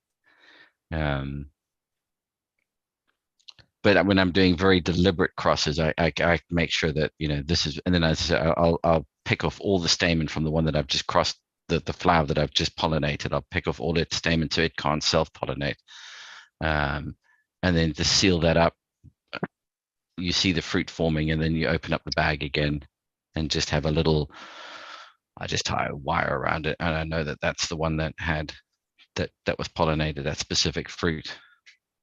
But when I'm doing very deliberate crosses, I make sure that, you know, this is, and then I'll pick off all the stamen from the one that I've just crossed, the flower that I've just pollinated. I'll pick off all its stamen so it can't self-pollinate, and then to seal that up, you see the fruit forming, and then you open up the bag again, and just have a little. I just tie a wire around it, and I know that that's the one that had that was pollinated, that specific fruit.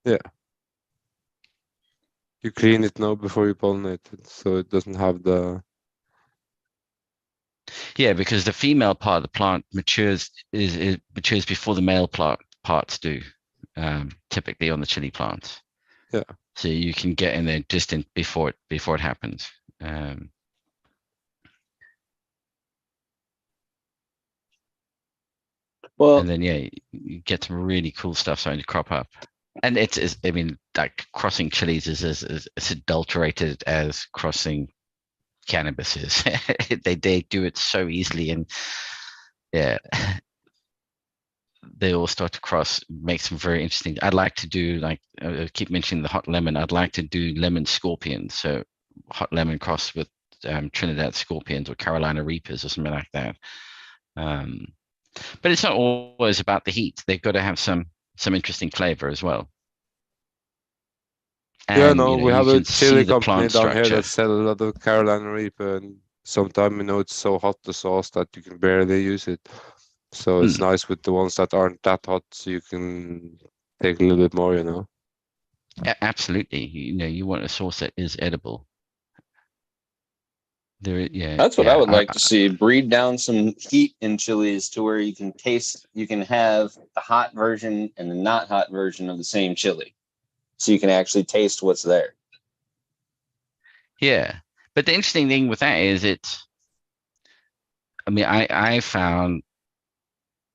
Yeah. You clean it now before you pollinate it, so it doesn't have the. Yeah, because the female part of the plant matures matures before the male parts do, typically on the chili plants. Yeah. So you can get in there just before it happens. Well, and then you get some really cool stuff starting to crop up. And it's I mean, like crossing chilies is as adulterated as crossing cannabis is. they do it so easily, and yeah, they all start to cross, make some very interesting. I'd like to do, like, I keep mentioning the hot lemon. I'd like to do lemon scorpions, so hot lemon cross with Trinidad scorpions or Carolina reapers or something like that. But it's not always about the heat. They've got to have some interesting flavor as well. Yeah, And no, you know, we you have a can chili see the company plant down here structure. that sell a lot of Carolina Reaper, and sometimes it's so hot the sauce that you can barely use it. So it's nice with the ones that aren't that hot, so you can take a little bit more, you know. Absolutely. You know, you want a sauce that is edible. Yeah. That's what I Yeah. would like to see. Breed down some heat in chilies to where you can taste, you can have the hot version and the not hot version of the same chili. So you can actually taste what's there. Yeah. But the interesting thing with that is I mean, I found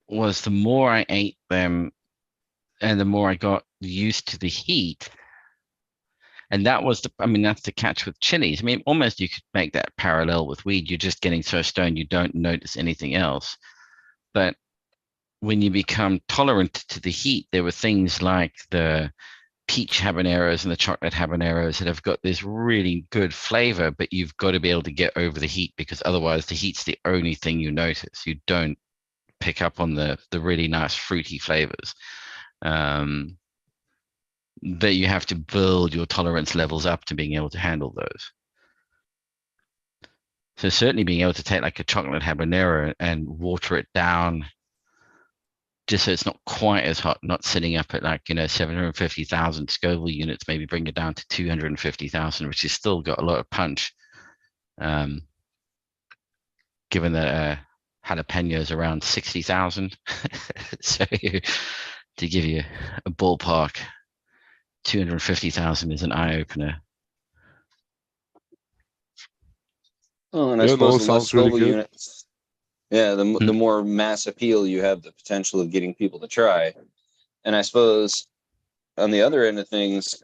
was the more I ate them and the more I got used to the heat. And that was I mean, that's the catch with chilies. I mean, almost you could make that parallel with weed. You're just getting so stoned you don't notice anything else. But when you become tolerant to the heat, there were things like the peach habaneros and the chocolate habaneros that have got this really good flavor, but you've got to be able to get over the heat because otherwise the heat's the only thing you notice. You don't pick up on the really nice fruity flavors. That you have to build your tolerance levels up to being able to handle those. So certainly being able to take like a chocolate habanero and water it down just so it's not quite as hot, not sitting up at like, 750,000 Scoville units, maybe bring it down to 250,000, which has still got a lot of punch. Given that jalapeno is around 60,000. So to give you a ballpark, 250,000 is an eye opener. Oh, and I Yeah, suppose no, the less sounds really Scoville good. units, yeah, the more mass appeal you have the potential of getting people to try. And I suppose on the other end of things,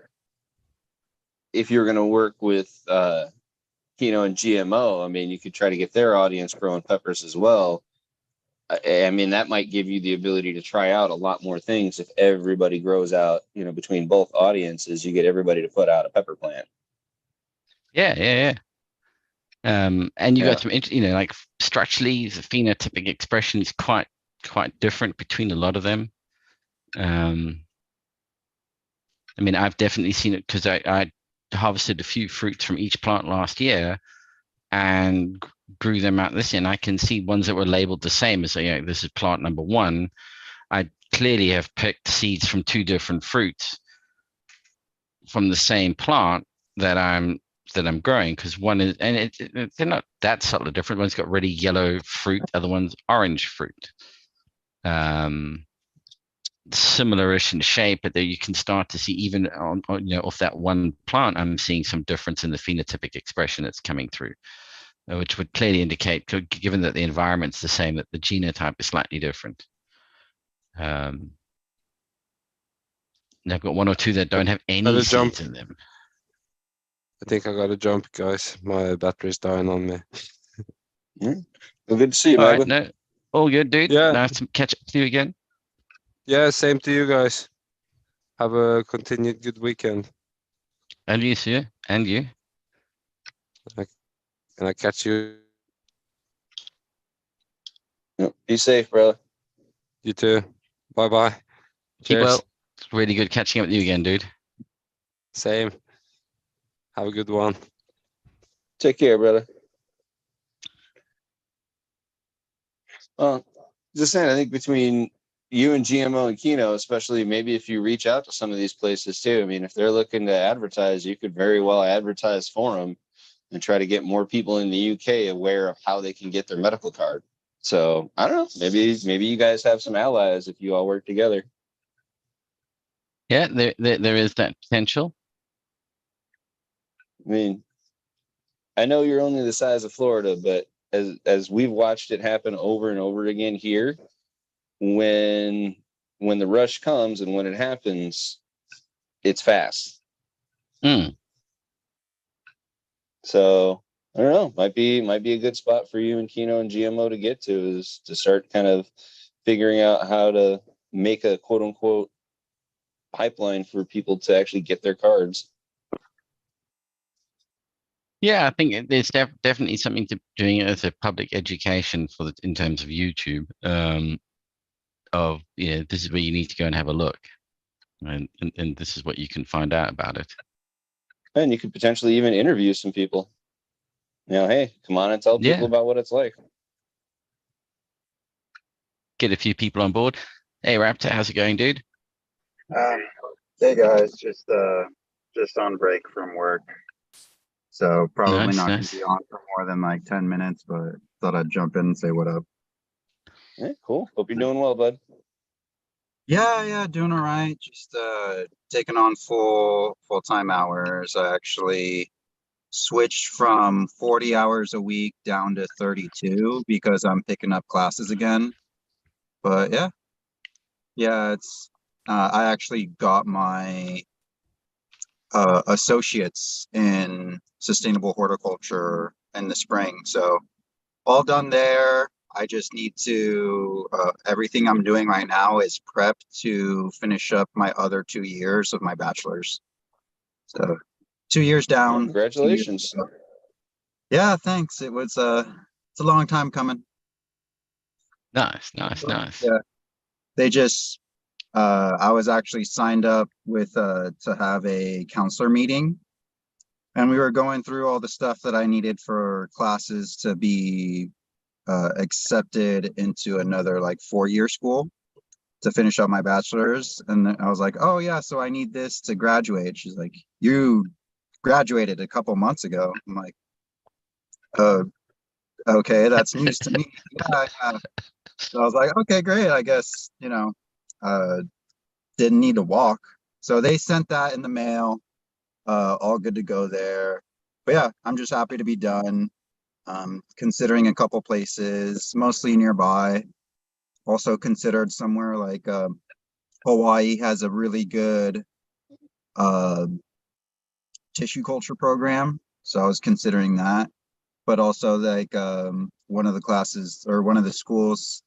if you're going to work with Kino and GMO, I mean, you could try to get their audience growing peppers as well. I mean, that might give you the ability to try out a lot more things if everybody grows out, between both audiences, you get everybody to put out a pepper plant. Yeah. And you Yeah. got some, like structurally, the phenotypic expression is quite different between a lot of them. I mean, I've definitely seen it because I harvested a few fruits from each plant last year and grew them out this year. And I can see ones that were labeled the same as, this is plant number 1. I clearly have picked seeds from 2 different fruits from the same plant that I'm growing, because one is, and they're not that subtly different. One's got really yellow fruit, other one's orange fruit. Similar-ish in shape, but there you can start to see even on off that one plant, I'm seeing some difference in the phenotypic expression that's coming through, which would clearly indicate, given that the environment's the same, that the genotype is slightly different. And I've got 1 or 2 that don't have any seeds in them. I think I gotta jump, guys. My battery's dying on me. Well, good to see you, All right, Magma. no, all good, dude. Yeah. Nice to catch up with you again. Yeah, same to you guys. Have a continued good weekend. And you, sir. And you. And I catch you. Be safe, brother. You too. Bye-bye. Keep Cheers. well. It's really good catching up with you again, dude. Same. Have a good one. Take care, brother. Well, just saying, I think between you and GMO and Kino, especially maybe if you reach out to some of these places too. I mean, if they're looking to advertise, you could very well advertise for them and try to get more people in the UK aware of how they can get their medical card. So I don't know, maybe you guys have some allies if you all work together. Yeah, there is that potential. I mean, I know you're only the size of Florida, but as we've watched it happen over and over again here, when the rush comes and when it happens, it's fast. So I don't know, might be a good spot for you and Kino and GMO to get to, is to start kind of figuring out how to make a quote unquote pipeline for people to actually get their cards. Yeah, I think there's definitely something to doing it as a public education in terms of YouTube. This is where you need to go and have a look, and this is what you can find out about it. And you could potentially even interview some people. You know, hey, come on and tell people Yeah. about what it's like. Get a few people on board. Hey, Raptor, how's it going, dude? Hey guys, just on break from work, so probably Nice, not nice. gonna be on for more than like 10 minutes, but thought I'd jump in and say what up. Yeah, cool. Hope you're doing well, bud. Yeah, doing all right. Just taking on full-time hours. I actually switched from 40 hours a week down to 32 because I'm picking up classes again. But yeah, it's I actually got my associates in sustainable horticulture in the spring. So all done there. I just need to, everything I'm doing right now is prep to finish up my other 2 years of my bachelor's. So 2 years down. 2 years Congratulations. up. Yeah, thanks. It's a long time coming. Nice. Yeah. They just, I was actually signed up with, to have a counselor meeting. And we were going through all the stuff that I needed for classes to be accepted into another like 4-year school to finish up my bachelor's. And I was like, oh yeah, so I need this to graduate. She's like, you graduated a couple months ago. I'm like, okay, that's news to me. Yeah. So I was like, okay, great. I guess, didn't need to walk. So they sent that in the mail. All good to go there. But yeah, I'm just happy to be done. Considering a couple places, mostly nearby. Also considered somewhere like Hawaii has a really good tissue culture program. So I was considering that. But also like one of the classes or one of the schools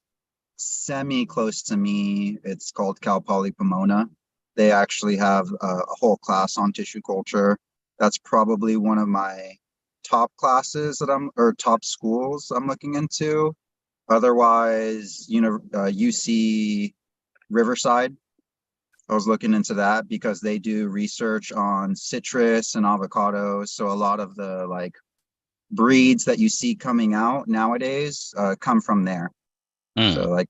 semi close to me, it's called Cal Poly Pomona. They actually have a whole class on tissue culture. That's probably one of my top classes or top schools I'm looking into. Otherwise, UC Riverside. I was looking into that because they do research on citrus and avocados. So a lot of the like breeds that you see coming out nowadays come from there. So like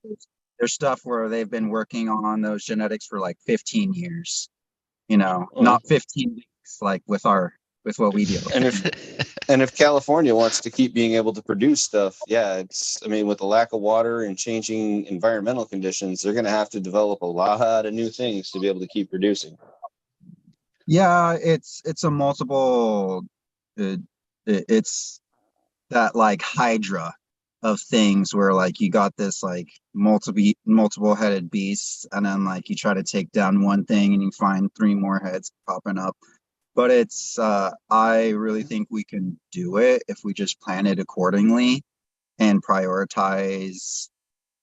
there's stuff where they've been working on those genetics for like 15 years, not 15 weeks like with what we deal with. And if California wants to keep being able to produce stuff, with the lack of water and changing environmental conditions, they're going to have to develop a lot of new things to be able to keep producing. Yeah, it's a multiple, it's that like hydra of things where like you got this like multiple headed beasts, and then like you try to take down one thing and you find 3 more heads popping up. But it's I really think we can do it if we just plan it accordingly and prioritize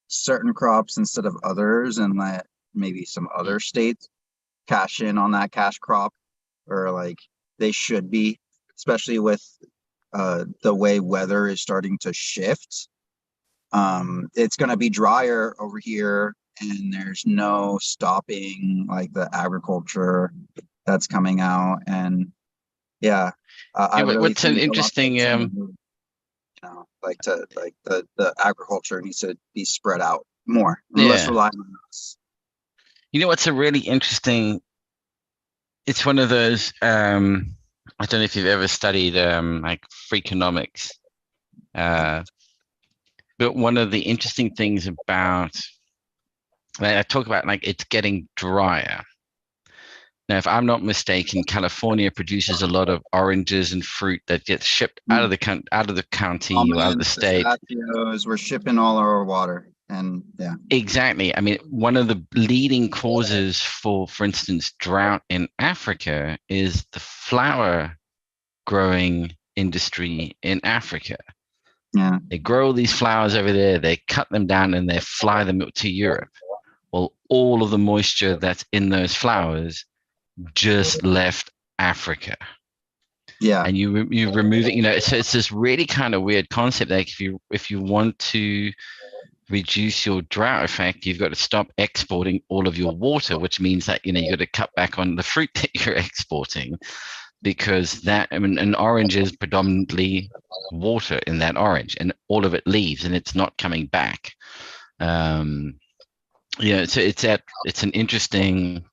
certain crops instead of others, and let maybe some other states cash in on that cash crop, or like they should be, especially with the way weather is starting to shift. It's going to be drier over here, and there's no stopping like the agriculture that's coming out. And I really what's an think interesting the agriculture needs to be spread out more, less reliant on us. What's a really interesting, it's one of those I don't know if you've ever studied like Freakonomics, but one of the interesting things about, I talk about like it's getting drier. Now, if I'm not mistaken, California produces a lot of oranges and fruit that gets shipped out of the county or out of the state. We're shipping all our water, and exactly. I mean, one of the leading causes for instance, drought in Africa is the flower growing industry in Africa. Yeah, they grow these flowers over there, they cut them down, and they fly them to Europe. Well, all of the moisture that's in those flowers just left Africa. And you remove it, so it's this really kind of weird concept. Like if you want to reduce your drought effect, you've got to stop exporting all of your water, which means that you got to cut back on the fruit that you're exporting. because that, I mean, an orange is predominantly water in that orange, and all of it leaves, and it's not coming back. Yeah, so it's an interesting,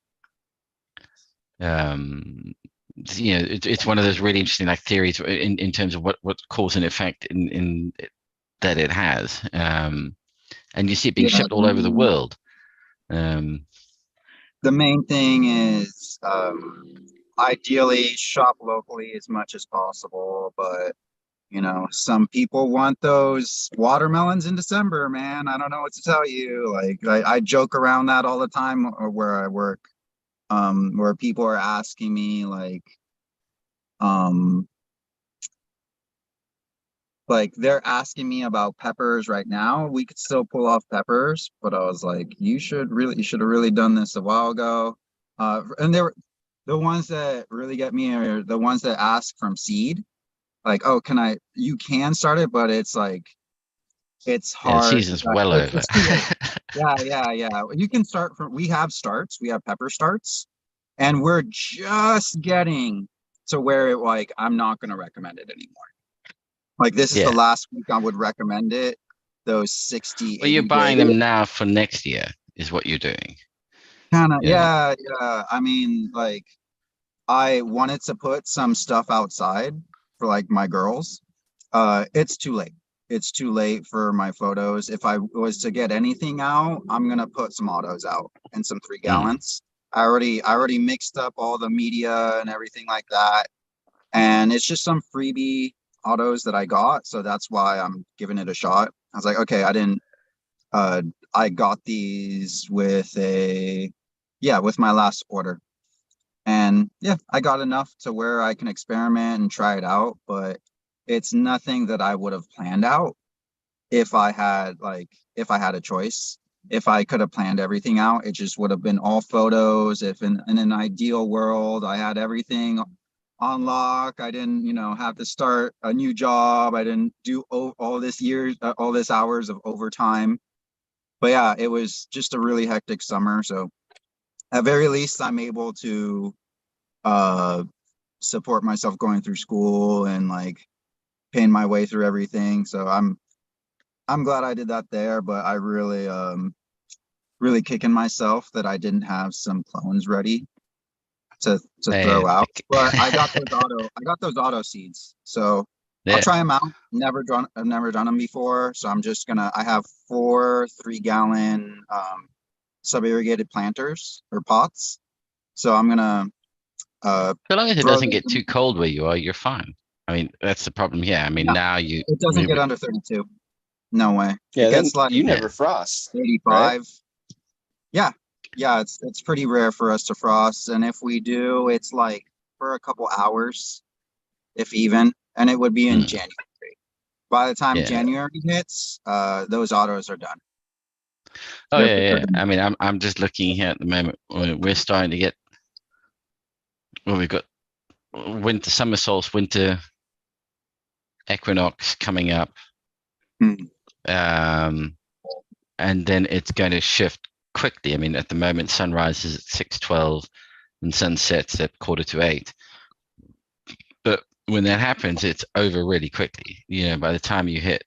it's one of those really interesting like theories in terms of what cause and effect in that it has, and you see it being Yeah, shipped all over the world. the main thing is ideally shop locally as much as possible, but you know, some people want those watermelons in December, man. I don't know what to tell you. Like I joke around that all the time where I work, where people are asking me um like they're asking me about peppers right now. We could still pull off peppers, but I was like, you should have really done this a while ago. And they were the ones that really get me are the ones that ask from seed. Like, oh, you can start it, but it's like, it's Yeah, the hard. season's well over. It's too late. Yeah. You can start from, we have starts, we have pepper starts, and we're just getting to where it like, I'm not going to recommend it anymore. Like this is the Yeah. last week I would recommend it. Those 60, Well, you're 80 buying days. them now for next year, is what you're doing. Kind of, Yeah. yeah. I mean, like, I wanted to put some stuff outside for like my girls. It's too late. It's too late for my photos. If I was to get anything out, I'm gonna put some autos out and some 3 gallons. I already mixed up all the media and everything like that. And it's just some freebie autos that I got. So that's why I'm giving it a shot. I was like, okay, I got these with with my last order. And yeah, I got enough to where I can experiment and try it out, but it's nothing that I would have planned out if I had a choice. If I could have planned everything out, it just would have been all photos. If in an ideal world, I had everything on lock, I didn't, have to start a new job. I didn't do all this hours of overtime. But yeah, it was just a really hectic summer. So at very least, I'm able to uh support myself going through school and like paying my way through everything. So I'm glad I did that there, but I really kicking myself that I didn't have some clones ready to throw out. But I got those auto seeds. So I'll try them out. I've never done them before. So I have 4 3-gallon sub-irrigated planters or pots. So I'm gonna So long as it throw doesn't them get too cold where you are, you're fine. I mean, that's the problem here. I mean, No, now it doesn't get under 32. No way. Yeah, It then gets like you never frost. 85. Yeah. Yeah, it's pretty rare for us to frost. And if we do, it's like for a couple hours, if even, and it would be in January. By the time Yeah. January hits, those autos are done. Oh yeah. I mean, I'm just looking here at the moment. We're starting to get. Well, we've got summer solstice, winter equinox coming up, and then it's going to shift quickly. I mean, at the moment, sunrise is at 6:12, and sunsets at 7:45. But when that happens, it's over really quickly. By the time you hit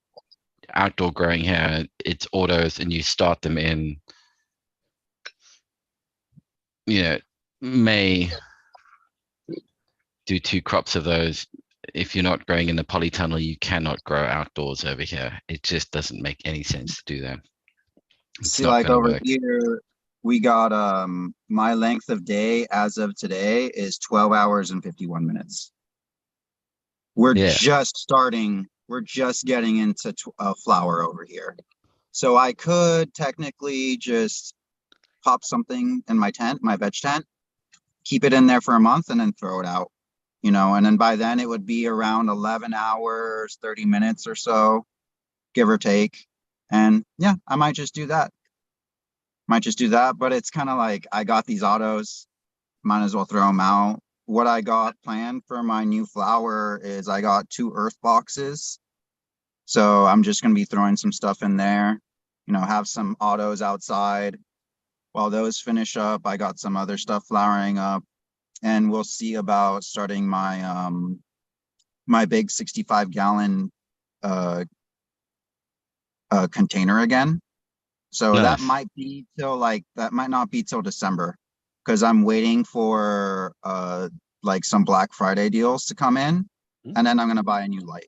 outdoor growing here, it's autos, and you start them in, May. Do 2 crops of those. If you're not growing in the polytunnel, you cannot grow outdoors over here. It just doesn't make any sense to do that. See, like over here, we got my length of day as of today is 12 hours and 51 minutes. We're just starting. We're just getting into flower over here. So I could technically just pop something in my tent, my veg tent, keep it in there for a month and then throw it out, and then by then it would be around 11 hours, 30 minutes or so, give or take. And yeah, I might just do that. But it's kind of like I got these autos, might as well throw them out. What I got planned for my new flower is I got 2 earth boxes. So I'm just going to be throwing some stuff in there, have some autos outside. While those finish up, I got some other stuff flowering up. and we'll see about starting my my big 65-gallon container again. So that Nice. might be till that might not be till December, because I'm waiting for like some Black Friday deals to come in, and then I'm gonna buy a new light,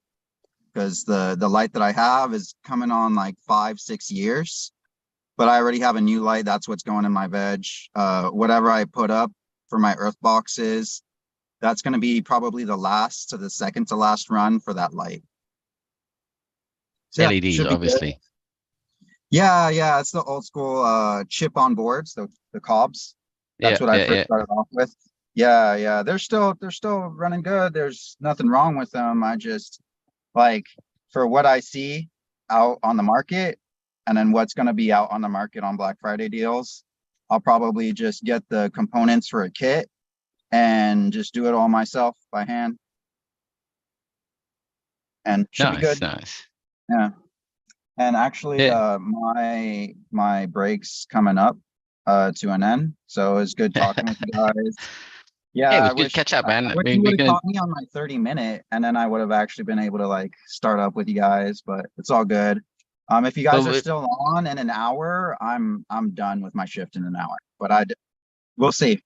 because the light that I have is coming on like 5-6 years, but I already have a new light. That's what's going in my veg. Whatever I put up for my earth boxes, that's gonna be probably the last to the second to last run for that light. So yeah, LEDs, should be good. obviously. Yeah, it's the old school chip on boards, the cobs. That's Yeah, what I yeah, first yeah. started off with. Yeah, they're still running good. There's nothing wrong with them. I just like, for what I see out on the market, and then what's going to be out on the market on Black Friday deals, I'll probably just get the components for a kit and just do it all myself by hand, and should be good. Nice. Yeah. And actually, Yeah. my break's coming up to an end, so it's good talking with you guys. Yeah, Yeah, it I was good to wish catch up, man. I I wish mean, you we're would have gonna. caught me on my 30-minute, and then I would have actually been able to like start up with you guys, but it's all good. If you guys Well, are still on in an hour, I'm done with my shift in an hour, but we'll see.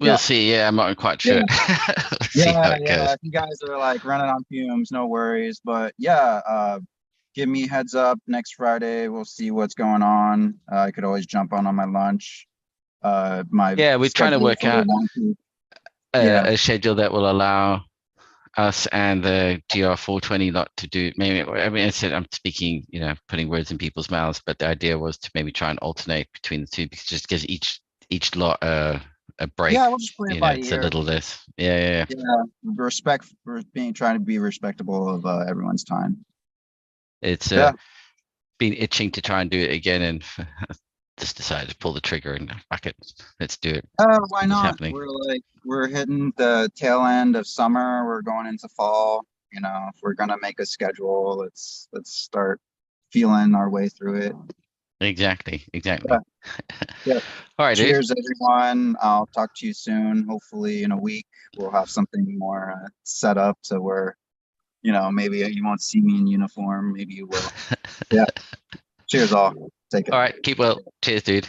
we'll Yeah. see. Yeah, I'm not quite Yeah. sure. We'll see how it goes. If you guys are like running on fumes, no worries. But yeah, give me a heads up next Friday. We'll see what's going on. I could always jump on my lunch. My Yeah, we're trying to schedule is work a little out wonky. Yeah. a schedule that will allow us and the GR420 lot to do maybe. I mean, I said I'm speaking, putting words in people's mouths, but the idea was to maybe try and alternate between the two, because just gives each lot a break. Yeah, we'll just play it by It's a ear. little less. Yeah. Yeah, respect for trying to be respectable of everyone's time. It's Yeah. been itching to try and do it again, and just decided to pull the trigger and fuck it, let's do it. Why It's not? happening. We're hitting the tail end of summer. We're going into fall. If we're gonna make a schedule, let's start feeling our way through it. Exactly. Yeah. All right, dude. Cheers, everyone. I'll talk to you soon. Hopefully, in a week, we'll have something more set up to where, maybe you won't see me in uniform. Maybe you will. Yeah. Cheers, all. Take it. All right, keep well. Cheers, dude.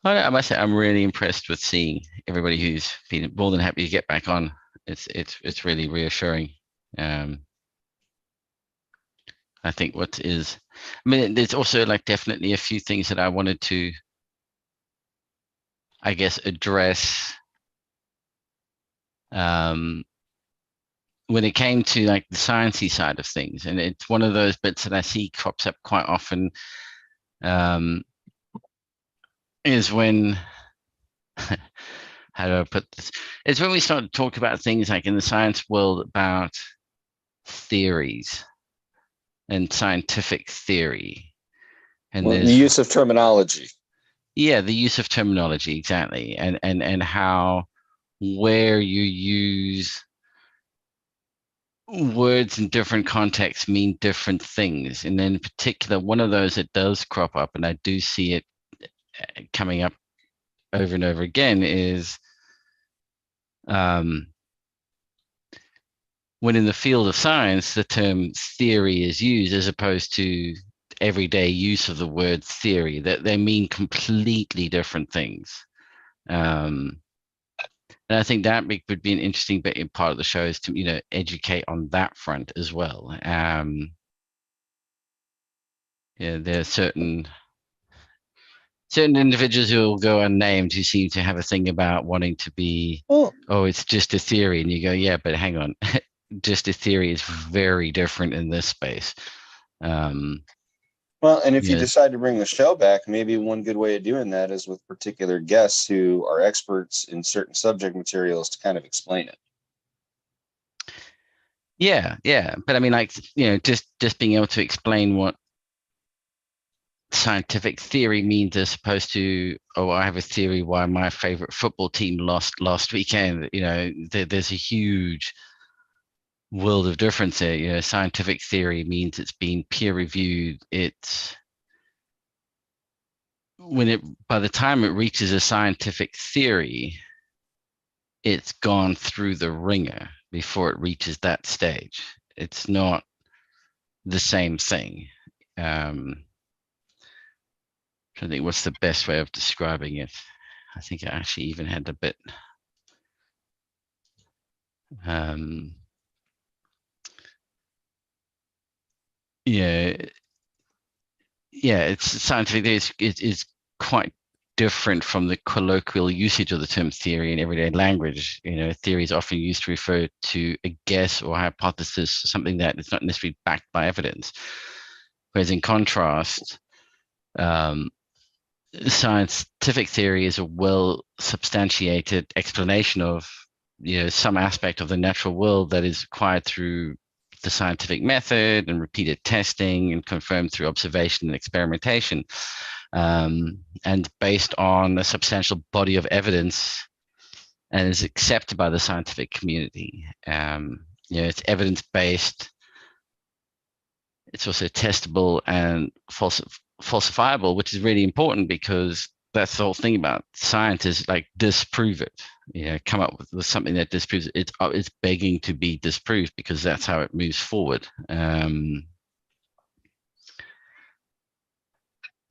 I must say, I'm really impressed with seeing everybody who's been more than happy to get back on. It's really reassuring. I think there's also like definitely a few things that I wanted to, I guess, address when it came to like the sciencey side of things, and it's one of those bits that I see crops up quite often. Is when how do I put this? It's when we start to talk about things like in the science world about theories and scientific theory, and the use of terminology. Yeah, the use of terminology, exactly, and how where you use words in different contexts mean different things, and in particular, one of those that does crop up, and I do see it coming up over and over again, is when in the field of science, the term theory is used as opposed to everyday use of the word theory, that they mean completely different things. And I think that would be an interesting bit in part of the show, is to, educate on that front as well. There are certain individuals who will go unnamed who seem to have a thing about wanting to be, it's just a theory. And you go, yeah, but hang on. Just a theory is very different in this space. Well, and if you decide to bring the show back, maybe one good way of doing that is with particular guests who are experts in certain subject materials to kind of explain it. Yeah. But I mean, like, just being able to explain what scientific theory means as opposed to, I have a theory why my favorite football team lost last weekend. There's a huge world of difference there. Scientific theory means it's been peer reviewed, it's by the time it reaches a scientific theory, it's gone through the ringer before it reaches that stage. It's not the same thing. I think what's the best way of describing it? I think I actually even had a bit. Yeah, it's scientific. It's quite different from the colloquial usage of the term theory in everyday language. Theory is often used to refer to a guess or hypothesis, something that is not necessarily backed by evidence. Whereas in contrast, scientific theory is a well substantiated explanation of some aspect of the natural world that is acquired through the scientific method and repeated testing and confirmed through observation and experimentation, and based on a substantial body of evidence and is accepted by the scientific community. It's evidence-based. It's also testable and falsifiable, which is really important because that's the whole thing about science is like disprove it. Come up with something that disproves it. It's begging to be disproved because that's how it moves forward.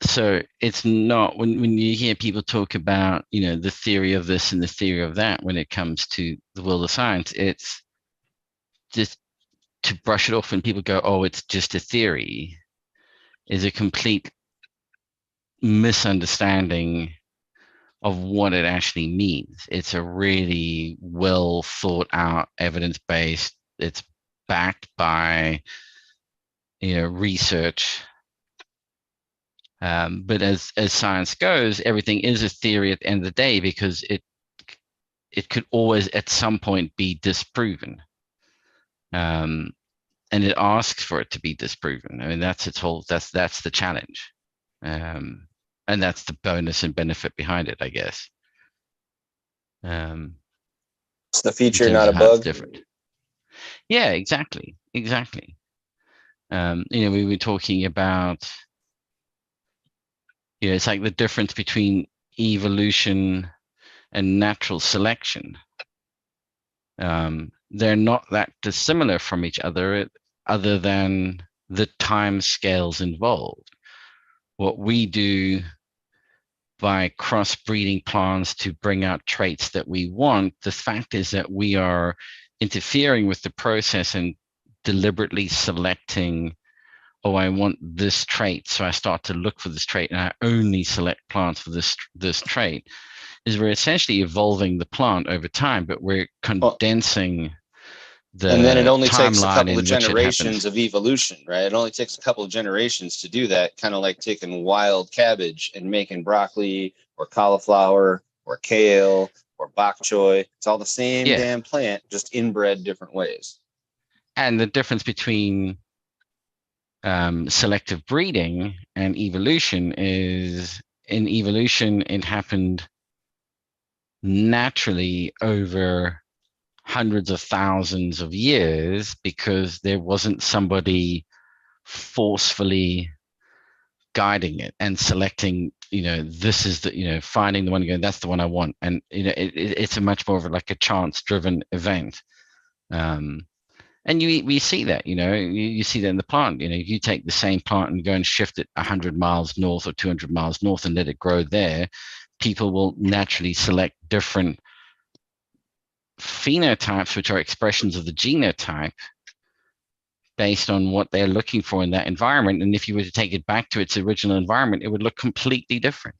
So it's not when you hear people talk about the theory of this and the theory of that when it comes to the world of science, it's just to brush it off when people go, oh, it's just a theory, is a complete misunderstanding of what it actually means. It's a really well thought out, evidence-based, it's backed by research. But as science goes, everything is a theory at the end of the day because it could always at some point be disproven. And it asks for it to be disproven. I mean, that's the challenge. And that's the bonus and benefit behind it, I guess. It's the feature, not a bug. Different. Yeah, exactly. We were talking about, it's like the difference between evolution and natural selection. They're not that dissimilar from each other than the time scales involved. What we do by crossbreeding plants to bring out traits that we want, the fact is that we are interfering with the process and deliberately selecting, oh, I want this trait, so I start to look for this trait and I only select plants for this trait, is we're essentially evolving the plant over time, but we're condensing and then it only takes a couple of generations of evolution, right? It only takes a couple of generations to do that, kind of like taking wild cabbage and making broccoli or cauliflower or kale or bok choy. It's all the same damn plant, just inbred different ways. And the difference between selective breeding and evolution is, in evolution, it happened naturally over hundreds of thousands of years because there wasn't somebody forcefully guiding it and selecting, this is the, finding the one going, that's the one I want. And, it's a much more of like a chance driven event. And we see that, you see that in the plant, if you take the same plant and go and shift it 100 miles north or 200 miles north and let it grow there, people will naturally select different phenotypes, which are expressions of the genotype, based on what they're looking for in that environment. And if you were to take it back to its original environment, it would look completely different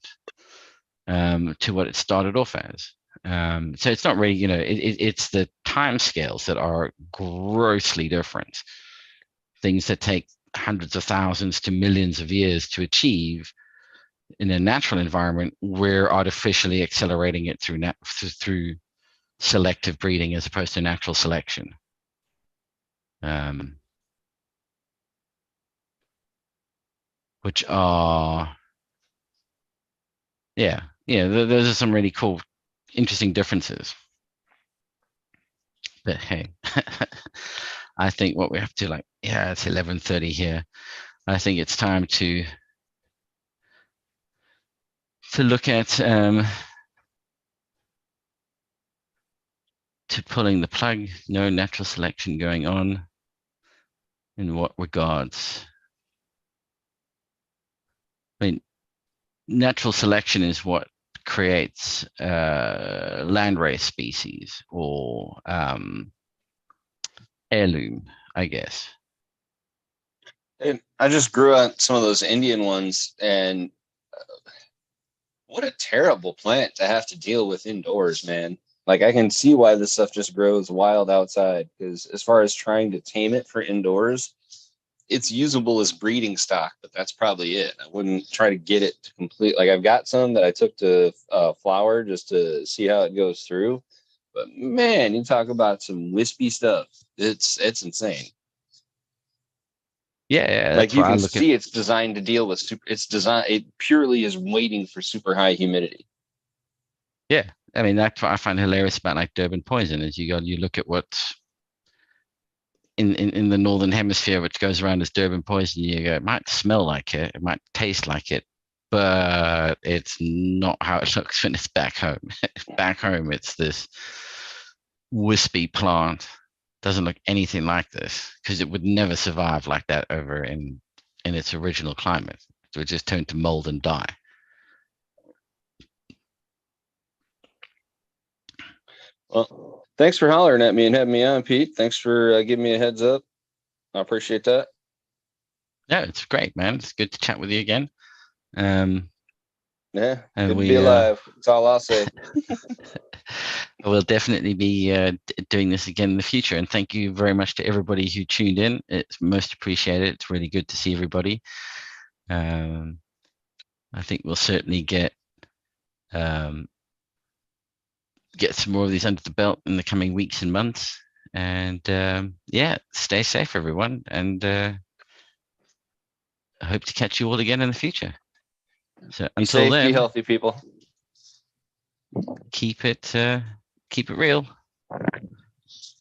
to what it started off as. So it's not really, it's the time scales that are grossly different. Things that take hundreds of thousands to millions of years to achieve in a natural environment, we're artificially accelerating it through selective breeding as opposed to natural selection. Which are, those are some really cool, interesting differences. But hey, I think what we have to it's 11:30 here. I think it's time to to look at to pulling the plug. No natural selection going on. In what regards? I mean, natural selection is what creates landrace species or heirloom, I guess. And I just grew on some of those Indian ones, and what a terrible plant to have to deal with indoors, man. Like, I can see why this stuff just grows wild outside, because as far as trying to tame it for indoors, it's usable as breeding stock, but that's probably it. I wouldn't try to get it to complete. Like, I've got some that I took to flower just to see how it goes through. But man, you talk about some wispy stuff. It's insane. Yeah, Like, that's you why I can look see it's designed to deal with it purely is waiting for super high humidity. Yeah, I mean, that's what I find hilarious about like Durban poison is you look at what's in the northern hemisphere, which goes around as Durban poison. You go, it might smell like it might taste like it, but it's not how it looks when it's back home. Back home, it's this wispy plant. Doesn't look anything like this because it would never survive like that over in its original climate. It would just turn to mold and die. Well, thanks for hollering at me and having me on, Pete. Thanks for giving me a heads up. I appreciate that. Yeah, it's great, man. It's good to chat with you again. Yeah, And good to be alive. That's all I'll say. We'll definitely be doing this again in the future. And thank you very much to everybody who tuned in. It's most appreciated. It's really good to see everybody. I think we'll certainly get some more of these under the belt in the coming weeks and months. And yeah, stay safe, everyone. And I hope to catch you all again in the future. So Be until safe, then, be healthy, people. keep it real.